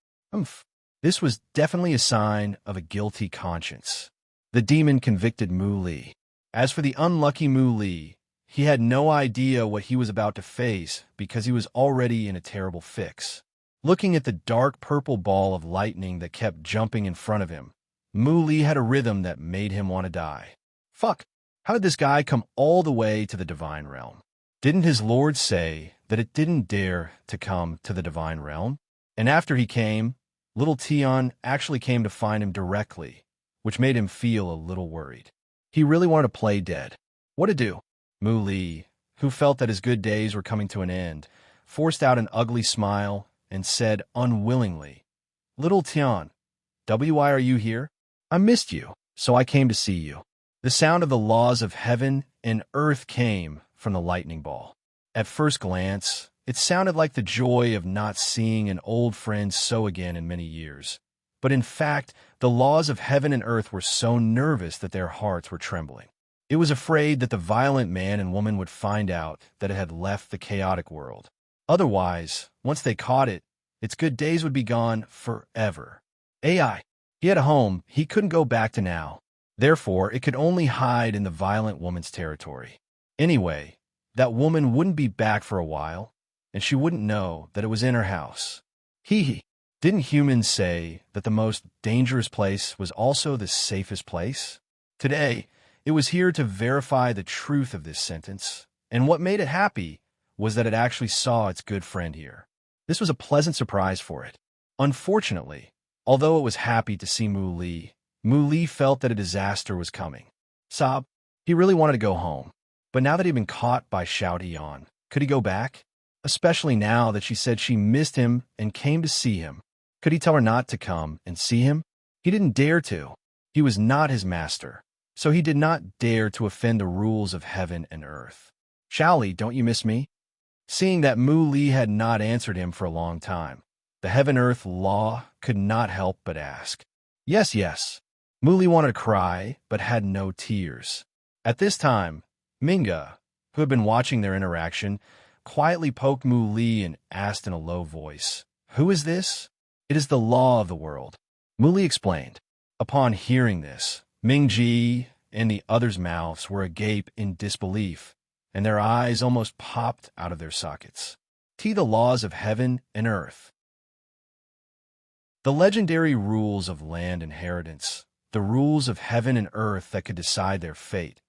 This was definitely a sign of a guilty conscience. The demon convicted Mu Li. As for the unlucky Mu Li, he had no idea what he was about to face because he was already in a terrible fix. Looking at the dark purple ball of lightning that kept jumping in front of him, Mu Li had a rhythm that made him want to die. Fuck, how did this guy come all the way to the divine realm? Didn't his lord say that it didn't dare to come to the divine realm? And after he came, Little Tion actually came to find him directly, which made him feel a little worried. He really wanted to play dead. What to do? Mu Li, who felt that his good days were coming to an end, forced out an ugly smile and said unwillingly, "Little Tian, why are you here? I missed you, so I came to see you." The sound of the laws of heaven and earth came from the lightning ball. At first glance, it sounded like the joy of not seeing an old friend so again in many years. But in fact, the laws of heaven and earth were so nervous that their hearts were trembling. It was afraid that the violent man and woman would find out that it had left the chaotic world. Otherwise, once they caught it, its good days would be gone forever. AI. He had a home he couldn't go back to now. Therefore, it could only hide in the violent woman's territory. Anyway, that woman wouldn't be back for a while, and she wouldn't know that it was in her house. Hee. Didn't humans say that the most dangerous place was also the safest place? Today, it was here to verify the truth of this sentence, and what made it happy was that it actually saw its good friend here. This was a pleasant surprise for it. Unfortunately, although it was happy to see Mu Li felt that a disaster was coming. Sob, he really wanted to go home, but now that he'd been caught by Xiao Tian, could he go back? Especially now that she said she missed him and came to see him. Could he tell her not to come and see him? He didn't dare to. He was not his master, so he did not dare to offend the rules of heaven and earth. Xiaoli, don't you miss me? Seeing that Mu Li had not answered him for a long time, the heaven-earth law could not help but ask. Yes, yes. Mu Li wanted to cry, but had no tears. At this time, Minga, who had been watching their interaction, quietly poked Mu Li and asked in a low voice, "Who is this?" "It is the law of the world," Mu Li explained. Upon hearing this, Mingji and the others' mouths were agape in disbelief, and their eyes almost popped out of their sockets. The laws of heaven and earth. The legendary rules of land inheritance, the rules of heaven and earth that could decide their fate,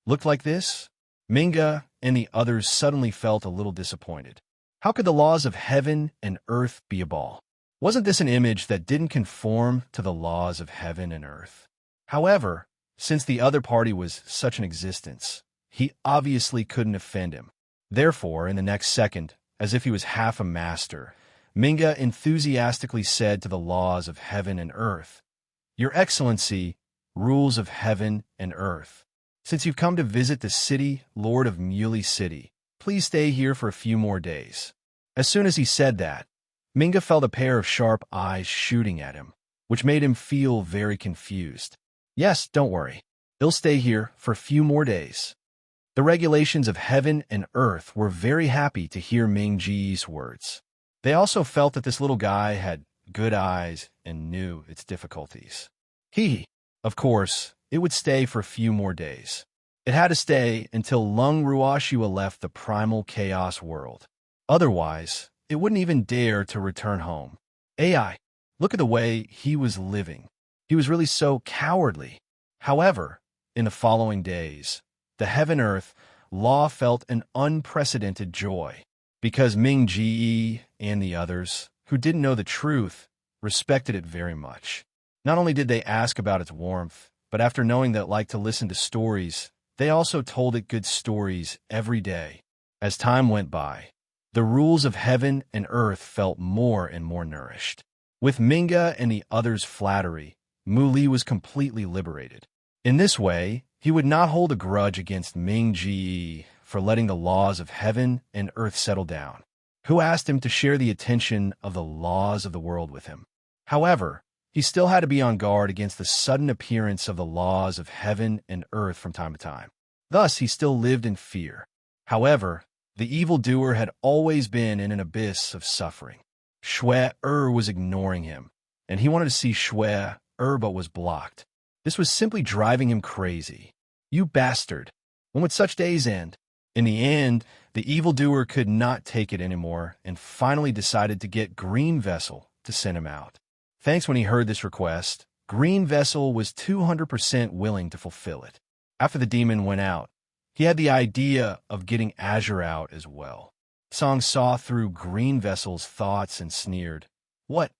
looked like this. Minga and the others suddenly felt a little disappointed. How could the laws of heaven and earth be a ball? Wasn't this an image that didn't conform to the laws of heaven and earth? However, since the other party was such an existence, he obviously couldn't offend him. Therefore, in the next second, as if he was half a master, Minga enthusiastically said to the laws of heaven and earth, "Your Excellency, rules of heaven and earth. Since you've come to visit the city, Lord of Muley City, please stay here for a few more days." As soon as he said that, Minga felt a pair of sharp eyes shooting at him, which made him feel very confused. "Yes, don't worry. They'll stay here for a few more days." The regulations of heaven and earth were very happy to hear Mingji's words. They also felt that this little guy had good eyes and knew its difficulties. Of course, it would stay for a few more days. It had to stay until Lung Ruoshua left the primal chaos world. Otherwise, it wouldn't even dare to return home. AI, look at the way he was living. He was really so cowardly. However, in the following days, the heaven-earth law felt an unprecedented joy, because Ming Ji and the others, who didn't know the truth, respected it very much. Not only did they ask about its warmth, but after knowing that it liked to listen to stories, they also told it good stories every day. As time went by, the rules of heaven and earth felt more and more nourished. With Minga and the others' flattery, Mu Li was completely liberated. In this way, he would not hold a grudge against Ming Ji for letting the laws of heaven and earth settle down, who asked him to share the attention of the laws of the world with him. However, he still had to be on guard against the sudden appearance of the laws of heaven and earth from time to time. Thus, he still lived in fear. However, the evildoer had always been in an abyss of suffering. Shui was ignoring him, and he wanted to see Shui but was blocked. This was simply driving him crazy. "You bastard! When would such days end?" In the end, the evildoer could not take it anymore and finally decided to get Green Vessel to send him out. Thanks when he heard this request, Green Vessel was 200% willing to fulfill it. After the demon went out, he had the idea of getting Azure out as well. Song saw through Green Vessel's thoughts and sneered, "What?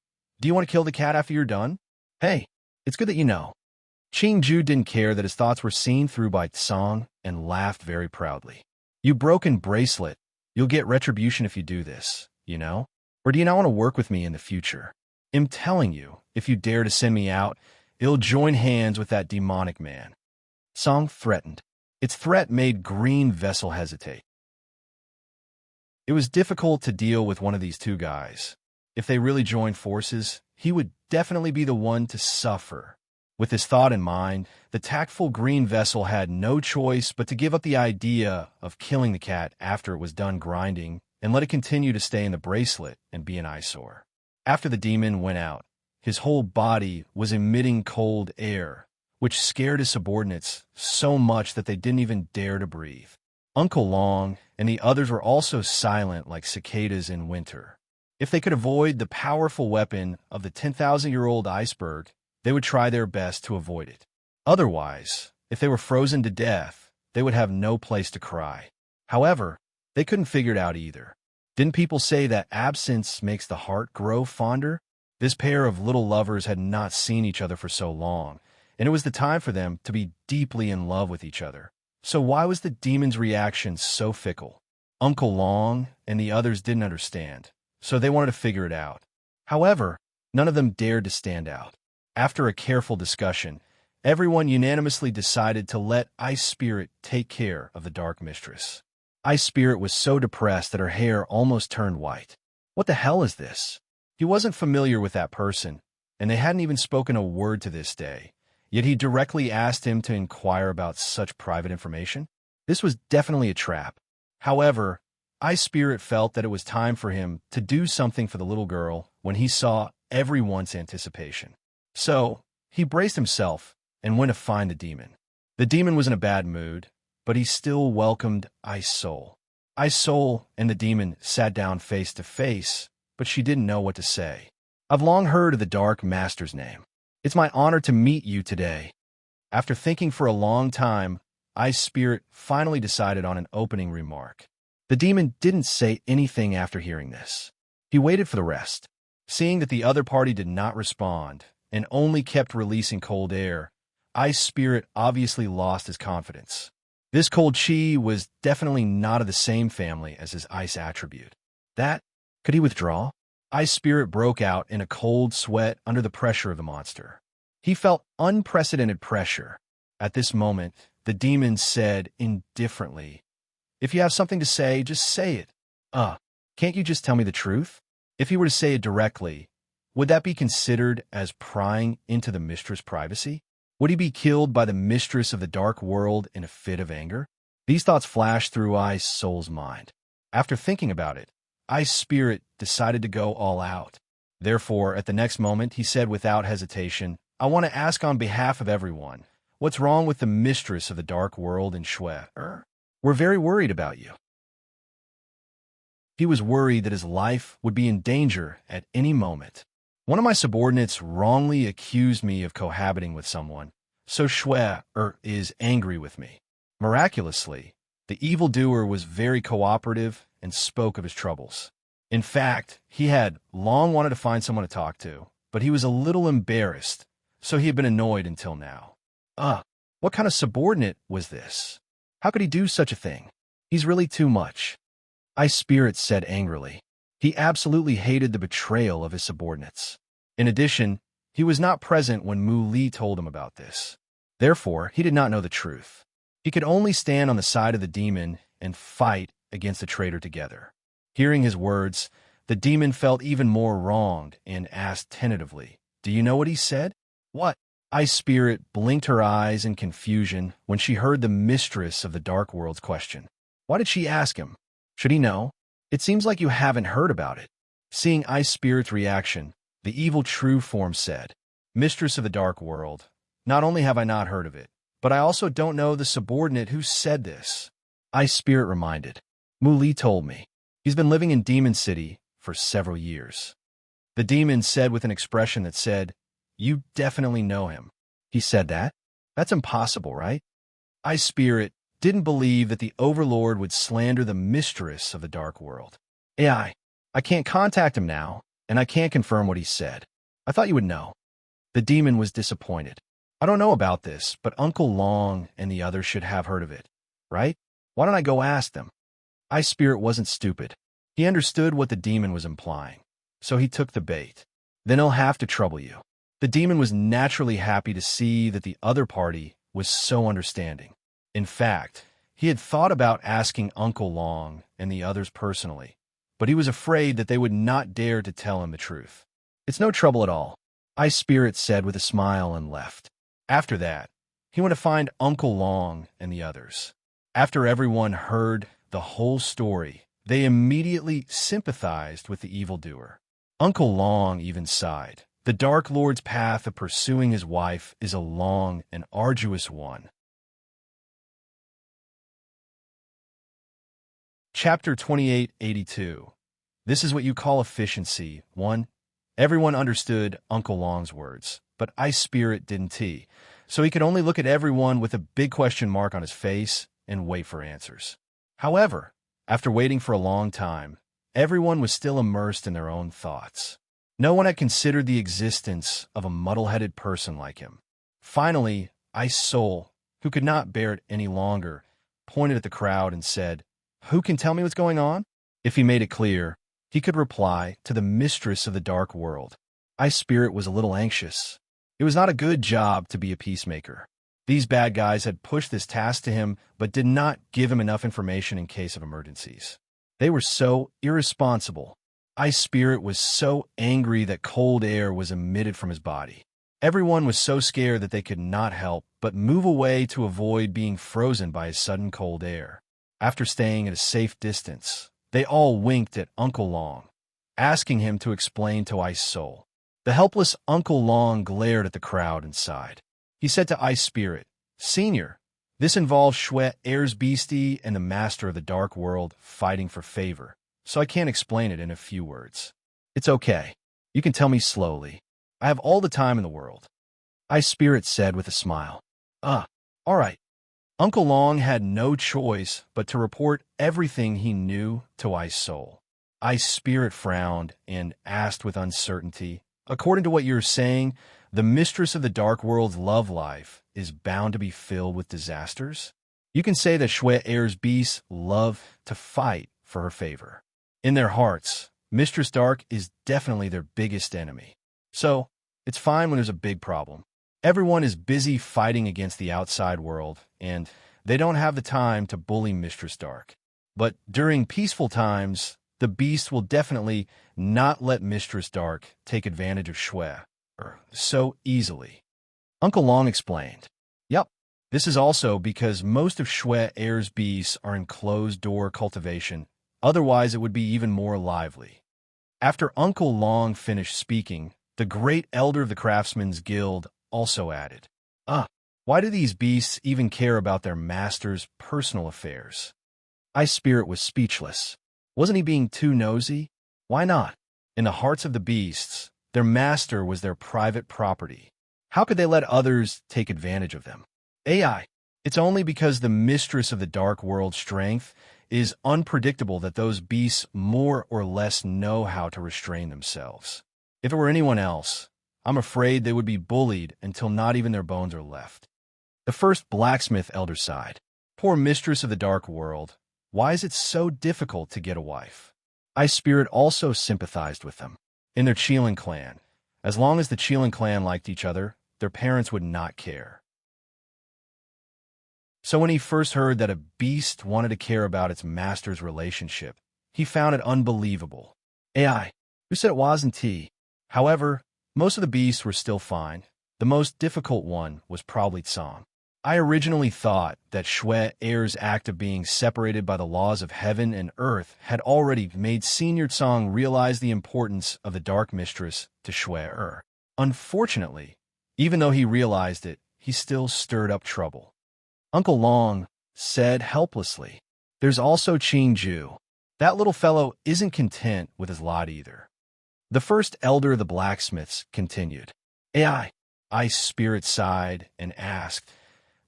Do you want to kill the cat after you're done? Hey, it's good that you know. Ju didn't care that his thoughts were seen through by Tsang and laughed very proudly. You broken bracelet. You'll get retribution if you do this, you know? Or do you not want to work with me in the future? I'm telling you, if you dare to send me out, it'll join hands with that demonic man. Tsang threatened. Its threat made Green Vessel hesitate. It was difficult to deal with one of these two guys. If they really joined forces, he would definitely be the one to suffer. With this thought in mind, the tactful Green Vessel had no choice but to give up the idea of killing the cat after it was done grinding and let it continue to stay in the bracelet and be an eyesore. After the demon went out, his whole body was emitting cold air, which scared his subordinates so much that they didn't even dare to breathe. Uncle Long and the others were also silent like cicadas in winter. If they could avoid the powerful weapon of the 10,000-year-old iceberg, they would try their best to avoid it. Otherwise, if they were frozen to death, they would have no place to cry. However, they couldn't figure it out either. Didn't people say that absence makes the heart grow fonder? This pair of little lovers had not seen each other for so long, and it was the time for them to be deeply in love with each other. So why was the demon's reaction so fickle? Uncle Long and the others didn't understand, so they wanted to figure it out. However, none of them dared to stand out. After a careful discussion, everyone unanimously decided to let Ice Spirit take care of the Dark Mistress. Ice Spirit was so depressed that her hair almost turned white. What the hell is this? He wasn't familiar with that person, and they hadn't even spoken a word to this day, yet he directly asked him to inquire about such private information. This was definitely a trap. However, Ice Spirit felt that it was time for him to do something for the little girl when he saw everyone's anticipation. So, he braced himself and went to find the demon. The demon was in a bad mood, but he still welcomed Ice Soul. Ice Soul and the demon sat down face to face, but she didn't know what to say. I've long heard of the Dark Master's name. It's my honor to meet you today. After thinking for a long time, Ice Spirit finally decided on an opening remark. The demon didn't say anything after hearing this. He waited for the rest. Seeing that the other party did not respond, and only kept releasing cold air, Ice Spirit obviously lost his confidence. This cold chi was definitely not of the same family as his ice attribute. Could he withdraw? Ice Spirit broke out in a cold sweat under the pressure of the monster. He felt unprecedented pressure. At this moment, the demon said indifferently, "If you have something to say, just say it. Can't you just tell me the truth?" If he were to say it directly, would that be considered as prying into the mistress' privacy? Would he be killed by the mistress of the dark world in a fit of anger? These thoughts flashed through Ice Soul's mind. After thinking about it, Ice Spirit decided to go all out. Therefore, at the next moment, he said without hesitation, "I want to ask on behalf of everyone, what's wrong with the mistress of the dark world in Shui? We're very worried about you." He was worried that his life would be in danger at any moment. One of my subordinates wrongly accused me of cohabiting with someone, so Shui is angry with me. Miraculously, the evildoer was very cooperative and spoke of his troubles. In fact, he had long wanted to find someone to talk to, but he was a little embarrassed, so he had been annoyed until now. What kind of subordinate was this? How could he do such a thing? He's really too much. Ice Spirit said angrily. He absolutely hated the betrayal of his subordinates. In addition, he was not present when Mu Li told him about this. Therefore, he did not know the truth. He could only stand on the side of the demon and fight against the traitor together. Hearing his words, the demon felt even more wronged and asked tentatively, "Do you know what he said?" "What?" Ice Spirit blinked her eyes in confusion when she heard the mistress of the Dark World's question. Why did she ask him? Should he know? It seems like you haven't heard about it. Seeing Ice Spirit's reaction, the evil true form said, "Mistress of the Dark World, not only have I not heard of it, but I also don't know the subordinate who said this." Ice Spirit reminded, "Mu Li told me. He's been living in Demon City for several years." The demon said with an expression that said, "You definitely know him." He said that? That's impossible, right? Ice Spirit didn't believe that the Overlord would slander the mistress of the Dark World. I can't contact him now, and I can't confirm what he said. I thought you would know. The demon was disappointed. I don't know about this, but Uncle Long and the others should have heard of it, right? Why don't I go ask them? Ice Spirit wasn't stupid. He understood what the demon was implying, so he took the bait. Then he'll have to trouble you. The demon was naturally happy to see that the other party was so understanding. In fact, he had thought about asking Uncle Long and the others personally, but he was afraid that they would not dare to tell him the truth. It's no trouble at all, Ice Spirit said with a smile and left. After that, he went to find Uncle Long and the others. After everyone heard the whole story, they immediately sympathized with the evildoer. Uncle Long even sighed. The Dark Lord's path of pursuing his wife is a long and arduous one. Chapter 2882. This is what you call efficiency. 1. Everyone understood Uncle Long's words, but Ice Spirit didn't. So he could only look at everyone with a big question mark on his face and wait for answers. However, after waiting for a long time, everyone was still immersed in their own thoughts. No one had considered the existence of a muddle-headed person like him. Finally, Ice Soul, who could not bear it any longer, pointed at the crowd and said, "Who can tell me what's going on?" If he made it clear, he could reply to the mistress of the dark world. Ice Spirit was a little anxious. It was not a good job to be a peacemaker. These bad guys had pushed this task to him, but did not give him enough information in case of emergencies. They were so irresponsible. Ice Spirit was so angry that cold air was emitted from his body. Everyone was so scared that they could not help but move away to avoid being frozen by his sudden cold air. After staying at a safe distance, they all winked at Uncle Long, asking him to explain to Ice Soul. The helpless Uncle Long glared at the crowd and sighed. He said to Ice Spirit, "Senior, this involves Shwe Air's Beastie and the Master of the Dark World fighting for favor, so I can't explain it in a few words. It's okay. You can tell me slowly. I have all the time in the world," Ice Spirit said with a smile. All right." Uncle Long had no choice but to report everything he knew to Ice Soul. Ice Spirit frowned and asked with uncertainty, "According to what you're saying, the mistress of the dark world's love life is bound to be filled with disasters? You can say that Shwe Air's beasts love to fight for her favor. In their hearts, Mistress Dark is definitely their biggest enemy. So, it's fine when there's a big problem. Everyone is busy fighting against the outside world, and they don't have the time to bully Mistress Dark. But during peaceful times, the beast will definitely not let Mistress Dark take advantage of Shwe so easily." Uncle Long explained, "Yep, this is also because most of Shwe Air's beasts are in closed-door cultivation, otherwise it would be even more lively." After Uncle Long finished speaking, the great elder of the Craftsmen's Guild also added, Why do these beasts even care about their master's personal affairs?" Ice Spirit was speechless. Wasn't he being too nosy? Why not? In the hearts of the beasts, their master was their private property. How could they let others take advantage of them? It's only because the mistress of the dark world's strength is unpredictable that those beasts more or less know how to restrain themselves. If it were anyone else, I'm afraid they would be bullied until not even their bones are left. The first blacksmith elder sighed. Poor mistress of the dark world. Why is it so difficult to get a wife? Ice Spirit also sympathized with them. In their Cheelin clan, as long as the Cheelin clan liked each other, their parents would not care. So when he first heard that a beast wanted to care about its master's relationship, he found it unbelievable. Who said it wasn't? However, most of the beasts were still fine. The most difficult one was probably Tsong. I originally thought that Shwe Air's act of being separated by the laws of heaven and earth had already made Senior Tsong realize the importance of the Dark Mistress to Shwe Air. Unfortunately, even though he realized it, he still stirred up trouble. Uncle Long said helplessly, "There's also Qing Ju. That little fellow isn't content with his lot either." The first elder of the blacksmiths continued. Ice Spirit sighed and asked,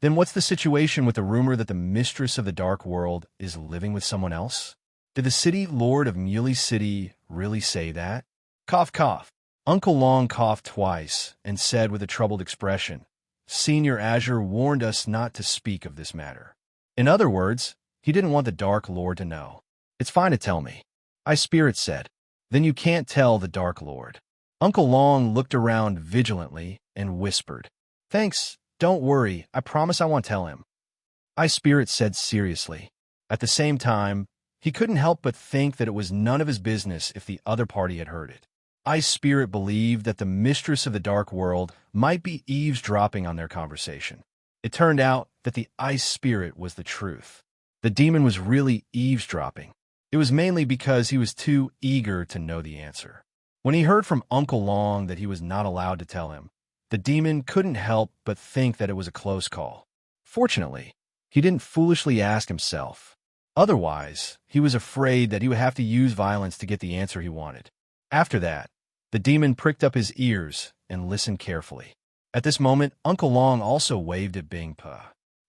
"Then what's the situation with the rumor that the mistress of the dark world is living with someone else? Did the city lord of Muley City really say that?" Cough, cough. Uncle Long coughed twice and said with a troubled expression, Senior Azure warned us not to speak of this matter. In other words, he didn't want the Dark Lord to know. It's fine to tell me, Ice Spirit said. Then you can't tell the Dark Lord. Uncle Long looked around vigilantly and whispered, Thanks, don't worry, I promise I won't tell him. Ice Spirit said seriously. At the same time, he couldn't help but think that it was none of his business if the other party had heard it. Ice Spirit believed that the mistress of the Dark World might be eavesdropping on their conversation. It turned out that the Ice Spirit was the truth. The demon was really eavesdropping. It was mainly because he was too eager to know the answer. When he heard from Uncle Long that he was not allowed to tell him, the demon couldn't help but think that it was a close call. Fortunately, he didn't foolishly ask himself. Otherwise, he was afraid that he would have to use violence to get the answer he wanted. After that, the demon pricked up his ears and listened carefully. At this moment, Uncle Long also waved at Bingpa.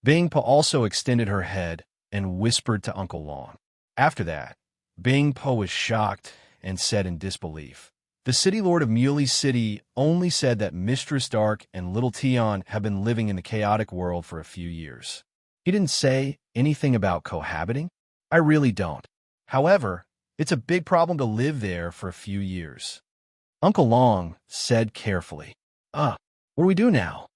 Bingpa also extended her head and whispered to Uncle Long. After that, Bingpa was shocked and said in disbelief, The City Lord of Muley City only said that Mistress Dark and Little Tion have been living in the chaotic world for a few years. He didn't say anything about cohabiting? I really don't. However, it's a big problem to live there for a few years. Uncle Long said carefully, what do we do now?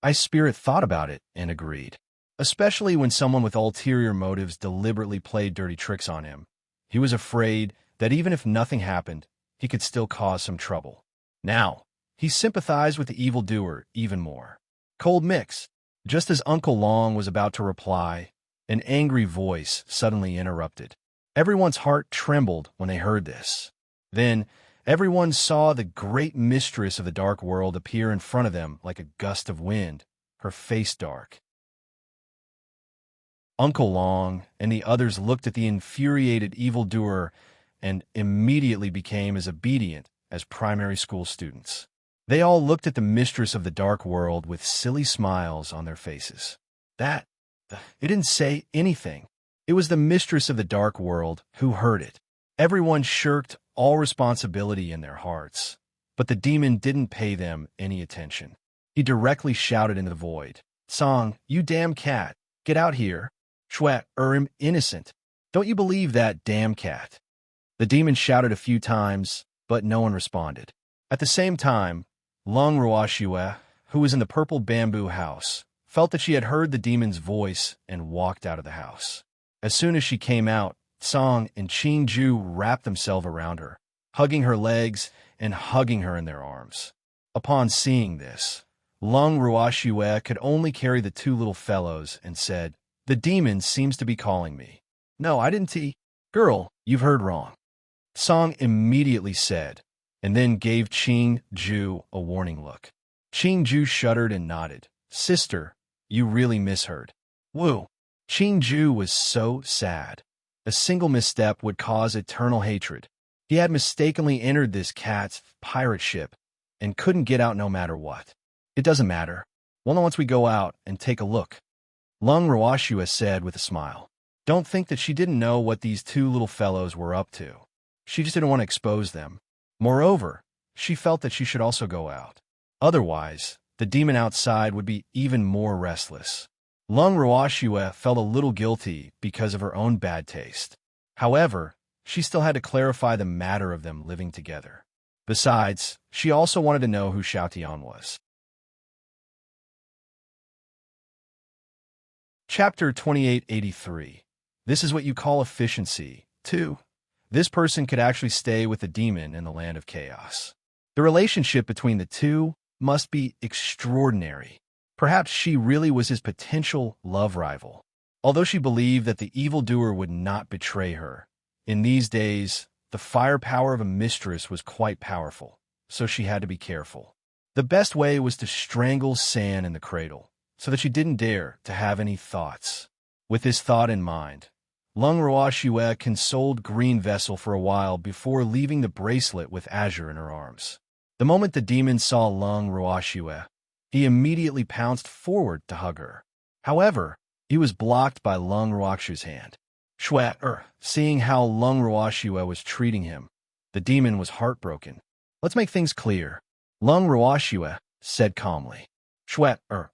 Ice Spirit thought about it and agreed. Especially when someone with ulterior motives deliberately played dirty tricks on him. He was afraid that even if nothing happened, he could still cause some trouble. Now, he sympathized with the evildoer even more. Cold mix. Just as Uncle Long was about to reply, an angry voice suddenly interrupted. Everyone's heart trembled when they heard this. Then, everyone saw the great mistress of the dark world appear in front of them like a gust of wind, her face dark. Uncle Long and the others looked at the infuriated evildoer and immediately became as obedient as primary school students. They all looked at the mistress of the dark world with silly smiles on their faces. It didn't say anything. It was the mistress of the dark world who heard it. Everyone shirked all responsibility in their hearts, but the demon didn't pay them any attention. He directly shouted into the void, Song, you damn cat, get out here. Shwat, innocent. Don't you believe that damn cat? The demon shouted a few times, but no one responded. At the same time, Lung Ruashue, who was in the purple bamboo house, felt that she had heard the demon's voice and walked out of the house. As soon as she came out, Song and Qing Ju wrapped themselves around her, hugging her legs and hugging her in their arms. Upon seeing this, Lung Ruashue could only carry the two little fellows and said, The demon seems to be calling me. No, I didn't Girl, you've heard wrong. Song immediately said, and then gave Qing Ju a warning look. Qing Ju shuddered and nodded. Sister, you really misheard. Woo. Qing Ju was so sad. A single misstep would cause eternal hatred. He had mistakenly entered this cat's pirate ship and couldn't get out no matter what. It doesn't matter. Well, once we go out and take a look. Lung Ruashue said with a smile. Don't think that she didn't know what these two little fellows were up to. She just didn't want to expose them. Moreover, she felt that she should also go out. Otherwise, the demon outside would be even more restless. Lung Ruashue felt a little guilty because of her own bad taste. However, she still had to clarify the matter of them living together. Besides, she also wanted to know who Xiaotian was. Chapter 2883. This is what you call efficiency. 2. This person could actually stay with the demon in the land of chaos. The relationship between the two must be extraordinary. Perhaps she really was his potential love rival. Although she believed that the evildoer would not betray her, in these days, the firepower of a mistress was quite powerful, so she had to be careful. The best way was to strangle San in the cradle, so that she didn't dare to have any thoughts. With this thought in mind, Lung Ruashue consoled Green Vessel for a while before leaving the bracelet with Azure in her arms. The moment the demon saw Lung Ruashue, he immediately pounced forward to hug her. However, he was blocked by Lung Ruashue's hand. Seeing how Lung Ruashue was treating him, the demon was heartbroken. Let's make things clear. Lung Ruoxue said calmly.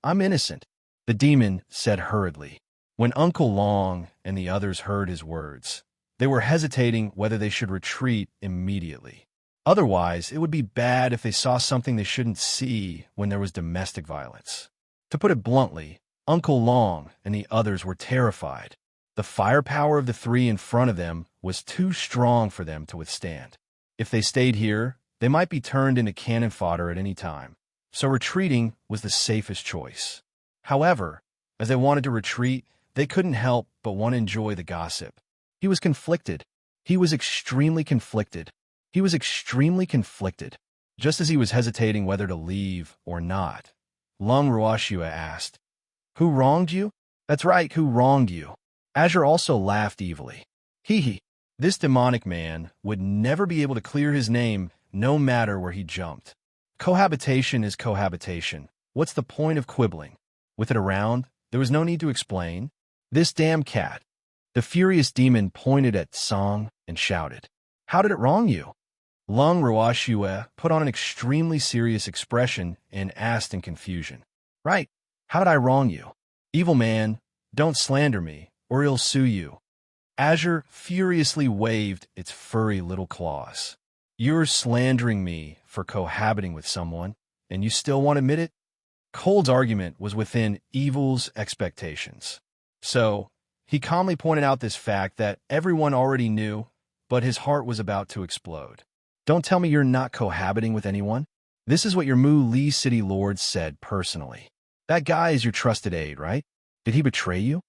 I'm innocent, the demon said hurriedly. When Uncle Long and the others heard his words, they were hesitating whether they should retreat immediately. Otherwise, it would be bad if they saw something they shouldn't see when there was domestic violence. To put it bluntly, Uncle Long and the others were terrified. The firepower of the three in front of them was too strong for them to withstand. If they stayed here, they might be turned into cannon fodder at any time. So retreating was the safest choice. However, as they wanted to retreat, they couldn't help but want to enjoy the gossip. He was conflicted. He was extremely conflicted. He was extremely conflicted. Just as he was hesitating whether to leave or not, Lung Ruoxue asked, "Who wronged you?" "That's right, who wronged you?" Azure also laughed evilly. Hee. This demonic man would never be able to clear his name no matter where he jumped. Cohabitation is cohabitation. What's the point of quibbling? With it around, there was no need to explain. This damn cat. The furious demon pointed at Song and shouted, "How did it wrong you?" Lung Ruoxue put on an extremely serious expression and asked in confusion, "Right, how did I wrong you? Evil man, don't slander me, or he'll sue you." Azure furiously waved its furry little claws. "You're slandering me for cohabiting with someone, and you still won't admit it?" Cold's argument was within Evil's expectations. So, he calmly pointed out this fact that everyone already knew, but his heart was about to explode. "Don't tell me you're not cohabiting with anyone. This is what your Mu Li City Lord said personally. That guy is your trusted aide, right? Did he betray you?"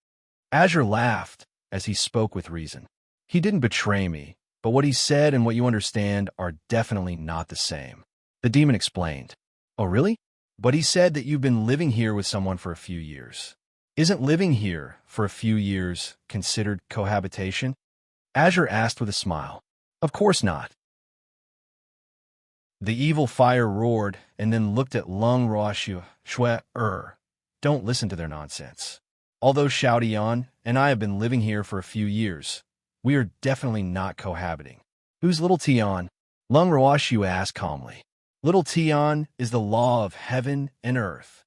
Azure laughed as he spoke with reason. "He didn't betray me, but what he said and what you understand are definitely not the same." The demon explained. "Oh, really? But he said that you've been living here with someone for a few years. Isn't living here for a few years considered cohabitation?" Azure asked with a smile. "Of course not." The evil fire roared and then looked at Lung Ruoxue. Don't listen to their nonsense. Although Xiao Dian and I have been living here for a few years, we are definitely not cohabiting. "Who's Little Tian?" Lung Ruoxue asked calmly. "Little Tian is the law of heaven and earth."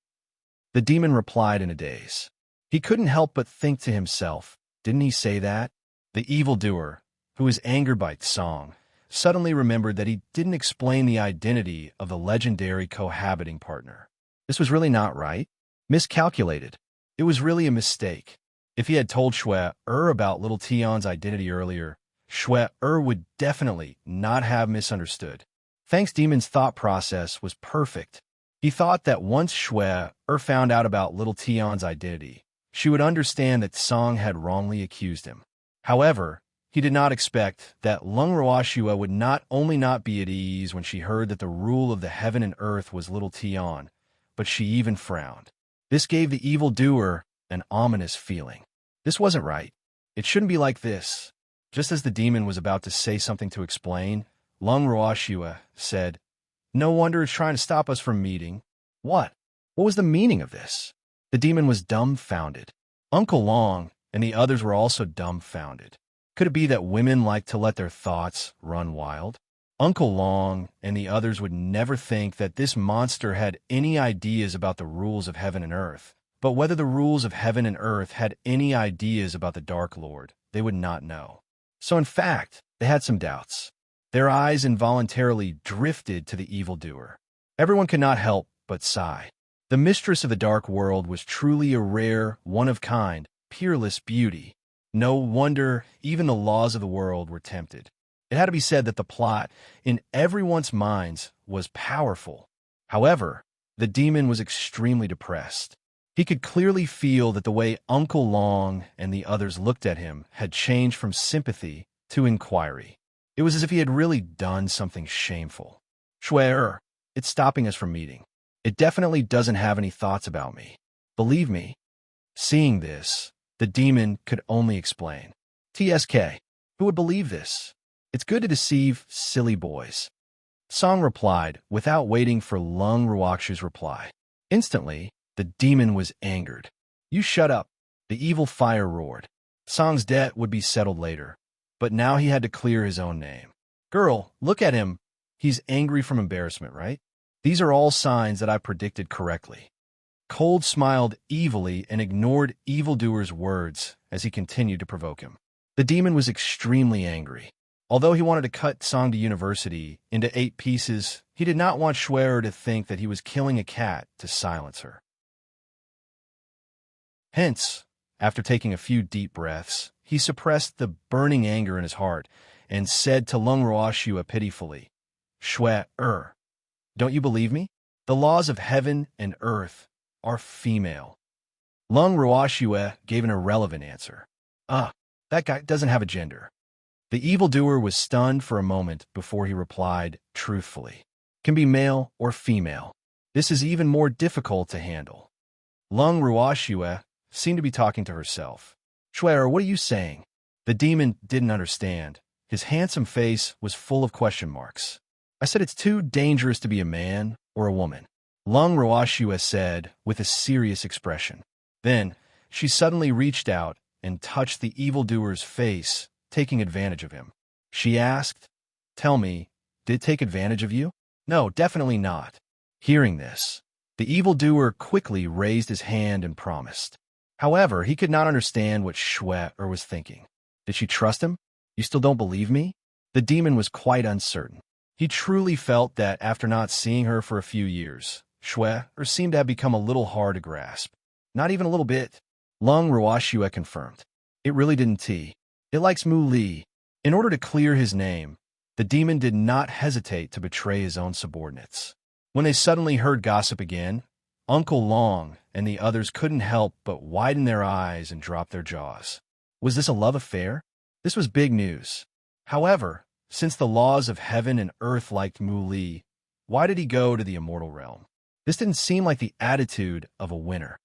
The demon replied in a daze. He couldn't help but think to himself, didn't he say that? The evildoer, who was angered by Tsong, suddenly remembered that he didn't explain the identity of the legendary cohabiting partner. This was really not right. Miscalculated. It was really a mistake. If he had told Shui about Little Tian's identity earlier, Shui would definitely not have misunderstood. Thanks Demon's thought process was perfect. He thought that once Shui found out about Little Tian's identity, she would understand that Song had wrongly accused him. However, he did not expect that Lung Ruoxue would not only not be at ease when she heard that the rule of the heaven and earth was Little Tian, but she even frowned. This gave the evildoer an ominous feeling. This wasn't right. It shouldn't be like this. Just as the demon was about to say something to explain, Lung Ruoxue said, "No wonder it's trying to stop us from meeting." What? What was the meaning of this? The demon was dumbfounded. Uncle Long and the others were also dumbfounded. Could it be that women like to let their thoughts run wild? Uncle Long and the others would never think that this monster had any ideas about the rules of heaven and earth. But whether the rules of heaven and earth had any ideas about the Dark Lord, they would not know. So in fact, they had some doubts. Their eyes involuntarily drifted to the evildoer. Everyone could not help but sigh. The mistress of the dark world was truly a rare, one-of-kind, peerless beauty. No wonder even the laws of the world were tempted. It had to be said that the plot, in everyone's minds, was powerful. However, the demon was extremely depressed. He could clearly feel that the way Uncle Long and the others looked at him had changed from sympathy to inquiry. It was as if he had really done something shameful. "Shui, it's stopping us from meeting. It definitely doesn't have any thoughts about me. Believe me." Seeing this, the demon could only explain. "TSK, who would believe this? It's good to deceive silly boys." Song replied without waiting for Lung Ruoxue's reply. Instantly, the demon was angered. "You shut up," the evil fire roared. Song's debt would be settled later, but now he had to clear his own name. "Girl, look at him. He's angry from embarrassment, right? These are all signs that I predicted correctly. Cold smiled evilly and ignored evildoer's words as he continued to provoke him. The demon was extremely angry. Although he wanted to cut Song to University into 8 pieces, he did not want Schwer to think that he was killing a cat to silence her. Hence, after taking a few deep breaths, he suppressed the burning anger in his heart and said to Lung Roashua pitifully, Schwer, don't you believe me? The laws of heaven and earth are female. Lung Roashua gave an irrelevant answer. That guy doesn't have a gender. The evildoer was stunned for a moment before he replied truthfully. Can be male or female. This is even more difficult to handle. Lung Roashua seemed to be talking to herself. Schwer, what are you saying? The demon didn't understand. His handsome face was full of question marks. I said it's too dangerous to be a man or a woman. Lung Roashua said with a serious expression. Then she suddenly reached out and touched the evildoer's face, taking advantage of him. She asked, Tell me, did it take advantage of you? No, definitely not. Hearing this, the evildoer quickly raised his hand and promised. However, he could not understand what Schwer was thinking. Did she trust him? You still don't believe me? The demon was quite uncertain. He truly felt that after not seeing her for a few years, Schwer seemed to have become a little hard to grasp. Not even a little bit. Lung Roashua confirmed. It really didn't tea. It likes Mu Li. In order to clear his name, the demon did not hesitate to betray his own subordinates. When they suddenly heard gossip again, Uncle Long and the others couldn't help but widen their eyes and drop their jaws. Was this a love affair? This was big news. However, since the laws of heaven and earth liked Mu Li, why did he go to the immortal realm? This didn't seem like the attitude of a winner.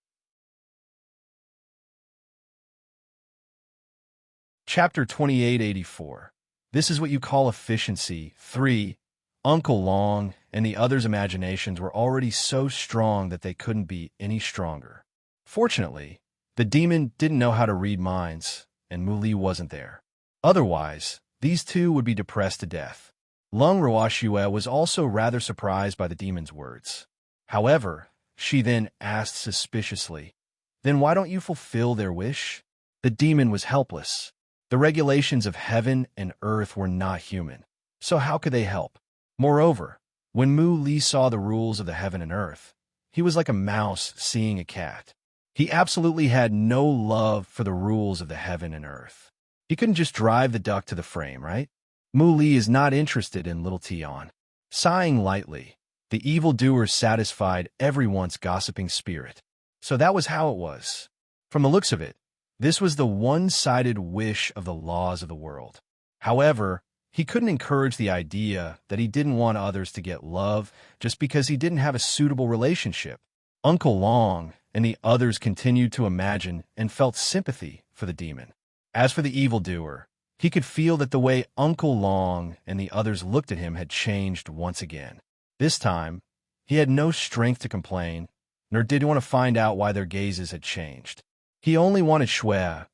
Chapter 2884. This is what you call efficiency. 3. Uncle Long and the others' imaginations were already so strong that they couldn't be any stronger. Fortunately, the demon didn't know how to read minds, and Mu Li wasn't there. Otherwise, these two would be depressed to death. Lung Roashua was also rather surprised by the demon's words. However, she then asked suspiciously, Then why don't you fulfill their wish? The demon was helpless. The regulations of heaven and earth were not human, so how could they help? Moreover, when Mu Li saw the rules of the heaven and earth, he was like a mouse seeing a cat. He absolutely had no love for the rules of the heaven and earth. He couldn't just drive the duck to the frame, right? Mu Li is not interested in little Tion. Sighing lightly, the evildoer satisfied everyone's gossiping spirit. So that was how it was. From the looks of it, this was the one-sided wish of the laws of the world. However, he couldn't encourage the idea that he didn't want others to get love just because he didn't have a suitable relationship. Uncle Long and the others continued to imagine and felt sympathy for the demon. As for the evildoer, he could feel that the way Uncle Long and the others looked at him had changed once again. This time, he had no strength to complain, nor did he want to find out why their gazes had changed. He only wanted Schwer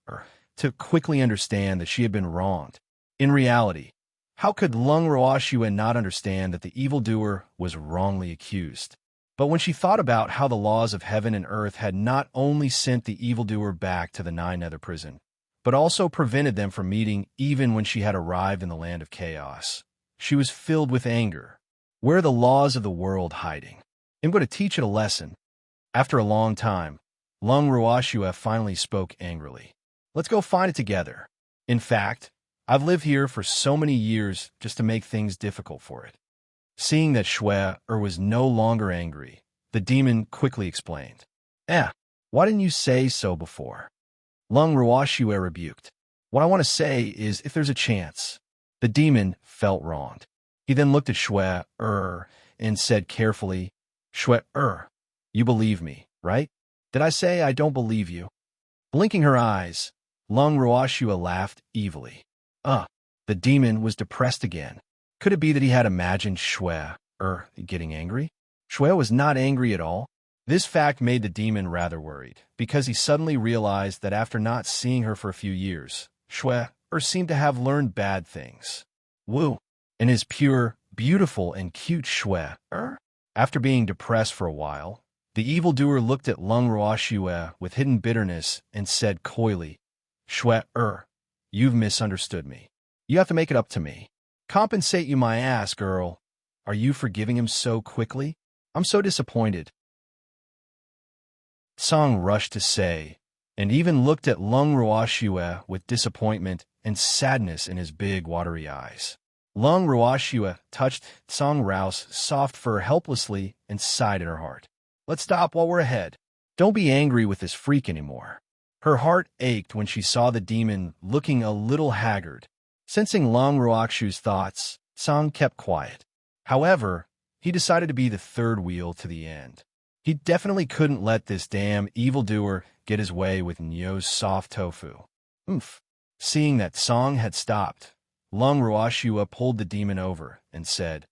to quickly understand that she had been wronged. In reality, how could Lung Roashua not understand that the evildoer was wrongly accused? But when she thought about how the laws of heaven and earth had not only sent the evildoer back to the Nine Nether prison, but also prevented them from meeting even when she had arrived in the land of chaos, she was filled with anger. Where are the laws of the world hiding? I'm going to teach it a lesson. After a long time, Lung Roashua finally spoke angrily. Let's go find it together. In fact, I've lived here for so many years just to make things difficult for it. Seeing that Schwer was no longer angry, the demon quickly explained. Why didn't you say so before? Lung Roashua rebuked. What I want to say is if there's a chance. The demon felt wronged. He then looked at Schwer and said carefully, Schwer, you believe me, right? Did I say I don't believe you? Blinking her eyes, Lung Roashua laughed evilly. The demon was depressed again. Could it be that he had imagined Schwer getting angry? Schwer was not angry at all. This fact made the demon rather worried, because he suddenly realized that after not seeing her for a few years, Schwer seemed to have learned bad things. Woo! In his pure, beautiful and cute Shue. After being depressed for a while, the evildoer looked at Lung Ruoshue with hidden bitterness and said coyly, Shue, you've misunderstood me. You have to make it up to me. Compensate you my ass, girl. Are you forgiving him so quickly? I'm so disappointed. Song rushed to say, and even looked at Lung Ruoshue with disappointment and sadness in his big, watery eyes. Lung Ruoshue touched Song Rao's soft fur helplessly and sighed in her heart. Let's stop while we're ahead. Don't be angry with this freak anymore. Her heart ached when she saw the demon looking a little haggard. Sensing Lung Ruoshue's thoughts, Song kept quiet. However, he decided to be the third wheel to the end. He definitely couldn't let this damn evildoer get his way with Nyo's soft tofu. Oomph. Seeing that Song had stopped, Lung Ruoshue pulled the demon over and said,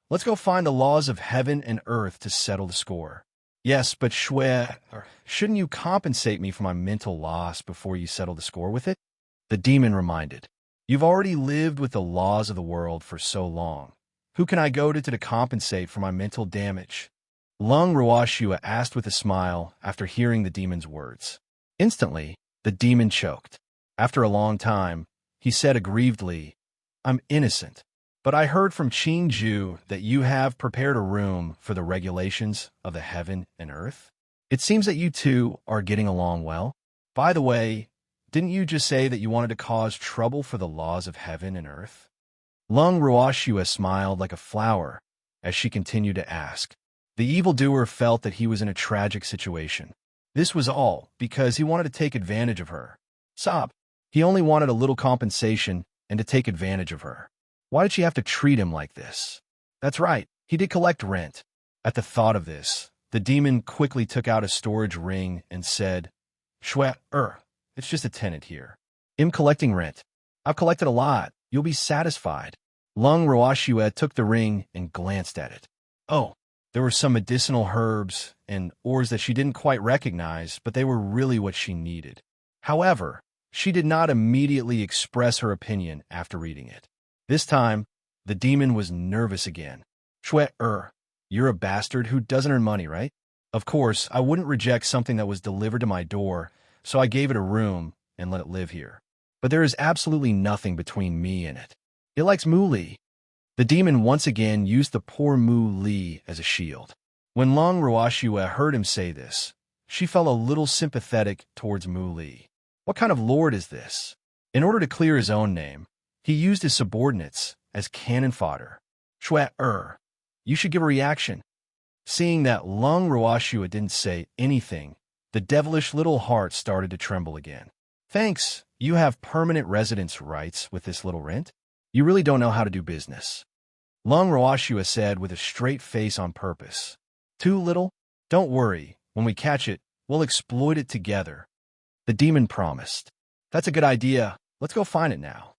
Let's go find the laws of heaven and earth to settle the score. Yes, but Shue, shouldn't you compensate me for my mental loss before you settle the score with it? The demon reminded. You've already lived with the laws of the world for so long. Who can I go to compensate for my mental damage? Lung Ruoshue asked with a smile after hearing the demon's words. Instantly, the demon choked. After a long time, he said aggrievedly, I'm innocent, but I heard from Qing Ju that you have prepared a room for the regulations of the heaven and earth. It seems that you two are getting along well. By the way, didn't you just say that you wanted to cause trouble for the laws of heaven and earth? Lung Ruoshue smiled like a flower as she continued to ask. The evildoer felt that he was in a tragic situation. This was all because he wanted to take advantage of her. Sob. He only wanted a little compensation and to take advantage of her. Why did she have to treat him like this? That's right, he did collect rent. At the thought of this, the demon quickly took out a storage ring and said, Shue, it's just a tenant here. I'm collecting rent. I've collected a lot. You'll be satisfied. Lung Ruoshue took the ring and glanced at it. Oh, there were some medicinal herbs and ores that she didn't quite recognize, but they were really what she needed. However, she did not immediately express her opinion after reading it. This time, the demon was nervous again. Shue, you're a bastard who doesn't earn money, right? Of course, I wouldn't reject something that was delivered to my door, so I gave it a room and let it live here. But there is absolutely nothing between me and it. It likes Mu Li. The demon once again used the poor Mu Li as a shield. When Lung Ruoshue heard him say this, she felt a little sympathetic towards Mu Li. What kind of lord is this? In order to clear his own name, he used his subordinates as cannon fodder. Shue, you should give a reaction. Seeing that Lung Ruoshue didn't say anything, the devilish little heart started to tremble again. Thanks, you have permanent residence rights with this little rent? You really don't know how to do business. Lung Ruoshue said with a straight face on purpose. Too little? Don't worry, when we catch it, we'll exploit it together. The demon promised. That's a good idea. Let's go find it now.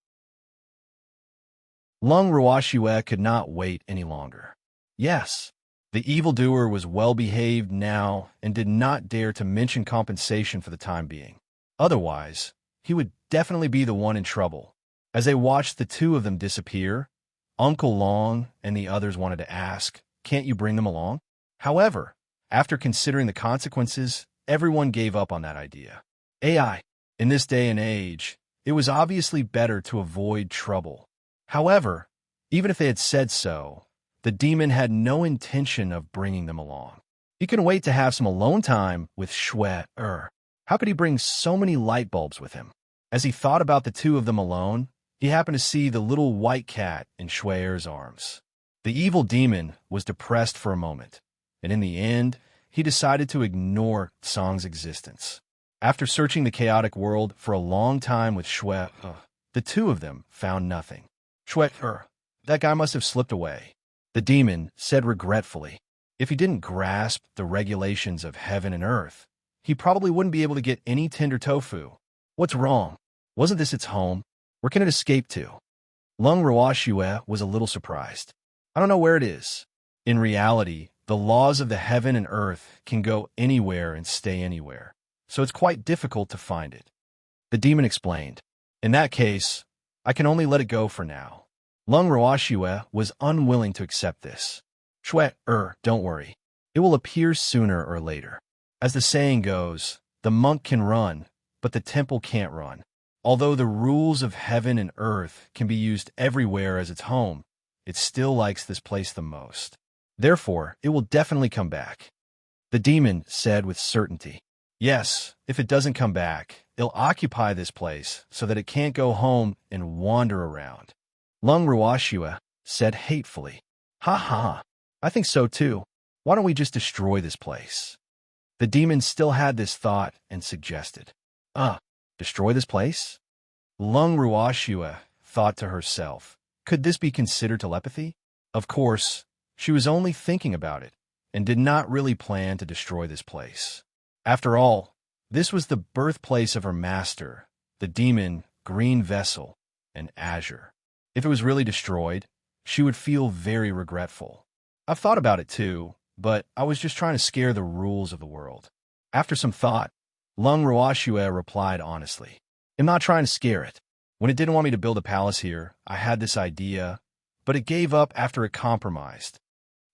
Lung Ruoshue could not wait any longer. Yes, the evildoer was well-behaved now and did not dare to mention compensation for the time being. Otherwise, he would definitely be the one in trouble. As they watched the two of them disappear, Uncle Long and the others wanted to ask, can't you bring them along? However, after considering the consequences, everyone gave up on that idea. AI, in this day and age, it was obviously better to avoid trouble. However, even if they had said so, the demon had no intention of bringing them along. He couldn't wait to have some alone time with Shue. How could he bring so many light bulbs with him? As he thought about the two of them alone, he happened to see the little white cat in Shue's arms. The evil demon was depressed for a moment, and in the end, he decided to ignore Song's existence. After searching the chaotic world for a long time with Shue, the two of them found nothing. Shue, that guy must have slipped away. The demon said regretfully. If he didn't grasp the regulations of heaven and earth, he probably wouldn't be able to get any tender tofu. What's wrong? Wasn't this its home? Where can it escape to? Lung Ruoshue was a little surprised. I don't know where it is. In reality, the laws of the heaven and earth can go anywhere and stay anywhere, so it's quite difficult to find it. The demon explained. In that case, I can only let it go for now. Lung Ruoxue was unwilling to accept this. Don't worry. It will appear sooner or later. As the saying goes, the monk can run, but the temple can't run. Although the rules of heaven and earth can be used everywhere as its home, it still likes this place the most. Therefore, it will definitely come back. The demon said with certainty. Yes, if it doesn't come back, it'll occupy this place so that it can't go home and wander around. Lung Ruoxue said hatefully. Ha ha, I think so too. Why don't we just destroy this place? The demon still had this thought and suggested. Destroy this place? Lung Ruoxue thought to herself. Could this be considered telepathy? Of course, she was only thinking about it and did not really plan to destroy this place. After all, this was the birthplace of her master, the demon, Green Vessel, and Azure. If it was really destroyed, she would feel very regretful. I've thought about it too, but I was just trying to scare the rules of the world. After some thought, Lung Ruoxue replied honestly. I'm not trying to scare it. When it didn't want me to build a palace here, I had this idea, but it gave up after it compromised.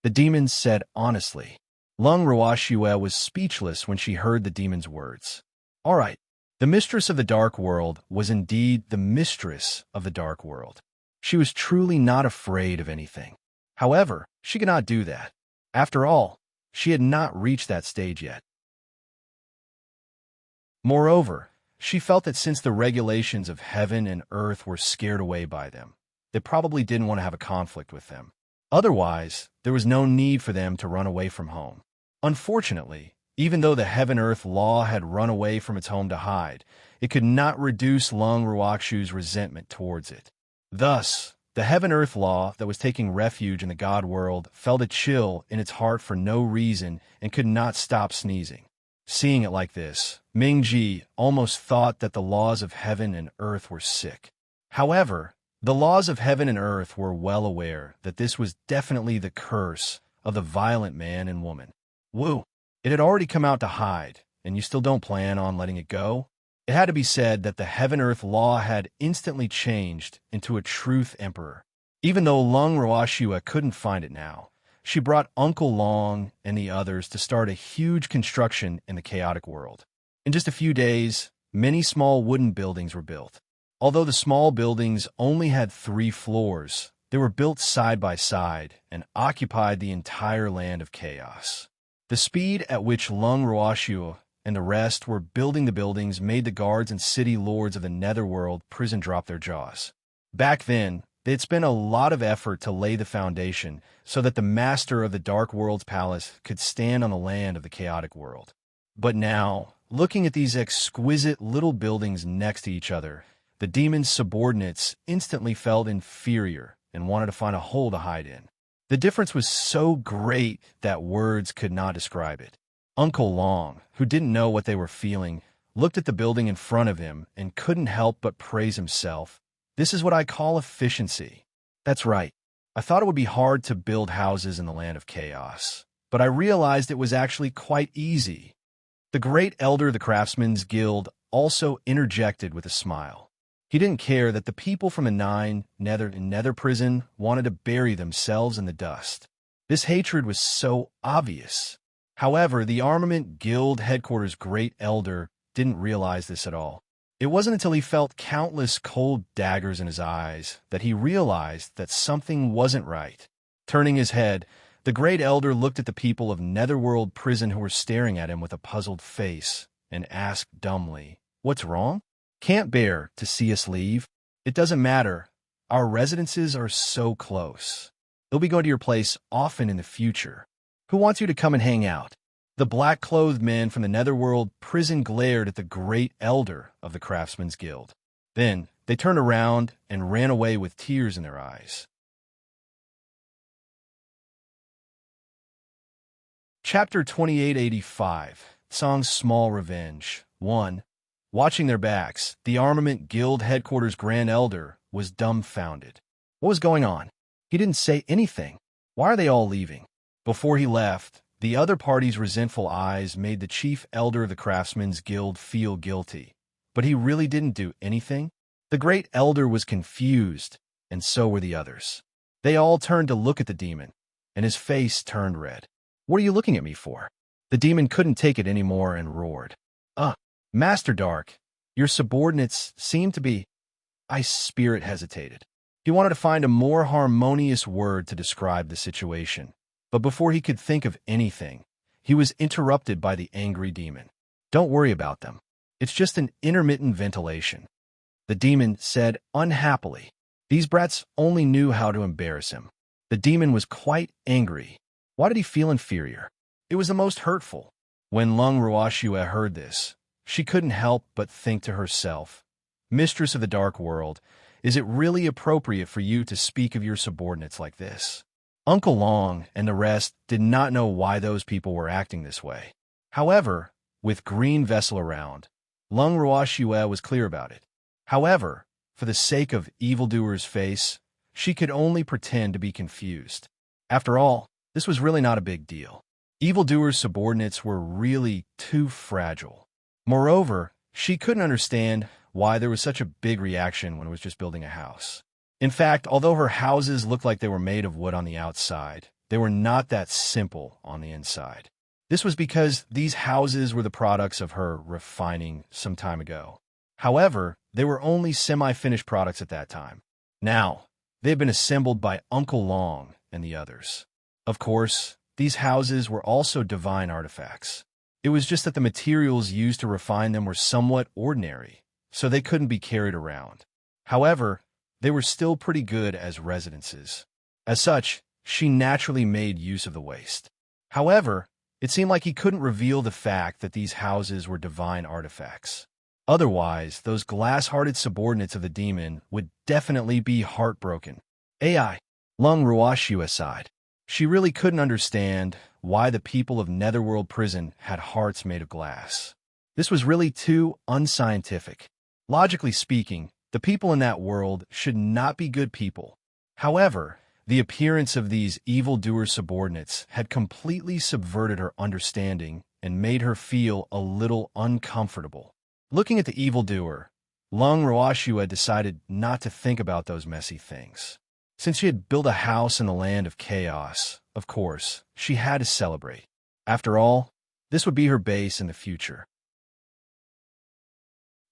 The demon said honestly. Lung Ruoxue was speechless when she heard the demon's words. All right, the mistress of the dark world was indeed the mistress of the dark world. She was truly not afraid of anything. However, she could not do that. After all, she had not reached that stage yet. Moreover, she felt that since the regulations of heaven and earth were scared away by them, they probably didn't want to have a conflict with them. Otherwise, there was no need for them to run away from home. Unfortunately, even though the heaven-earth law had run away from its home to hide, it could not reduce Lung Ruoxue's resentment towards it. Thus, the heaven-earth law that was taking refuge in the god world felt a chill in its heart for no reason and could not stop sneezing. Seeing it like this, Mingji almost thought that the laws of heaven and earth were sick. However, the laws of heaven and earth were well aware that this was definitely the curse of the violent man and woman. Woo! It had already come out to hide, and you still don't plan on letting it go? It had to be said that the heaven-earth law had instantly changed into a truth emperor. Even though Lung Ruoxue couldn't find it now, she brought Uncle Long and the others to start a huge construction in the chaotic world. In just a few days, many small wooden buildings were built. Although the small buildings only had 3 floors, they were built side by side and occupied the entire land of chaos. The speed at which Lung Ruoxue and the rest were building the buildings made the guards and city lords of the netherworld prison drop their jaws. Back then, they had spent a lot of effort to lay the foundation so that the master of the Dark World's palace could stand on the land of the chaotic world. But now, looking at these exquisite little buildings next to each other, the demon's subordinates instantly felt inferior and wanted to find a hole to hide in. The difference was so great that words could not describe it. Uncle Long, who didn't know what they were feeling, looked at the building in front of him and couldn't help but praise himself. This is what I call efficiency. That's right. I thought it would be hard to build houses in the land of chaos, but I realized it was actually quite easy. The great elder of the Craftsmen's Guild also interjected with a smile. He didn't care that the people from the 9 Nether prison wanted to bury themselves in the dust. This hatred was so obvious. However, the Armament Guild headquarters' great elder didn't realize this at all. It wasn't until he felt countless cold daggers in his eyes that he realized that something wasn't right. Turning his head, the great elder looked at the people of Netherworld prison who were staring at him with a puzzled face and asked dumbly, "What's wrong? Can't bear to see us leave? It doesn't matter. Our residences are so close. They'll be going to your place often in the future. Who wants you to come and hang out?" The black-clothed men from the Netherworld prison glared at the great elder of the Craftsmen's Guild. Then they turned around and ran away with tears in their eyes. Chapter 2885, Song's Small Revenge. 1. Watching their backs, the Armament Guild headquarters Grand Elder was dumbfounded. What was going on? He didn't say anything. Why are they all leaving? Before he left, the other party's resentful eyes made the chief elder of the Craftsmen's Guild feel guilty. But he really didn't do anything? The great elder was confused. and so were the others. They all turned to look at the demon, and his face turned red. "What are you looking at me for?" The demon couldn't take it anymore and roared. Master Dark, your subordinates seem to be—" Ice Spirit hesitated. He wanted to find a more harmonious word to describe the situation, but before he could think of anything, he was interrupted by the angry demon. "Don't worry about them. It's just an intermittent ventilation," the demon said unhappily. These brats only knew how to embarrass him. The demon was quite angry. Why did he feel inferior? It was the most hurtful. When Lung Ruoxue heard this, she couldn't help but think to herself, "Mistress of the Dark World, is it really appropriate for you to speak of your subordinates like this?" Uncle Long and the rest did not know why those people were acting this way. However, with Green Vessel around, Lung Ruoxue was clear about it. However, for the sake of Evildoer's face, she could only pretend to be confused. After all, this was really not a big deal. Evildoer's subordinates were really too fragile. Moreover, she couldn't understand why there was such a big reaction when it was just building a house. In fact, although her houses looked like they were made of wood on the outside, they were not that simple on the inside. This was because these houses were the products of her refining some time ago. However, they were only semi-finished products at that time. Now, they had been assembled by Uncle Long and the others. Of course, these houses were also divine artifacts. It was just that the materials used to refine them were somewhat ordinary, so they couldn't be carried around. However, they were still pretty good as residences. As such, she naturally made use of the waste. However, it seemed like he couldn't reveal the fact that these houses were divine artifacts. Otherwise, those glass-hearted subordinates of the demon would definitely be heartbroken. AI. Lung Ruoxue sighed. She really couldn't understand why the people of Netherworld Prison had hearts made of glass. This was really too unscientific. Logically speaking, the people in that world should not be good people. However, the appearance of these evildoer subordinates had completely subverted her understanding and made her feel a little uncomfortable. Looking at the evildoer, Lung Ruoxue decided not to think about those messy things. Since she had built a house in the land of chaos, of course, she had to celebrate. After all, this would be her base in the future.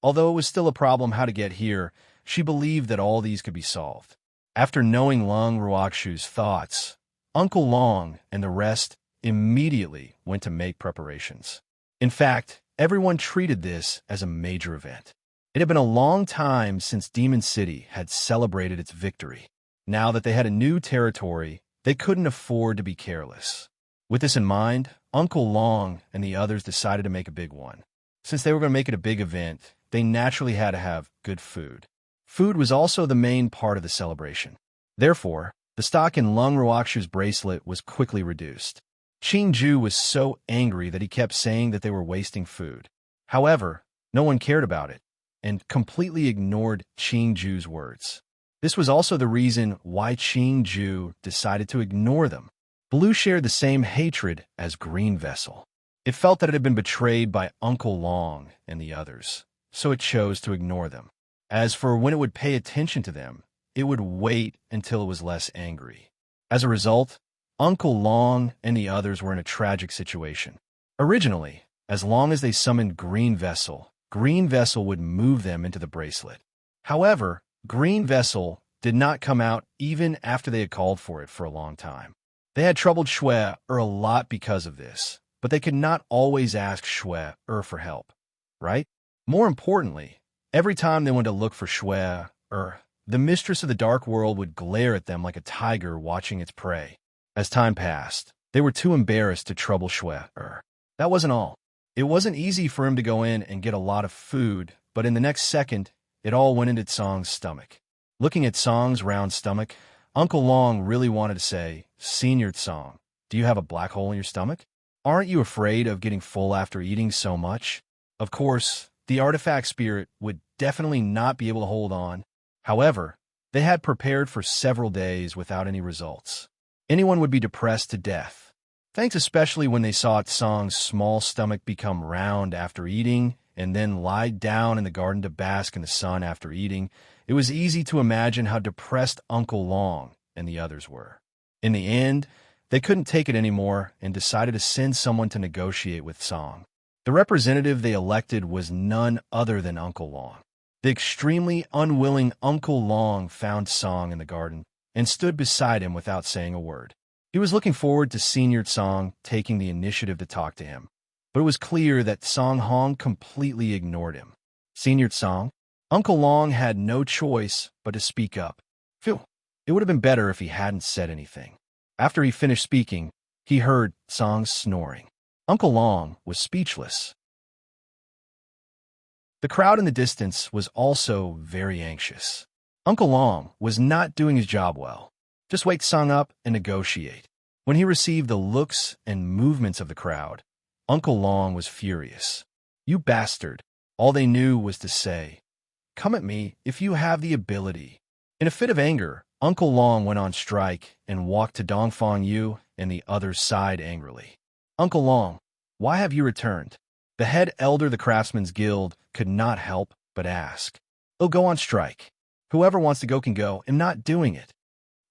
Although it was still a problem how to get here, she believed that all these could be solved. After knowing Lung Ruoxue's thoughts, Uncle Long and the rest immediately went to make preparations. In fact, everyone treated this as a major event. It had been a long time since Demon City had celebrated its victory. Now that they had a new territory, they couldn't afford to be careless. With this in mind, Uncle Long and the others decided to make a big one. Since they were going to make it a big event, they naturally had to have good food. Food was also the main part of the celebration. Therefore, the stock in Lung Ruoxue's bracelet was quickly reduced. Qingju was so angry that he kept saying that they were wasting food. However, no one cared about it, and completely ignored Qingju's words. This was also the reason why Qingju decided to ignore them. Blue shared the same hatred as Green Vessel. It felt that it had been betrayed by Uncle Long and the others, so it chose to ignore them. As for when it would pay attention to them, it would wait until it was less angry. As a result, Uncle Long and the others were in a tragic situation. Originally, as long as they summoned Green Vessel would move them into the bracelet. However, Green Vessel did not come out even after they had called for it for a long time. They had troubled Shui a lot because of this, but they could not always ask Shui for help, right? More importantly, every time they went to look for Shui the Mistress of the Dark World would glare at them like a tiger watching its prey. As time passed, they were too embarrassed to trouble Shui. That wasn't all. It wasn't easy for him to go in and get a lot of food, but in the next second, it all went into Song's stomach. Looking at Song's round stomach, Uncle Long really wanted to say, "Senior Song, do you have a black hole in your stomach? Aren't you afraid of getting full after eating so much?" Of course, the artifact spirit would definitely not be able to hold on. However, they had prepared for several days without any results. Anyone would be depressed to death. Thanks especially when they saw Song's small stomach become round after eating and then lie down in the garden to bask in the sun after eating, it was easy to imagine how depressed Uncle Long and the others were. In the end, they couldn't take it anymore and decided to send someone to negotiate with Song. The representative they elected was none other than Uncle Long. The extremely unwilling Uncle Long found Song in the garden and stood beside him without saying a word. He was looking forward to Senior Song taking the initiative to talk to him, but it was clear that Song Hong completely ignored him. Senior Song, Uncle Long had no choice but to speak up. Phew, it would have been better if he hadn't said anything. After he finished speaking, he heard Song's snoring. Uncle Long was speechless. The crowd in the distance was also very anxious. Uncle Long was not doing his job well. Just wake Song up and negotiate. When he received the looks and movements of the crowd, Uncle Long was furious. "You bastard." All they knew was to say, "Come at me if you have the ability." In a fit of anger, Uncle Long went on strike and walked to Dongfang Yu and the others sighed angrily. "Uncle Long, why have you returned?" The head elder of the Craftsmen's Guild could not help but ask. "Oh, go on strike. Whoever wants to go can go. I'm not doing it."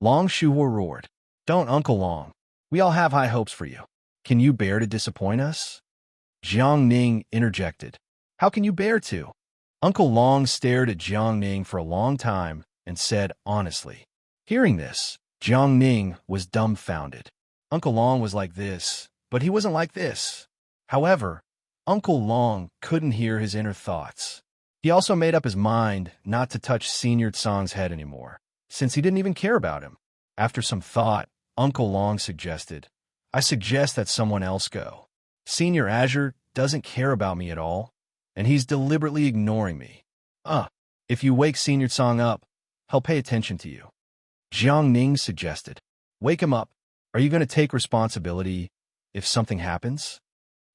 Long Shuhua roared. "Don't, Uncle Long. We all have high hopes for you. Can you bear to disappoint us?" Jiang Ning interjected. "How can you bear to?" Uncle Long stared at Jiang Ning for a long time and said honestly. Hearing this, Jiang Ning was dumbfounded. Uncle Long was like this, but he wasn't like this. However, Uncle Long couldn't hear his inner thoughts. He also made up his mind not to touch Senior Song's head anymore, since he didn't even care about him. After some thought, Uncle Long suggested, "I suggest that someone else go. Senior Azure doesn't care about me at all, and he's deliberately ignoring me. If you wake Senior Song up, he'll pay attention to you." Jiang Ning suggested, "Wake him up. Are you going to take responsibility if something happens?"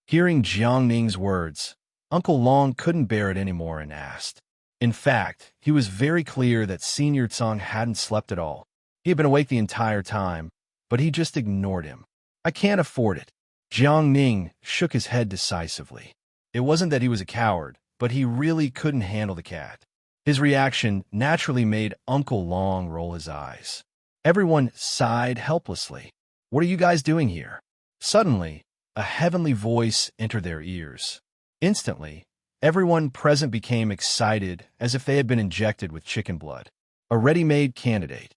Hearing Jiang Ning's words, Uncle Long couldn't bear it anymore and asked. In fact, he was very clear that Senior Song hadn't slept at all. He had been awake the entire time, but he just ignored him. "I can't afford it." Jiang Ning shook his head decisively. It wasn't that he was a coward, but he really couldn't handle the cat. His reaction naturally made Uncle Long roll his eyes. Everyone sighed helplessly. "What are you guys doing here?" Suddenly, a heavenly voice entered their ears. Instantly, everyone present became excited as if they had been injected with chicken blood. A ready-made candidate.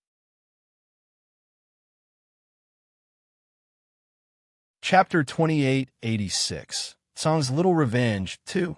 Chapter 2886. Song's Little Revenge 2.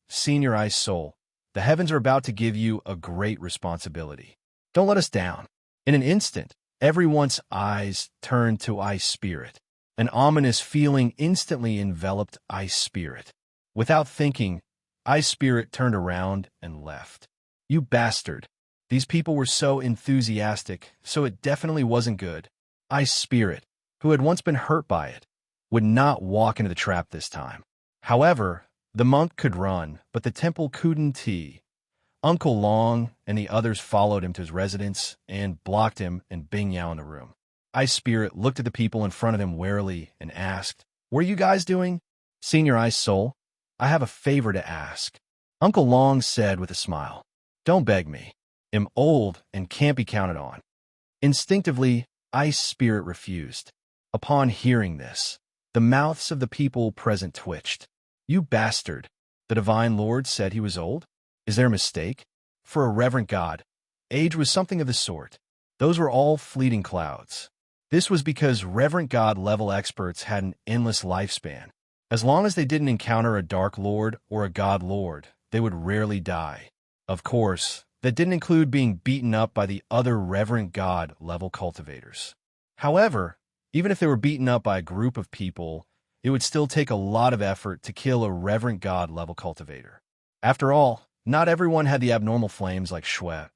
Senior Ice Soul. The heavens are about to give you a great responsibility. Don't let us down. In an instant, everyone's eyes turned to Ice Spirit. An ominous feeling instantly enveloped Ice Spirit. Without thinking, Ice Spirit turned around and left. "You bastard." These people were so enthusiastic, so it definitely wasn't good. Ice Spirit, who had once been hurt by it, would not walk into the trap this time. However, the monk could run, but the temple couldn't. Uncle Long and the others followed him to his residence and blocked him and Bing Yao in the room. Ice Spirit looked at the people in front of him warily and asked, "What are you guys doing?" "Senior Ice Soul, I have a favor to ask." Uncle Long said with a smile, "Don't beg me. I'm old and can't be counted on." Instinctively, Ice Spirit refused. Upon hearing this, the mouths of the people present twitched. "You bastard. The Divine Lord said he was old? Is there a mistake? For a reverent god, age was something of the sort. Those were all fleeting clouds. This was because reverent god level experts had an endless lifespan. As long as they didn't encounter a Dark Lord or a God Lord, they would rarely die. Of course, that didn't include being beaten up by the other reverent god level cultivators. However, even if they were beaten up by a group of people, it would still take a lot of effort to kill a reverent god level cultivator. After all, not everyone had the abnormal flames like Shui.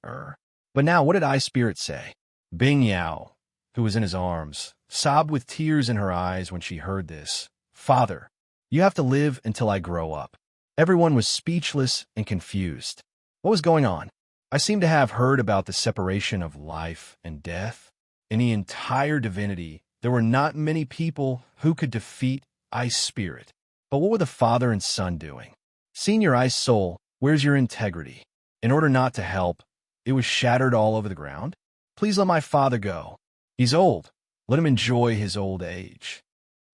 But now, what did Ice Spirit say? Bing Yao, who was in his arms, sobbed with tears in her eyes when she heard this. "Father, you have to live until I grow up." Everyone was speechless and confused. What was going on? I seem to have heard about the separation of life and death. In the entire divinity, there were not many people who could defeat Ice Spirit. But what were the father and son doing? Senior Ice Soul, where's your integrity? In order not to help, it was shattered all over the ground. Please let my father go. He's old. Let him enjoy his old age.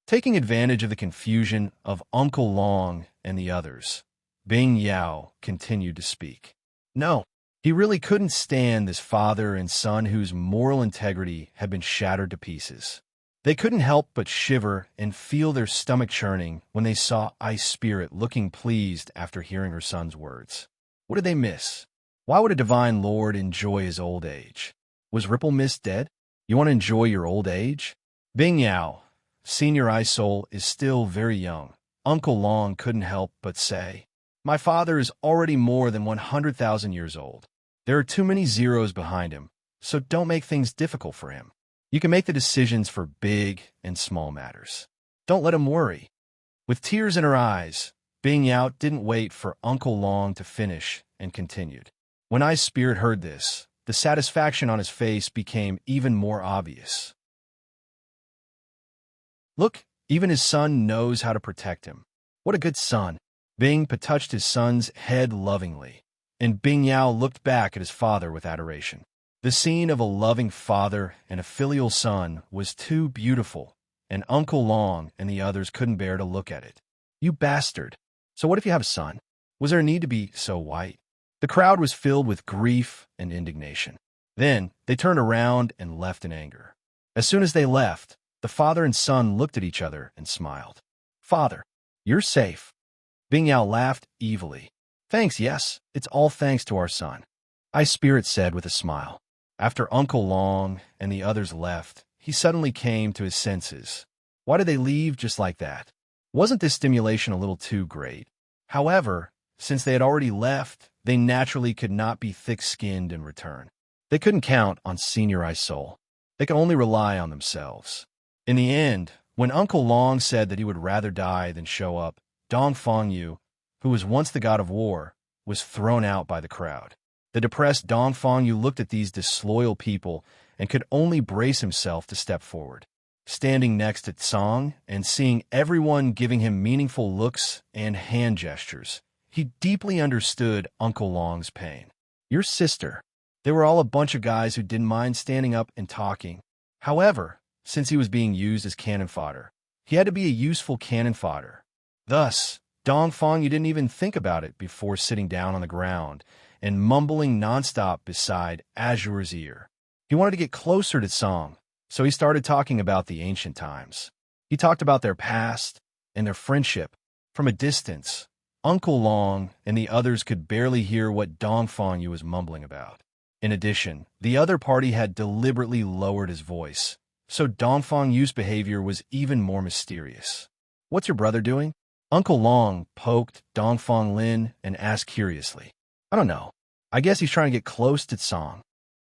Taking advantage of the confusion of Uncle Long and the others, Bing Yao continued to speak. No, he really couldn't stand this father and son whose moral integrity had been shattered to pieces. They couldn't help but shiver and feel their stomach churning when they saw Ice Spirit looking pleased after hearing her son's words. What did they miss? Why would a divine lord enjoy his old age? Was Ripple Mist dead? You want to enjoy your old age? Bing Yao, Senior Ice Soul, is still very young. Uncle Long couldn't help but say, my father is already more than 100,000 years old. There are too many zeros behind him, so don't make things difficult for him. You can make the decisions for big and small matters. Don't let him worry. With tears in her eyes, Bing Yao didn't wait for Uncle Long to finish and continued. When Ice Spirit heard this, the satisfaction on his face became even more obvious. Look, even his son knows how to protect him. What a good son. Bing touched his son's head lovingly, and Bing Yao looked back at his father with adoration. The scene of a loving father and a filial son was too beautiful, and Uncle Long and the others couldn't bear to look at it. You bastard. So what if you have a son? Was there a need to be so white? The crowd was filled with grief and indignation. Then they turned around and left in anger. As soon as they left, the father and son looked at each other and smiled. Father, you're safe. Bing Yao laughed evilly. Thanks, yes, it's all thanks to our son, Ice Spirit said with a smile. After Uncle Long and the others left, he suddenly came to his senses. Why did they leave just like that? Wasn't this stimulation a little too great? However, since they had already left, they naturally could not be thick-skinned in return. They couldn't count on Senior Ice Soul. They could only rely on themselves. In the end, when Uncle Long said that he would rather die than show up, Dong Fengyu, who was once the god of war, was thrown out by the crowd. The depressed Dong Fengyu looked at these disloyal people and could only brace himself to step forward. Standing next to Tsang and seeing everyone giving him meaningful looks and hand gestures, he deeply understood Uncle Long's pain. Your sister. They were all a bunch of guys who didn't mind standing up and talking. However, since he was being used as cannon fodder, he had to be a useful cannon fodder. Thus, Dong Fengyu didn't even think about it before sitting down on the ground and mumbling nonstop beside Azure's ear. He wanted to get closer to Song, so he started talking about the ancient times. He talked about their past and their friendship. From a distance, Uncle Long and the others could barely hear what Dong Fengyu was mumbling about. In addition, the other party had deliberately lowered his voice, so Dong Fengyu's behavior was even more mysterious. What's your brother doing? Uncle Long poked Dong Feng Lin and asked curiously. I don't know. I guess he's trying to get close to Song.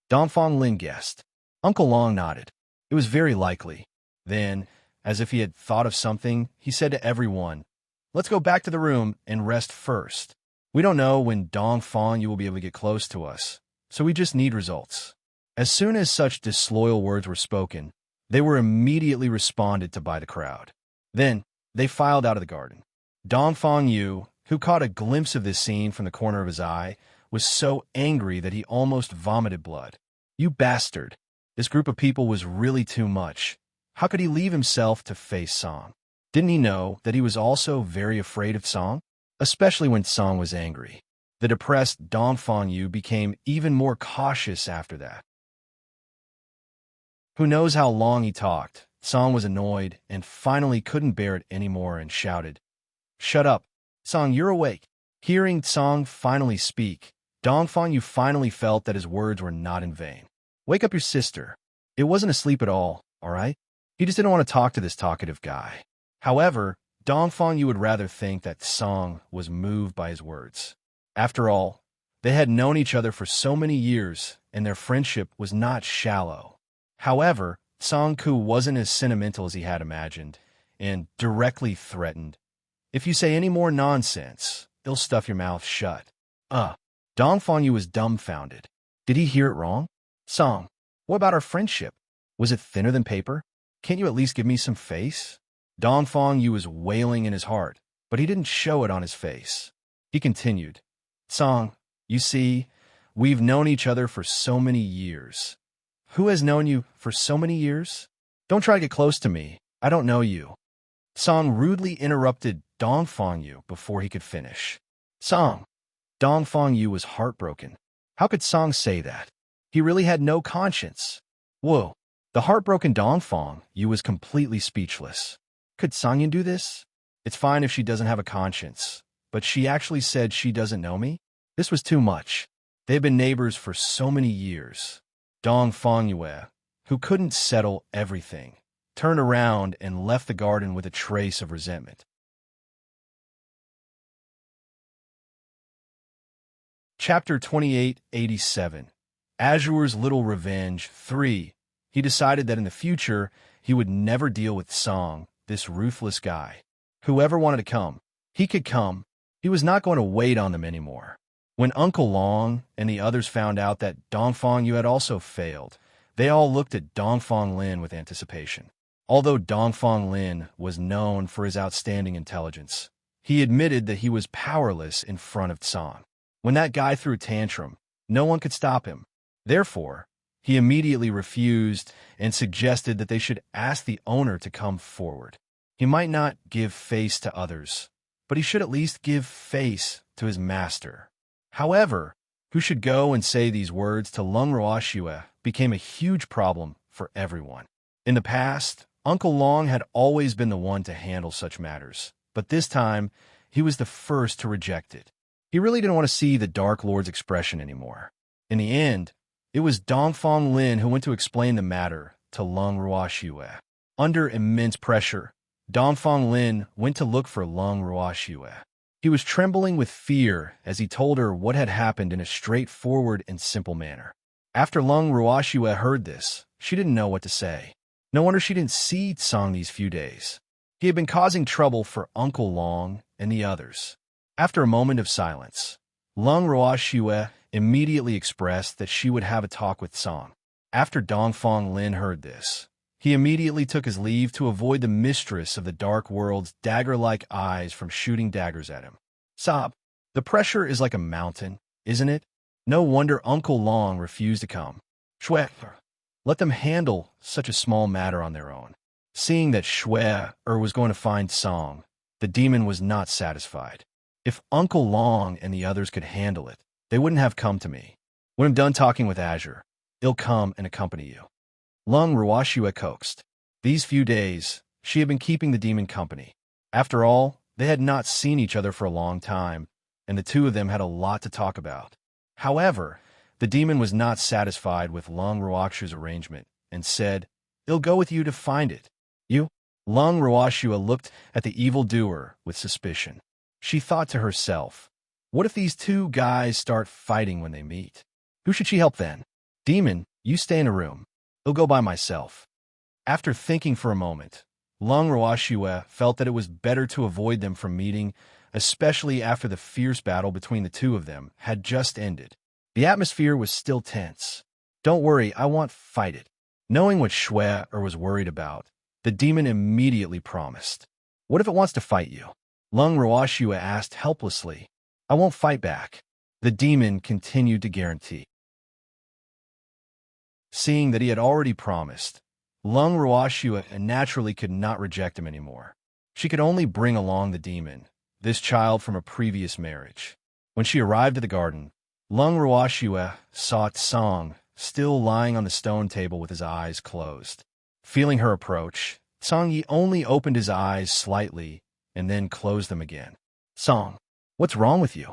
Dong Feng Lin guessed. Uncle Long nodded. It was very likely. Then, as if he had thought of something, he said to everyone, let's go back to the room and rest first. We don't know when Dong Fengyu will be able to get close to us, so we just need results. As soon as such disloyal words were spoken, they were immediately responded to by the crowd. Then, they filed out of the garden. Dong Fengyu, who caught a glimpse of this scene from the corner of his eye, was so angry that he almost vomited blood. You bastard. This group of people was really too much. How could he leave himself to face Song? Didn't he know that he was also very afraid of Song? Especially when Song was angry. The depressed Dong Fengyu became even more cautious after that. Who knows how long he talked? Song was annoyed and finally couldn't bear it anymore and shouted, Shut up. Song, you're awake. Hearing Song finally speak, Dong Fengyu finally felt that his words were not in vain. Wake up your sister. It wasn't asleep at all right? He just didn't want to talk to this talkative guy. However, Dong Fengyu would rather think that Song was moved by his words. After all, they had known each other for so many years, and their friendship was not shallow. However, Song Ku wasn't as sentimental as he had imagined, and directly threatened, if you say any more nonsense, they'll stuff your mouth shut. Dong Fengyu was dumbfounded. Did he hear it wrong? Song, what about our friendship? Was it thinner than paper? Can't you at least give me some face? Dong Fengyu was wailing in his heart, but he didn't show it on his face. He continued, Song, you see, we've known each other for so many years. Who has known you for so many years? Don't try to get close to me. I don't know you. Song rudely interrupted Dongfang Yu before he could finish. Song. Dongfang Yu was heartbroken. How could Song say that? He really had no conscience. Whoa. The heartbroken Dongfang Yu was completely speechless. Could Song do this? It's fine if she doesn't have a conscience, but she actually said she doesn't know me? This was too much. They've been neighbors for so many years. Dongfang Yue, who couldn't settle everything, turned around and left the garden with a trace of resentment. Chapter 2887. Azure's Little Revenge 3. He decided that in the future, he would never deal with Song, this ruthless guy. Whoever wanted to come, he could come. He was not going to wait on them anymore. When Uncle Long and the others found out that Dongfang Yu had also failed, they all looked at Dongfang Lin with anticipation. Although Dongfang Lin was known for his outstanding intelligence, he admitted that he was powerless in front of Song. When that guy threw a tantrum, no one could stop him. Therefore, he immediately refused and suggested that they should ask the owner to come forward. He might not give face to others, but he should at least give face to his master. However, who should go and say these words to Lung Ruoxue became a huge problem for everyone. In the past, Uncle Long had always been the one to handle such matters, but this time, he was the first to reject it. He really didn't want to see the Dark Lord's expression anymore. In the end, it was Dongfang Lin who went to explain the matter to Lung Ruoxue. Under immense pressure, Dongfang Lin went to look for Lung Ruoxue. He was trembling with fear as he told her what had happened in a straightforward and simple manner. After Lung Ruoxue heard this, she didn't know what to say. No wonder she didn't see Song these few days. He had been causing trouble for Uncle Long and the others. After a moment of silence, Lung Ruoxue immediately expressed that she would have a talk with Song. After Dongfang Lin heard this, he immediately took his leave to avoid the mistress of the dark world's dagger-like eyes from shooting daggers at him. Sob, the pressure is like a mountain, isn't it? No wonder Uncle Long refused to come. Shue, let them handle such a small matter on their own. Seeing that Shue was going to find Song, the demon was not satisfied. If Uncle Long and the others could handle it, they wouldn't have come to me. When I'm done talking with Azure, he'll come and accompany you. Lung Ruoxue coaxed. These few days, she had been keeping the demon company. After all, they had not seen each other for a long time, and the two of them had a lot to talk about. However, the demon was not satisfied with Lung Ruoxue's arrangement and said, "He'll go with you to find it." You? Lung Ruoxue looked at the evildoer with suspicion. She thought to herself, what if these two guys start fighting when they meet? Who should she help then? Demon, you stay in a room. I'll go by myself. After thinking for a moment, Lung Ruoxue felt that it was better to avoid them from meeting, especially after the fierce battle between the two of them had just ended. The atmosphere was still tense. Don't worry, I won't fight it. Knowing what Shue was worried about, the demon immediately promised. What if it wants to fight you? Lung Ruoxue asked helplessly. I won't fight back. The demon continued to guarantee. Seeing that he had already promised, Lung Ruoxue naturally could not reject him anymore. She could only bring along the demon, this child from a previous marriage. When she arrived at the garden, Lung Ruoxue saw Song still lying on the stone table with his eyes closed. Feeling her approach, Song Yi only opened his eyes slightly and then closed them again. Song, what's wrong with you?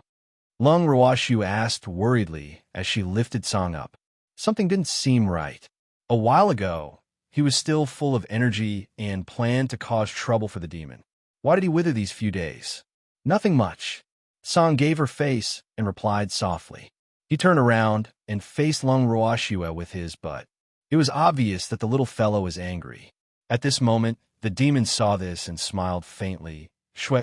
Lung Ruoxue asked worriedly as she lifted Song up. Something didn't seem right. A while ago, he was still full of energy and planned to cause trouble for the demon. Why did he wither these few days? Nothing much. Song gave her face and replied softly. He turned around and faced Lung Ruoxue with his butt. It was obvious that the little fellow was angry. At this moment, the demon saw this and smiled faintly. Shue,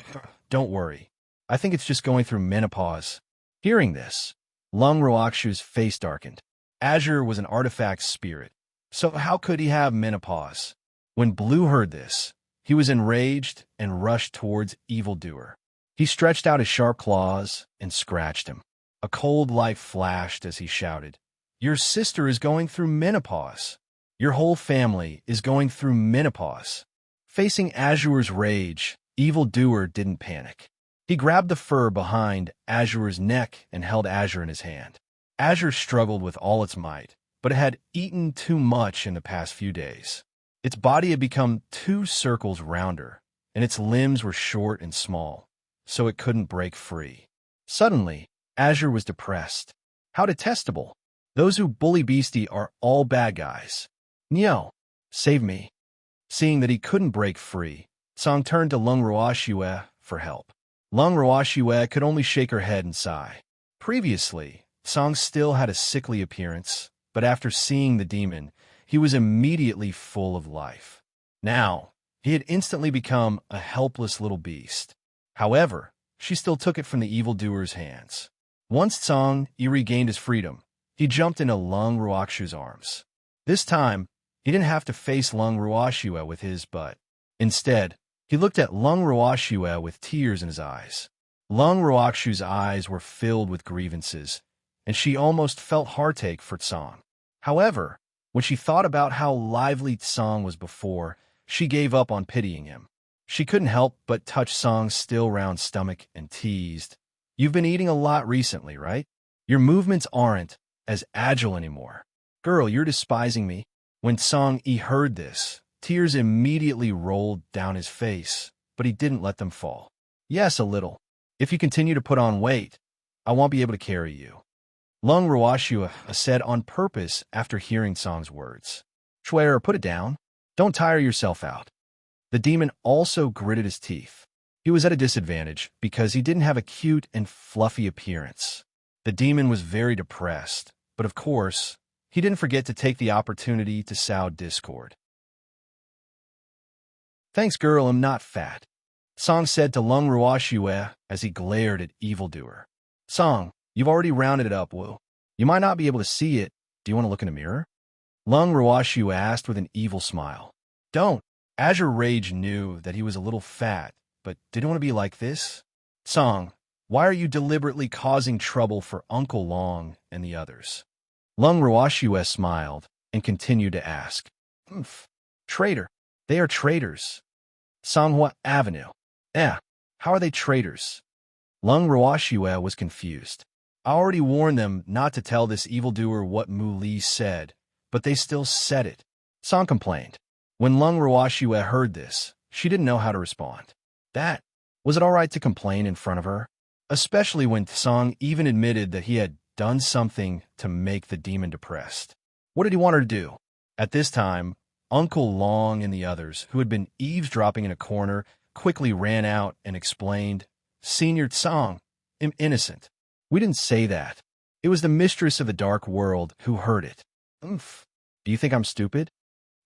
don't worry. I think it's just going through menopause. Hearing this, Lung Ruoxue's face darkened. Azure was an artifact spirit, so how could he have menopause? When Blue heard this, he was enraged and rushed towards evildoer. He stretched out his sharp claws and scratched him. A cold light flashed as he shouted, "Your sister is going through menopause. Your whole family is going through menopause." Facing Azure's rage, Evildoer didn't panic. He grabbed the fur behind Azure's neck and held Azure in his hand. Azure struggled with all its might, but it had eaten too much in the past few days. Its body had become 2 circles rounder, and its limbs were short and small, so it couldn't break free. Suddenly, Azure was depressed. How detestable! Those who bully Beastie are all bad guys. Nio, save me. Seeing that he couldn't break free, Song turned to Lung Ruoxue for help. Lung Ruoxue could only shake her head and sigh. Previously, Song still had a sickly appearance, but after seeing the demon, he was immediately full of life. Now, he had instantly become a helpless little beast. However, she still took it from the evildoer's hands. Once Song regained his freedom, he jumped into Lung Ruoxue's arms. This time, he didn't have to face Lung Ruoxue with his butt. Instead, he looked at Lung Ruoxue with tears in his eyes. Lung Ruoxue's eyes were filled with grievances, and she almost felt heartache for Tsong. However, when she thought about how lively Tsong was before, she gave up on pitying him. She couldn't help but touch Song's still round stomach and teased, "You've been eating a lot recently, right? Your movements aren't as agile anymore. Girl, you're despising me." When Song heard this, tears immediately rolled down his face, but he didn't let them fall. "Yes, a little. If you continue to put on weight, I won't be able to carry you," Lung Ruoxue said on purpose after hearing Song's words. "Swear, put it down. Don't tire yourself out." The demon also gritted his teeth. He was at a disadvantage because he didn't have a cute and fluffy appearance. The demon was very depressed, but of course, he didn't forget to take the opportunity to sow discord. "Thanks, girl, I'm not fat," Song said to Lung Ruoxue as he glared at Evildoer. "Song, you've already rounded it up, Wu. You might not be able to see it. Do you want to look in a mirror?" Lung Ruoxue asked with an evil smile. "Don't." Azure Rage knew that he was a little fat, but didn't want to be like this. "Song, why are you deliberately causing trouble for Uncle Long and the others?" Lung Ruoxue smiled and continued to ask. Traitor. They are traitors." Songhua Avenue. How are they traitors?" Lung Ruoxue was confused. "I already warned them not to tell this evildoer what Mu Li said, but they still said it," Song complained. When Lung Ruoxue heard this, she didn't know how to respond. Was it all right to complain in front of her? Especially when Song even admitted that he had done something to make the demon depressed. What did he want her to do? At this time, Uncle Long and the others, who had been eavesdropping in a corner, quickly ran out and explained, "Senior Tsong, I'm innocent. We didn't say that. It was the mistress of the dark world who heard it." Do you think I'm stupid?"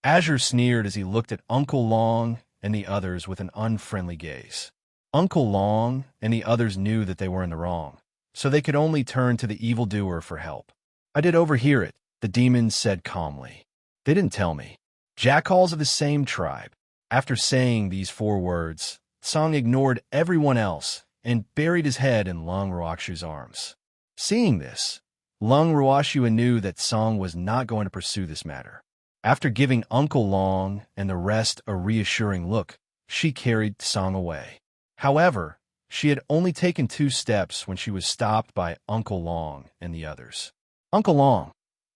Azure sneered as he looked at Uncle Long and the others with an unfriendly gaze. Uncle Long and the others knew that they were in the wrong, so they could only turn to the evildoer for help. "I did overhear it," the demon said calmly. "They didn't tell me. Jackals of the same tribe." After saying these 4 words, Song ignored everyone else and buried his head in Lung Ruoxue's arms. Seeing this, Lung Ruoxue knew that Song was not going to pursue this matter. After giving Uncle Long and the rest a reassuring look, she carried Song away. However, she had only taken 2 steps when she was stopped by Uncle Long and the others. "Uncle Long,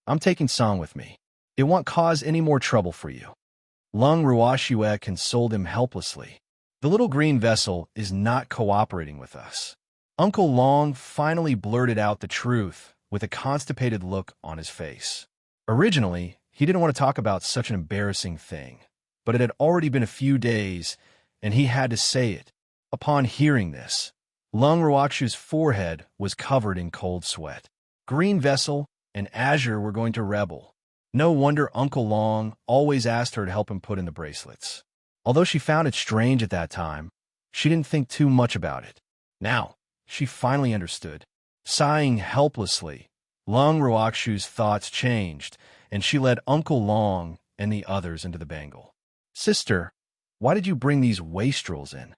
I'm taking Song with me. It won't cause any more trouble for you." Lung Ruoxue consoled him helplessly. "The little green vessel is not cooperating with us." Uncle Long finally blurted out the truth with a constipated look on his face. Originally, he didn't want to talk about such an embarrassing thing, but it had already been a few days, and he had to say it. Upon hearing this, Lung Ruoxue's forehead was covered in cold sweat. Green Vessel and Azure were going to rebel. No wonder Uncle Long always asked her to help him put in the bracelets. Although she found it strange at that time, she didn't think too much about it. Now, she finally understood. Sighing helplessly, Lung Ruoxue's thoughts changed, and she led Uncle Long and the others into the bangle. "Sister, why did you bring these wastrels in?"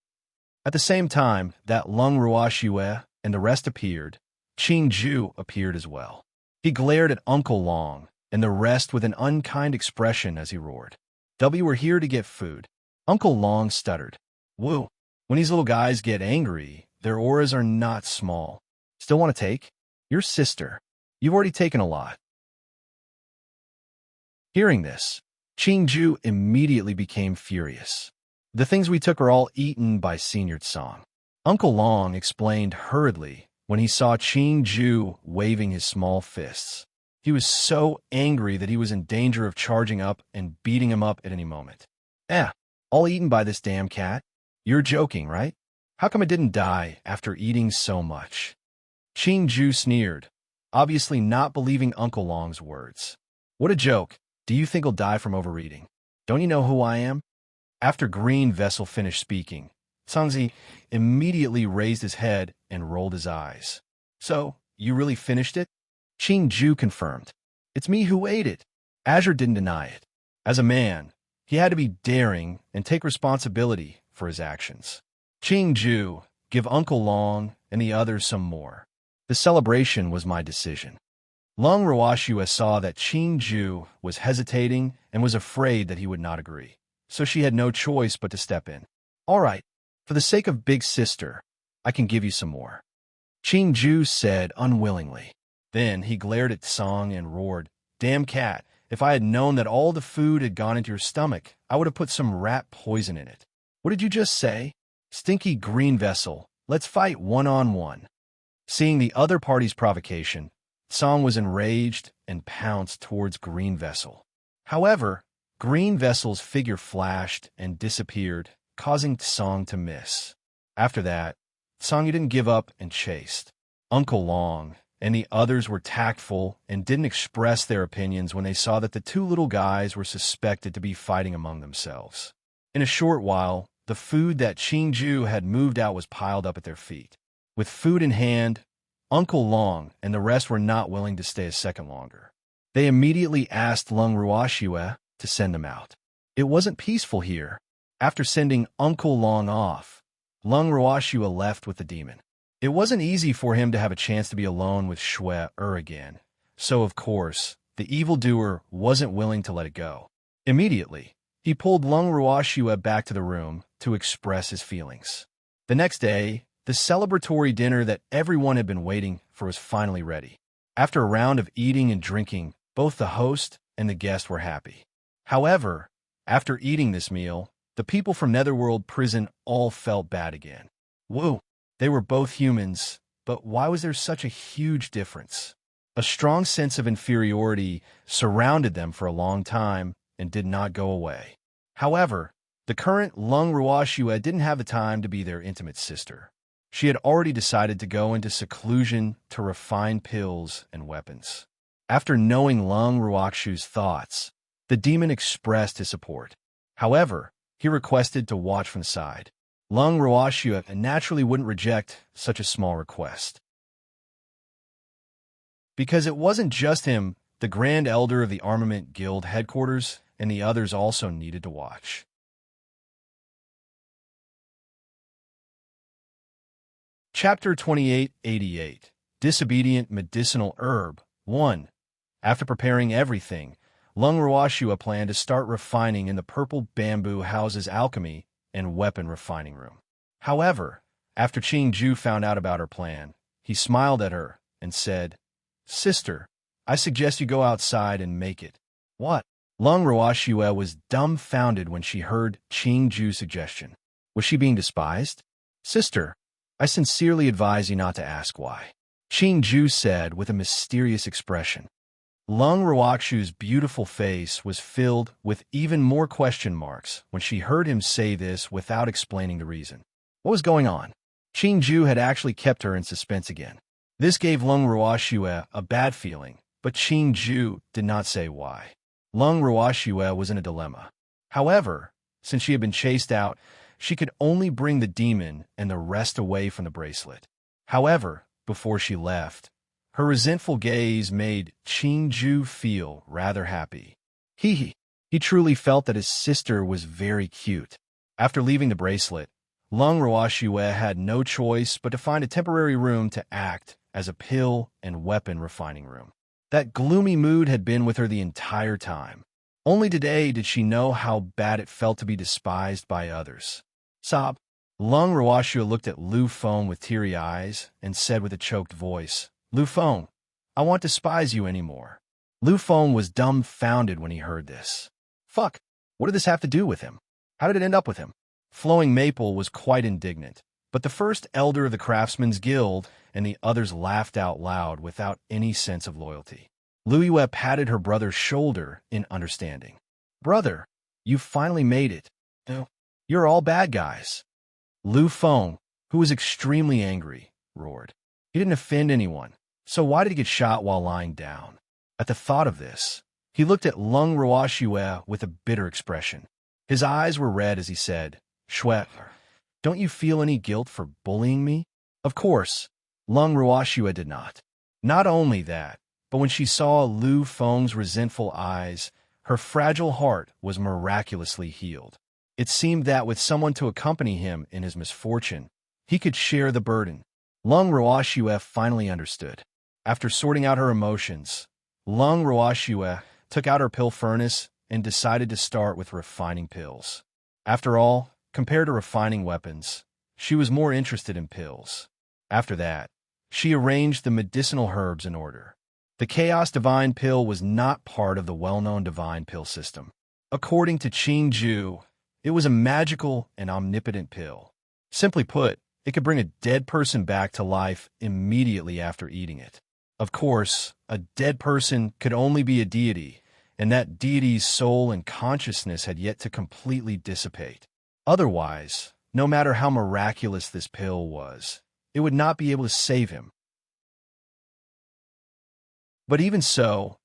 At the same time that Lung Ruoxue and the rest appeared, Qing Ju appeared as well. He glared at Uncle Long and the rest with an unkind expression as he roared, "We were here to get food." Uncle Long stuttered, "Woo, when these little guys get angry, their auras are not small. Still want to take? Your sister. You've already taken a lot." Hearing this, Qing Ju immediately became furious. "The things we took are all eaten by Senior Tsang." Uncle Long explained hurriedly when he saw Qing Ju waving his small fists. He was so angry that he was in danger of charging up and beating him up at any moment. All eaten by this damn cat? You're joking, right? How come it didn't die after eating so much?" Qing Ju sneered, obviously not believing Uncle Long's words. "What a joke. Do you think he'll die from overeating? Don't you know who I am?" After Green Vessel finished speaking, Sangzi immediately raised his head and rolled his eyes. "So, you really finished it?" Qing Ju confirmed. "It's me who ate it." Azure didn't deny it. As a man, he had to be daring and take responsibility for his actions. "Qing Ju, give Uncle Long and the others some more. The celebration was my decision." Lung Ruoxue saw that Qing Ju was hesitating and was afraid that he would not agree, so she had no choice but to step in. "All right, for the sake of Big Sister, I can give you some more," Qing Ju said unwillingly. Then he glared at Song and roared, "Damn cat, if I had known that all the food had gone into your stomach, I would have put some rat poison in it." "What did you just say?" "Stinky Green Vessel, let's fight one-on-one." Seeing the other party's provocation, Song was enraged and pounced towards Green Vessel. However, Green Vessel's figure flashed and disappeared, causing Song to miss. After that, Song didn't give up and chased. Uncle Long and the others were tactful and didn't express their opinions when they saw that the two little guys were suspected to be fighting among themselves. In a short while, the food that Qing Ju had moved out was piled up at their feet. With food in hand, Uncle Long and the rest were not willing to stay a second longer. They immediately asked Lung Ruoxue to send them out. It wasn't peaceful here. After sending Uncle Long off, Lung Ruoxue left with the demon. It wasn't easy for him to have a chance to be alone with Shui again, so of course, the evildoer wasn't willing to let it go. Immediately, he pulled Lung Ruoxue back to the room to express his feelings. The next day, the celebratory dinner that everyone had been waiting for was finally ready. After a round of eating and drinking, both the host and the guest were happy. However, after eating this meal, the people from Netherworld Prison all felt bad again. Woo! They were both humans, but why was there such a huge difference? A strong sense of inferiority surrounded them for a long time and did not go away. However, the current Lung Ruoxue didn't have the time to be their intimate sister. She had already decided to go into seclusion to refine pills and weapons. After knowing Lung Ruoxue's thoughts, the demon expressed his support. However, he requested to watch from the side. Lung Ruoxue naturally wouldn't reject such a small request. Because it wasn't just him, the Grand Elder of the Armament Guild headquarters and the others also needed to watch. Chapter 2888, Disobedient Medicinal Herb 1. After preparing everything, Lung Ruoxue planned to start refining in the Purple Bamboo House's alchemy and weapon refining room. However, after Qing Ju found out about her plan, he smiled at her and said, "Sister, I suggest you go outside and make it." "What?" Lung Ruoxue was dumbfounded when she heard Qing Ju's suggestion. Was she being despised? "Sister, I sincerely advise you not to ask why," Qing Ju said with a mysterious expression. Lung Ruoxue's beautiful face was filled with even more question marks when she heard him say this without explaining the reason. What was going on? Qing Ju had actually kept her in suspense again. This gave Lung Ruoxue a bad feeling, but Qing Ju did not say why. Lung Ruoxue was in a dilemma. However, since she had been chased out, she could only bring the demon and the rest away from the bracelet. However, before she left, her resentful gaze made Qing Ju feel rather happy. He truly felt that his sister was very cute. After leaving the bracelet, Lung Ruoxue had no choice but to find a temporary room to act as a pill and weapon refining room. That gloomy mood had been with her the entire time. Only today did she know how bad it felt to be despised by others. Sob. Lung Ruoxue looked at Lu Feng with teary eyes and said with a choked voice, Lu Feng, I won't despise you anymore. Lu Feng was dumbfounded when he heard this. Fuck, what did this have to do with him? How did it end up with him? Flowing Maple was quite indignant, but the first elder of the Craftsmen's Guild and the others laughed out loud without any sense of loyalty. Lu Yue patted her brother's shoulder in understanding. Brother, you finally made it. No, you're all bad guys. Lu Feng, who was extremely angry, roared. He didn't offend anyone, so why did he get shot while lying down? At the thought of this, he looked at Lung Ruoxue with a bitter expression. His eyes were red as he said, Shui, don't you feel any guilt for bullying me? Of course, Lung Ruoxue did not. Not only that, but when she saw Lu Feng's resentful eyes, her fragile heart was miraculously healed. It seemed that with someone to accompany him in his misfortune, he could share the burden. Lung Ruoxue finally understood. After sorting out her emotions, Lung Ruoxue took out her pill furnace and decided to start with refining pills. After all, compared to refining weapons, she was more interested in pills. After that, she arranged the medicinal herbs in order. The Chaos Divine Pill was not part of the well-known Divine Pill system. According to Qing Ju, it was a magical and omnipotent pill. Simply put, it could bring a dead person back to life immediately after eating it. Of course, a dead person could only be a deity, and that deity's soul and consciousness had yet to completely dissipate. Otherwise, no matter how miraculous this pill was, it would not be able to save him. But even so,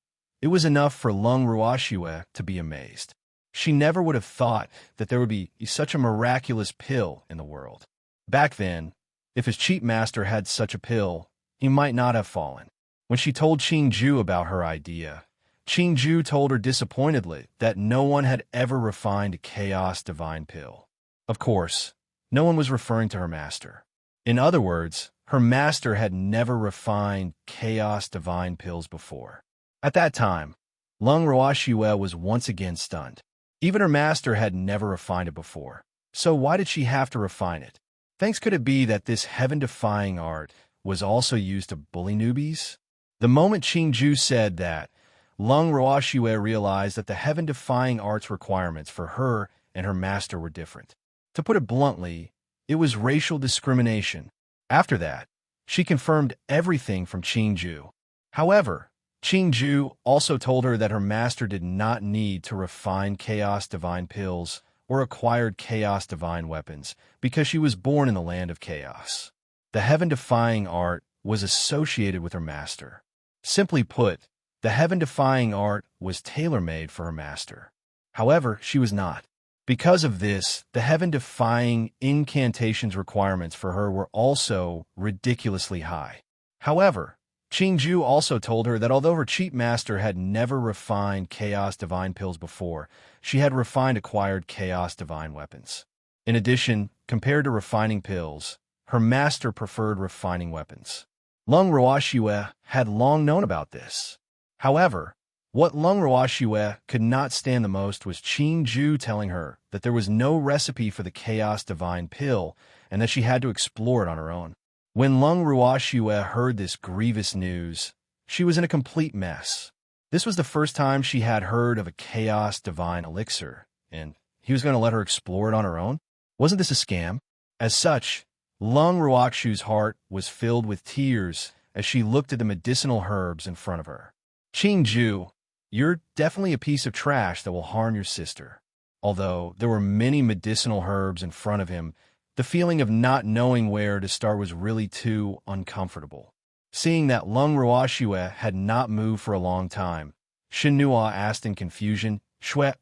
it was enough for Lung Ruoxue to be amazed. She never would have thought that there would be such a miraculous pill in the world. Back then, if his cheap master had such a pill, he might not have fallen. When she told Qing Ju about her idea, Qing Ju told her disappointedly that no one had ever refined a Chaos Divine Pill. Of course, no one was referring to her master. In other words, her master had never refined Chaos Divine Pills before. At that time, Lung Ruoxue was once again stunned. Even her master had never refined it before. So why did she have to refine it? Thanks could it be that this heaven-defying art was also used to bully newbies? The moment Qing Ju said that, Lung Ruoxue realized that the heaven-defying art's requirements for her and her master were different. To put it bluntly, it was racial discrimination. After that, she confirmed everything from Qing Ju. However, Qing Ju also told her that her master did not need to refine Chaos Divine Pills or acquired Chaos Divine Weapons because she was born in the land of chaos. The heaven-defying art was associated with her master. Simply put, the heaven-defying art was tailor-made for her master. However, she was not. Because of this, the heaven-defying incantations requirements for her were also ridiculously high. However, Qing Ju also told her that although her cheap master had never refined Chaos Divine Pills before, she had refined acquired Chaos Divine Weapons. In addition, compared to refining pills, her master preferred refining weapons. Lung Ruoxue had long known about this. However, what Lung Ruoxue could not stand the most was Qing Ju telling her that there was no recipe for the Chaos Divine Pill and that she had to explore it on her own. When Lung Ruoxue heard this grievous news, she was in a complete mess. This was the first time she had heard of a Chaos Divine Elixir, and he was going to let her explore it on her own? Wasn't this a scam? As such, Lung Ruoxue's heart was filled with tears as she looked at the medicinal herbs in front of her. Qing Ju, you're definitely a piece of trash that will harm your sister. Although there were many medicinal herbs in front of him, the feeling of not knowing where to start was really too uncomfortable. Seeing that Lung Ruoxue had not moved for a long time, Shen Nua asked in confusion, Shui,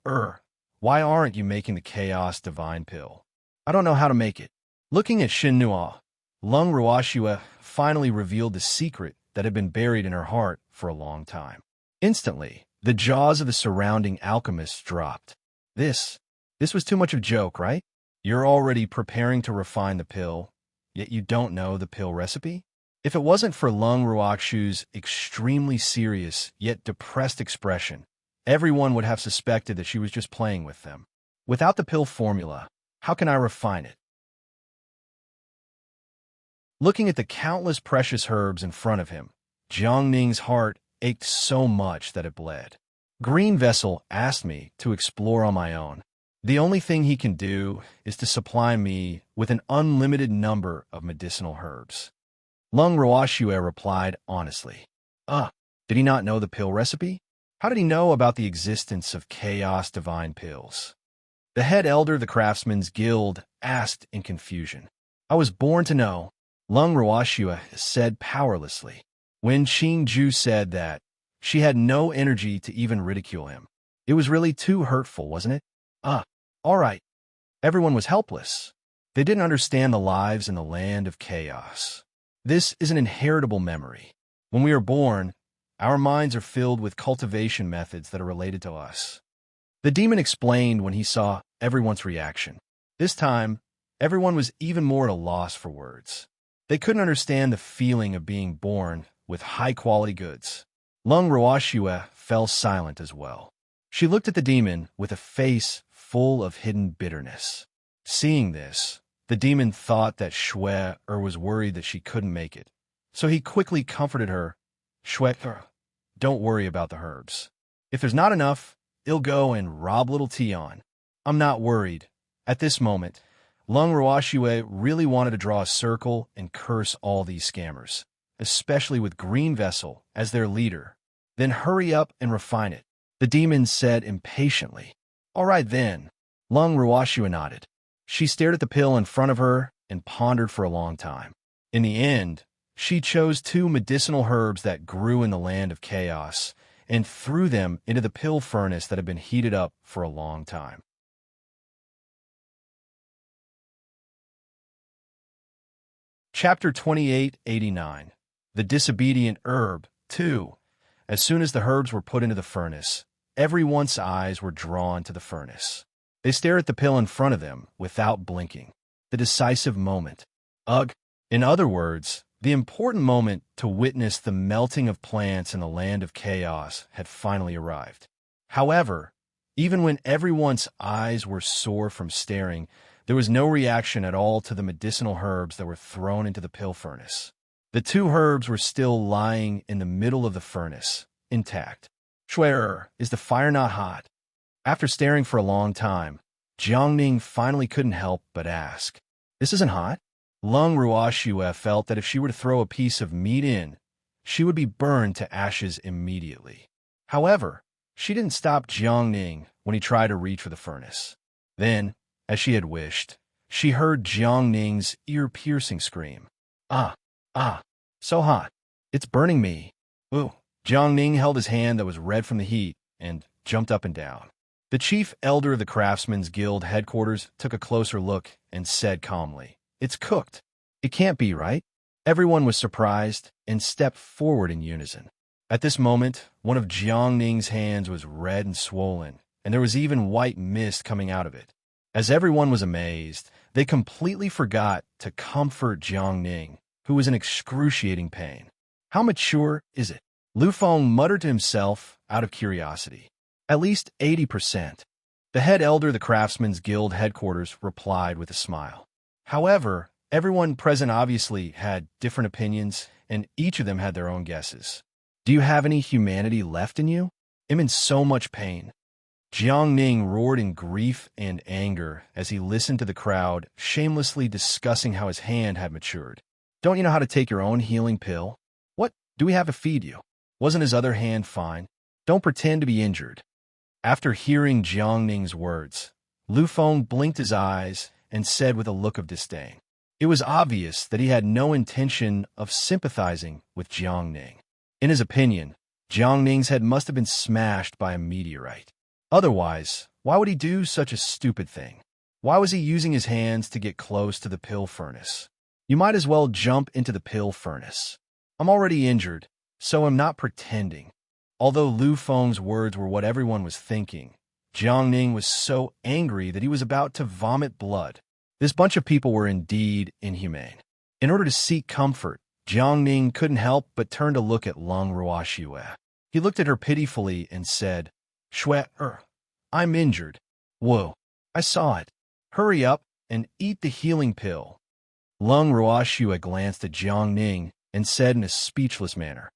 why aren't you making the Chaos Divine Pill? I don't know how to make it. Looking at Shen Nua, Lung Ruoxue finally revealed the secret that had been buried in her heart for a long time. Instantly, the jaws of the surrounding alchemists dropped. This was too much of a joke, right? You're already preparing to refine the pill, yet you don't know the pill recipe? If it wasn't for Lung Ruoxu's extremely serious yet depressed expression, everyone would have suspected that she was just playing with them. Without the pill formula, how can I refine it? Looking at the countless precious herbs in front of him, Jiang Ning's heart ached so much that it bled. Green Vessel asked me to explore on my own. The only thing he can do is to supply me with an unlimited number of medicinal herbs. Lung Ruoxue replied honestly. Did he not know the pill recipe? How did he know about the existence of chaos divine pills? The head elder of the Craftsmen's Guild asked in confusion. I was born to know, Lung Ruoxue said powerlessly. When Qingju said that, she had no energy to even ridicule him. It was really too hurtful, wasn't it? All right. Everyone was helpless. They didn't understand the lives in the land of chaos. This is an inheritable memory. When we are born, our minds are filled with cultivation methods that are related to us. The demon explained when he saw everyone's reaction. This time, everyone was even more at a loss for words. They couldn't understand the feeling of being born with high-quality goods. Lung Ruoxue fell silent as well. She looked at the demon with a face full of hidden bitterness. Seeing this, the demon thought that Xue was worried that she couldn't make it. So he quickly comforted her. Xue, don't worry about the herbs. If there's not enough, he'll go and rob little Tion. I'm not worried. At this moment, Lung Ruoxue really wanted to draw a circle and curse all these scammers, especially with Green Vessel as their leader. Then hurry up and refine it, the demon said impatiently. All right then, Lung Ruoxue nodded. She stared at the pill in front of her and pondered for a long time. In the end, she chose 2 medicinal herbs that grew in the land of chaos and threw them into the pill furnace that had been heated up for a long time. Chapter 2889. The Disobedient Herb 2. As soon as the herbs were put into the furnace, everyone's eyes were drawn to the furnace. They stared at the pill in front of them without blinking. The decisive moment. In other words, the important moment to witness the melting of plants in the land of chaos had finally arrived. However, even when everyone's eyes were sore from staring, there was no reaction at all to the medicinal herbs that were thrown into the pill furnace. The 2 herbs were still lying in the middle of the furnace, intact. Xue, is the fire not hot? After staring for a long time, Jiang Ning finally couldn't help but ask. This isn't hot? Lung Ruoxue felt that if she were to throw a piece of meat in, she would be burned to ashes immediately. However, she didn't stop Jiang Ning when he tried to reach for the furnace. Then, as she had wished, she heard Jiang Ning's ear-piercing scream. So hot. It's burning me. Ooh. Jiang Ning held his hand that was red from the heat and jumped up and down. The chief elder of the Craftsmen's Guild headquarters took a closer look and said calmly, It's cooked. It can't be, right? Everyone was surprised and stepped forward in unison. At this moment, one of Jiang Ning's hands was red and swollen, and there was even white mist coming out of it. As everyone was amazed, they completely forgot to comfort Jiang Ning, who was in excruciating pain. How mature is it? Lu Feng muttered to himself out of curiosity. At least 80%. The head elder of the Craftsmen's Guild headquarters replied with a smile. However, everyone present obviously had different opinions, and each of them had their own guesses. Do you have any humanity left in you? I'm in so much pain. Jiang Ning roared in grief and anger as he listened to the crowd shamelessly discussing how his hand had matured. Don't you know how to take your own healing pill? What do we have to feed you? Wasn't his other hand fine? Don't pretend to be injured. After hearing Jiang Ning's words, Lu Feng blinked his eyes and said with a look of disdain. It was obvious that he had no intention of sympathizing with Jiang Ning. In his opinion, Jiang Ning's head must have been smashed by a meteorite. Otherwise, why would he do such a stupid thing? Why was he using his hands to get close to the pill furnace? You might as well jump into the pill furnace. I'm already injured, so I'm not pretending. Although Lu Feng's words were what everyone was thinking, Jiang Ning was so angry that he was about to vomit blood. This bunch of people were indeed inhumane. In order to seek comfort, Jiang Ning couldn't help but turn to look at Lung Ruoxue. He looked at her pitifully and said, "Shui, I'm injured. Whoa, I saw it. Hurry up and eat the healing pill." Lung Ruoxue glanced at Jiang Ning and said in a speechless manner,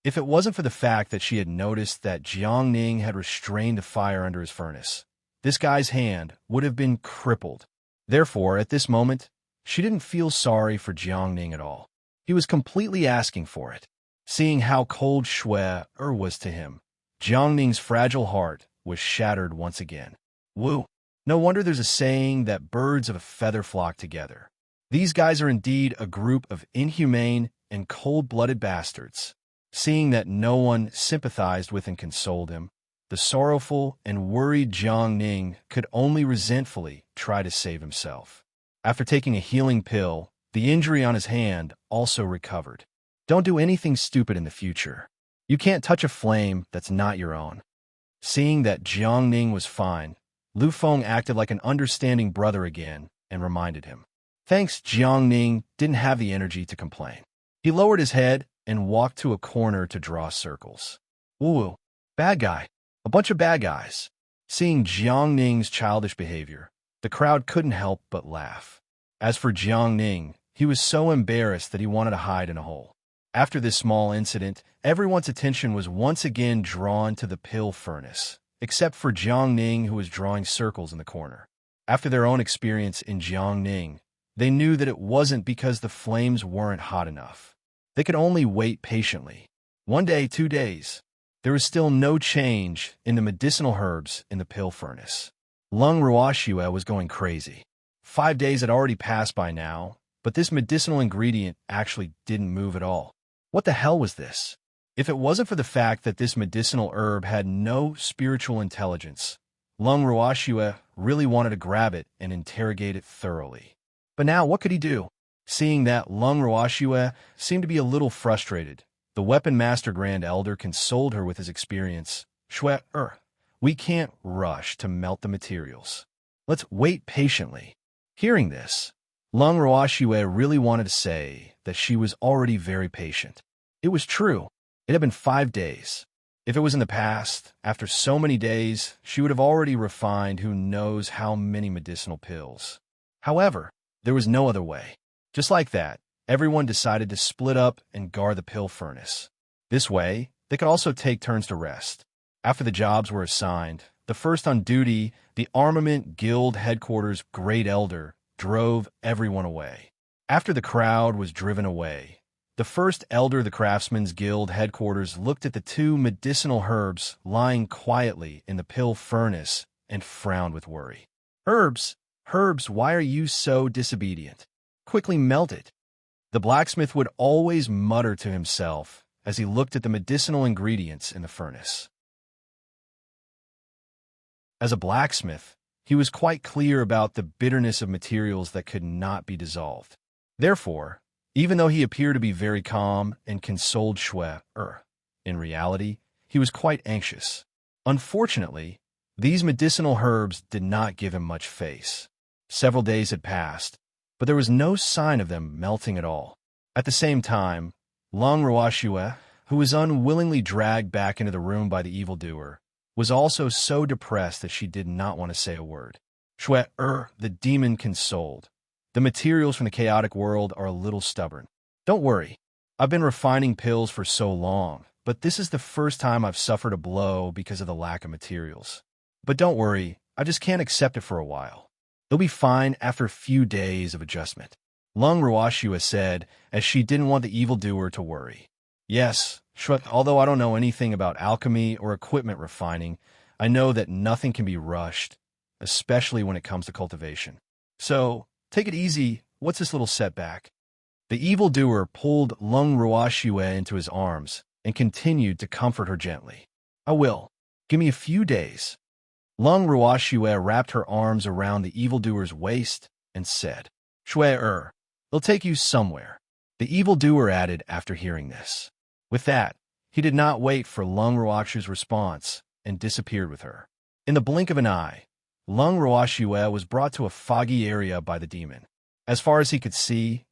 if it wasn't for the fact that she had noticed that Jiang Ning had restrained the fire under his furnace, this guy's hand would have been crippled. Therefore, at this moment, she didn't feel sorry for Jiang Ning at all. He was completely asking for it. Seeing how cold Shui was to him, Jiang Ning's fragile heart was shattered once again. Woo! No wonder there's a saying that birds of a feather flock together. These guys are indeed a group of inhumane and cold-blooded bastards. Seeing that no one sympathized with and consoled him, the sorrowful and worried Jiang Ning could only resentfully try to save himself. After taking a healing pill, the injury on his hand also recovered. Don't do anything stupid in the future. You can't touch a flame that's not your own. Seeing that Jiang Ning was fine, Lu Feng acted like an understanding brother again and reminded him. Thanks, Jiang Ning didn't have the energy to complain. He lowered his head and walked to a corner to draw circles. Ooh, bad guy. A bunch of bad guys. Seeing Jiang Ning's childish behavior, the crowd couldn't help but laugh. As for Jiang Ning, he was so embarrassed that he wanted to hide in a hole. After this small incident, everyone's attention was once again drawn to the pill furnace, except for Jiang Ning, who was drawing circles in the corner. After their own experience in Jiang Ning, they knew that it wasn't because the flames weren't hot enough. They could only wait patiently. 1 day, 2 days. There was still no change in the medicinal herbs in the pill furnace. Lung Ruoxue was going crazy. 5 days had already passed by now, but this medicinal ingredient actually didn't move at all. What the hell was this? If it wasn't for the fact that this medicinal herb had no spiritual intelligence, Lung Ruoxue really wanted to grab it and interrogate it thoroughly. But now what could he do? Seeing that Lung Ruoxue seemed to be a little frustrated, the Weapon Master Grand Elder consoled her with his experience. Shui, we can't rush to melt the materials. Let's wait patiently. Hearing this, Lung Ruoxue really wanted to say that she was already very patient. It was true. It had been 5 days. If it was in the past, after so many days, she would have already refined who knows how many medicinal pills. However, there was no other way. Just like that, everyone decided to split up and guard the pill furnace. This way, they could also take turns to rest. After the jobs were assigned, the first on duty, the Armament Guild Headquarters Great Elder, drove everyone away. After the crowd was driven away, the first elder of the Craftsmen's Guild Headquarters looked at the 2 medicinal herbs lying quietly in the pill furnace and frowned with worry. Herbs, why are you so disobedient? Quickly melt it. The blacksmith would always mutter to himself as he looked at the medicinal ingredients in the furnace. As a blacksmith, he was quite clear about the bitterness of materials that could not be dissolved. Therefore, even though he appeared to be very calm and consoled Shui, in reality, he was quite anxious. Unfortunately, these medicinal herbs did not give him much face. Several days had passed, but there was no sign of them melting at all. At the same time, Lung Ruoxue, who was unwillingly dragged back into the room by the evildoer, was also so depressed that she did not want to say a word. Shui, the demon consoled. The materials from the chaotic world are a little stubborn. Don't worry. I've been refining pills for so long, but this is the first time I've suffered a blow because of the lack of materials. But don't worry, I just can't accept it for a while. They'll be fine after a few days of adjustment. Lung Ruoxue said, as she didn't want the evildoer to worry. Yes, although I don't know anything about alchemy or equipment refining, I know that nothing can be rushed, especially when it comes to cultivation. So, take it easy. What's this little setback? The evildoer pulled Lung Ruoxue into his arms and continued to comfort her gently. I will. Give me a few days. Lung Ruoxue wrapped her arms around the evildoer's waist and said, Shui, they'll take you somewhere. The evildoer added after hearing this. With that, he did not wait for Lung Ruoxue's response and disappeared with her. In the blink of an eye, Lung Roashue was brought to a foggy area by the demon. As far as he could see,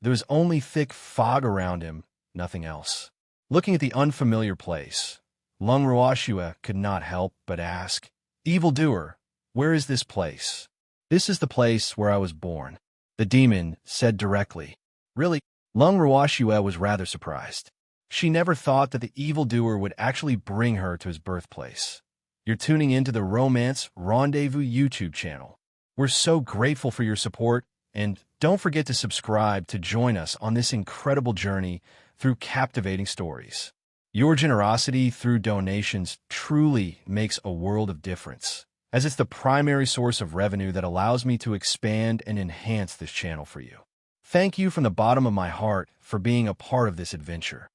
there was only thick fog around him, nothing else. Looking at the unfamiliar place, Lung Roashue could not help but ask, "Evildoer, where is this place?" "This is the place where I was born," the demon said directly. "Really?" Lung Roashue was rather surprised. She never thought that the evildoer would actually bring her to his birthplace. You're tuning into the Romance Rendezvous YouTube channel. We're so grateful for your support, and don't forget to subscribe to join us on this incredible journey through captivating stories. Your generosity through donations truly makes a world of difference, as it's the primary source of revenue that allows me to expand and enhance this channel for you. Thank you from the bottom of my heart for being a part of this adventure.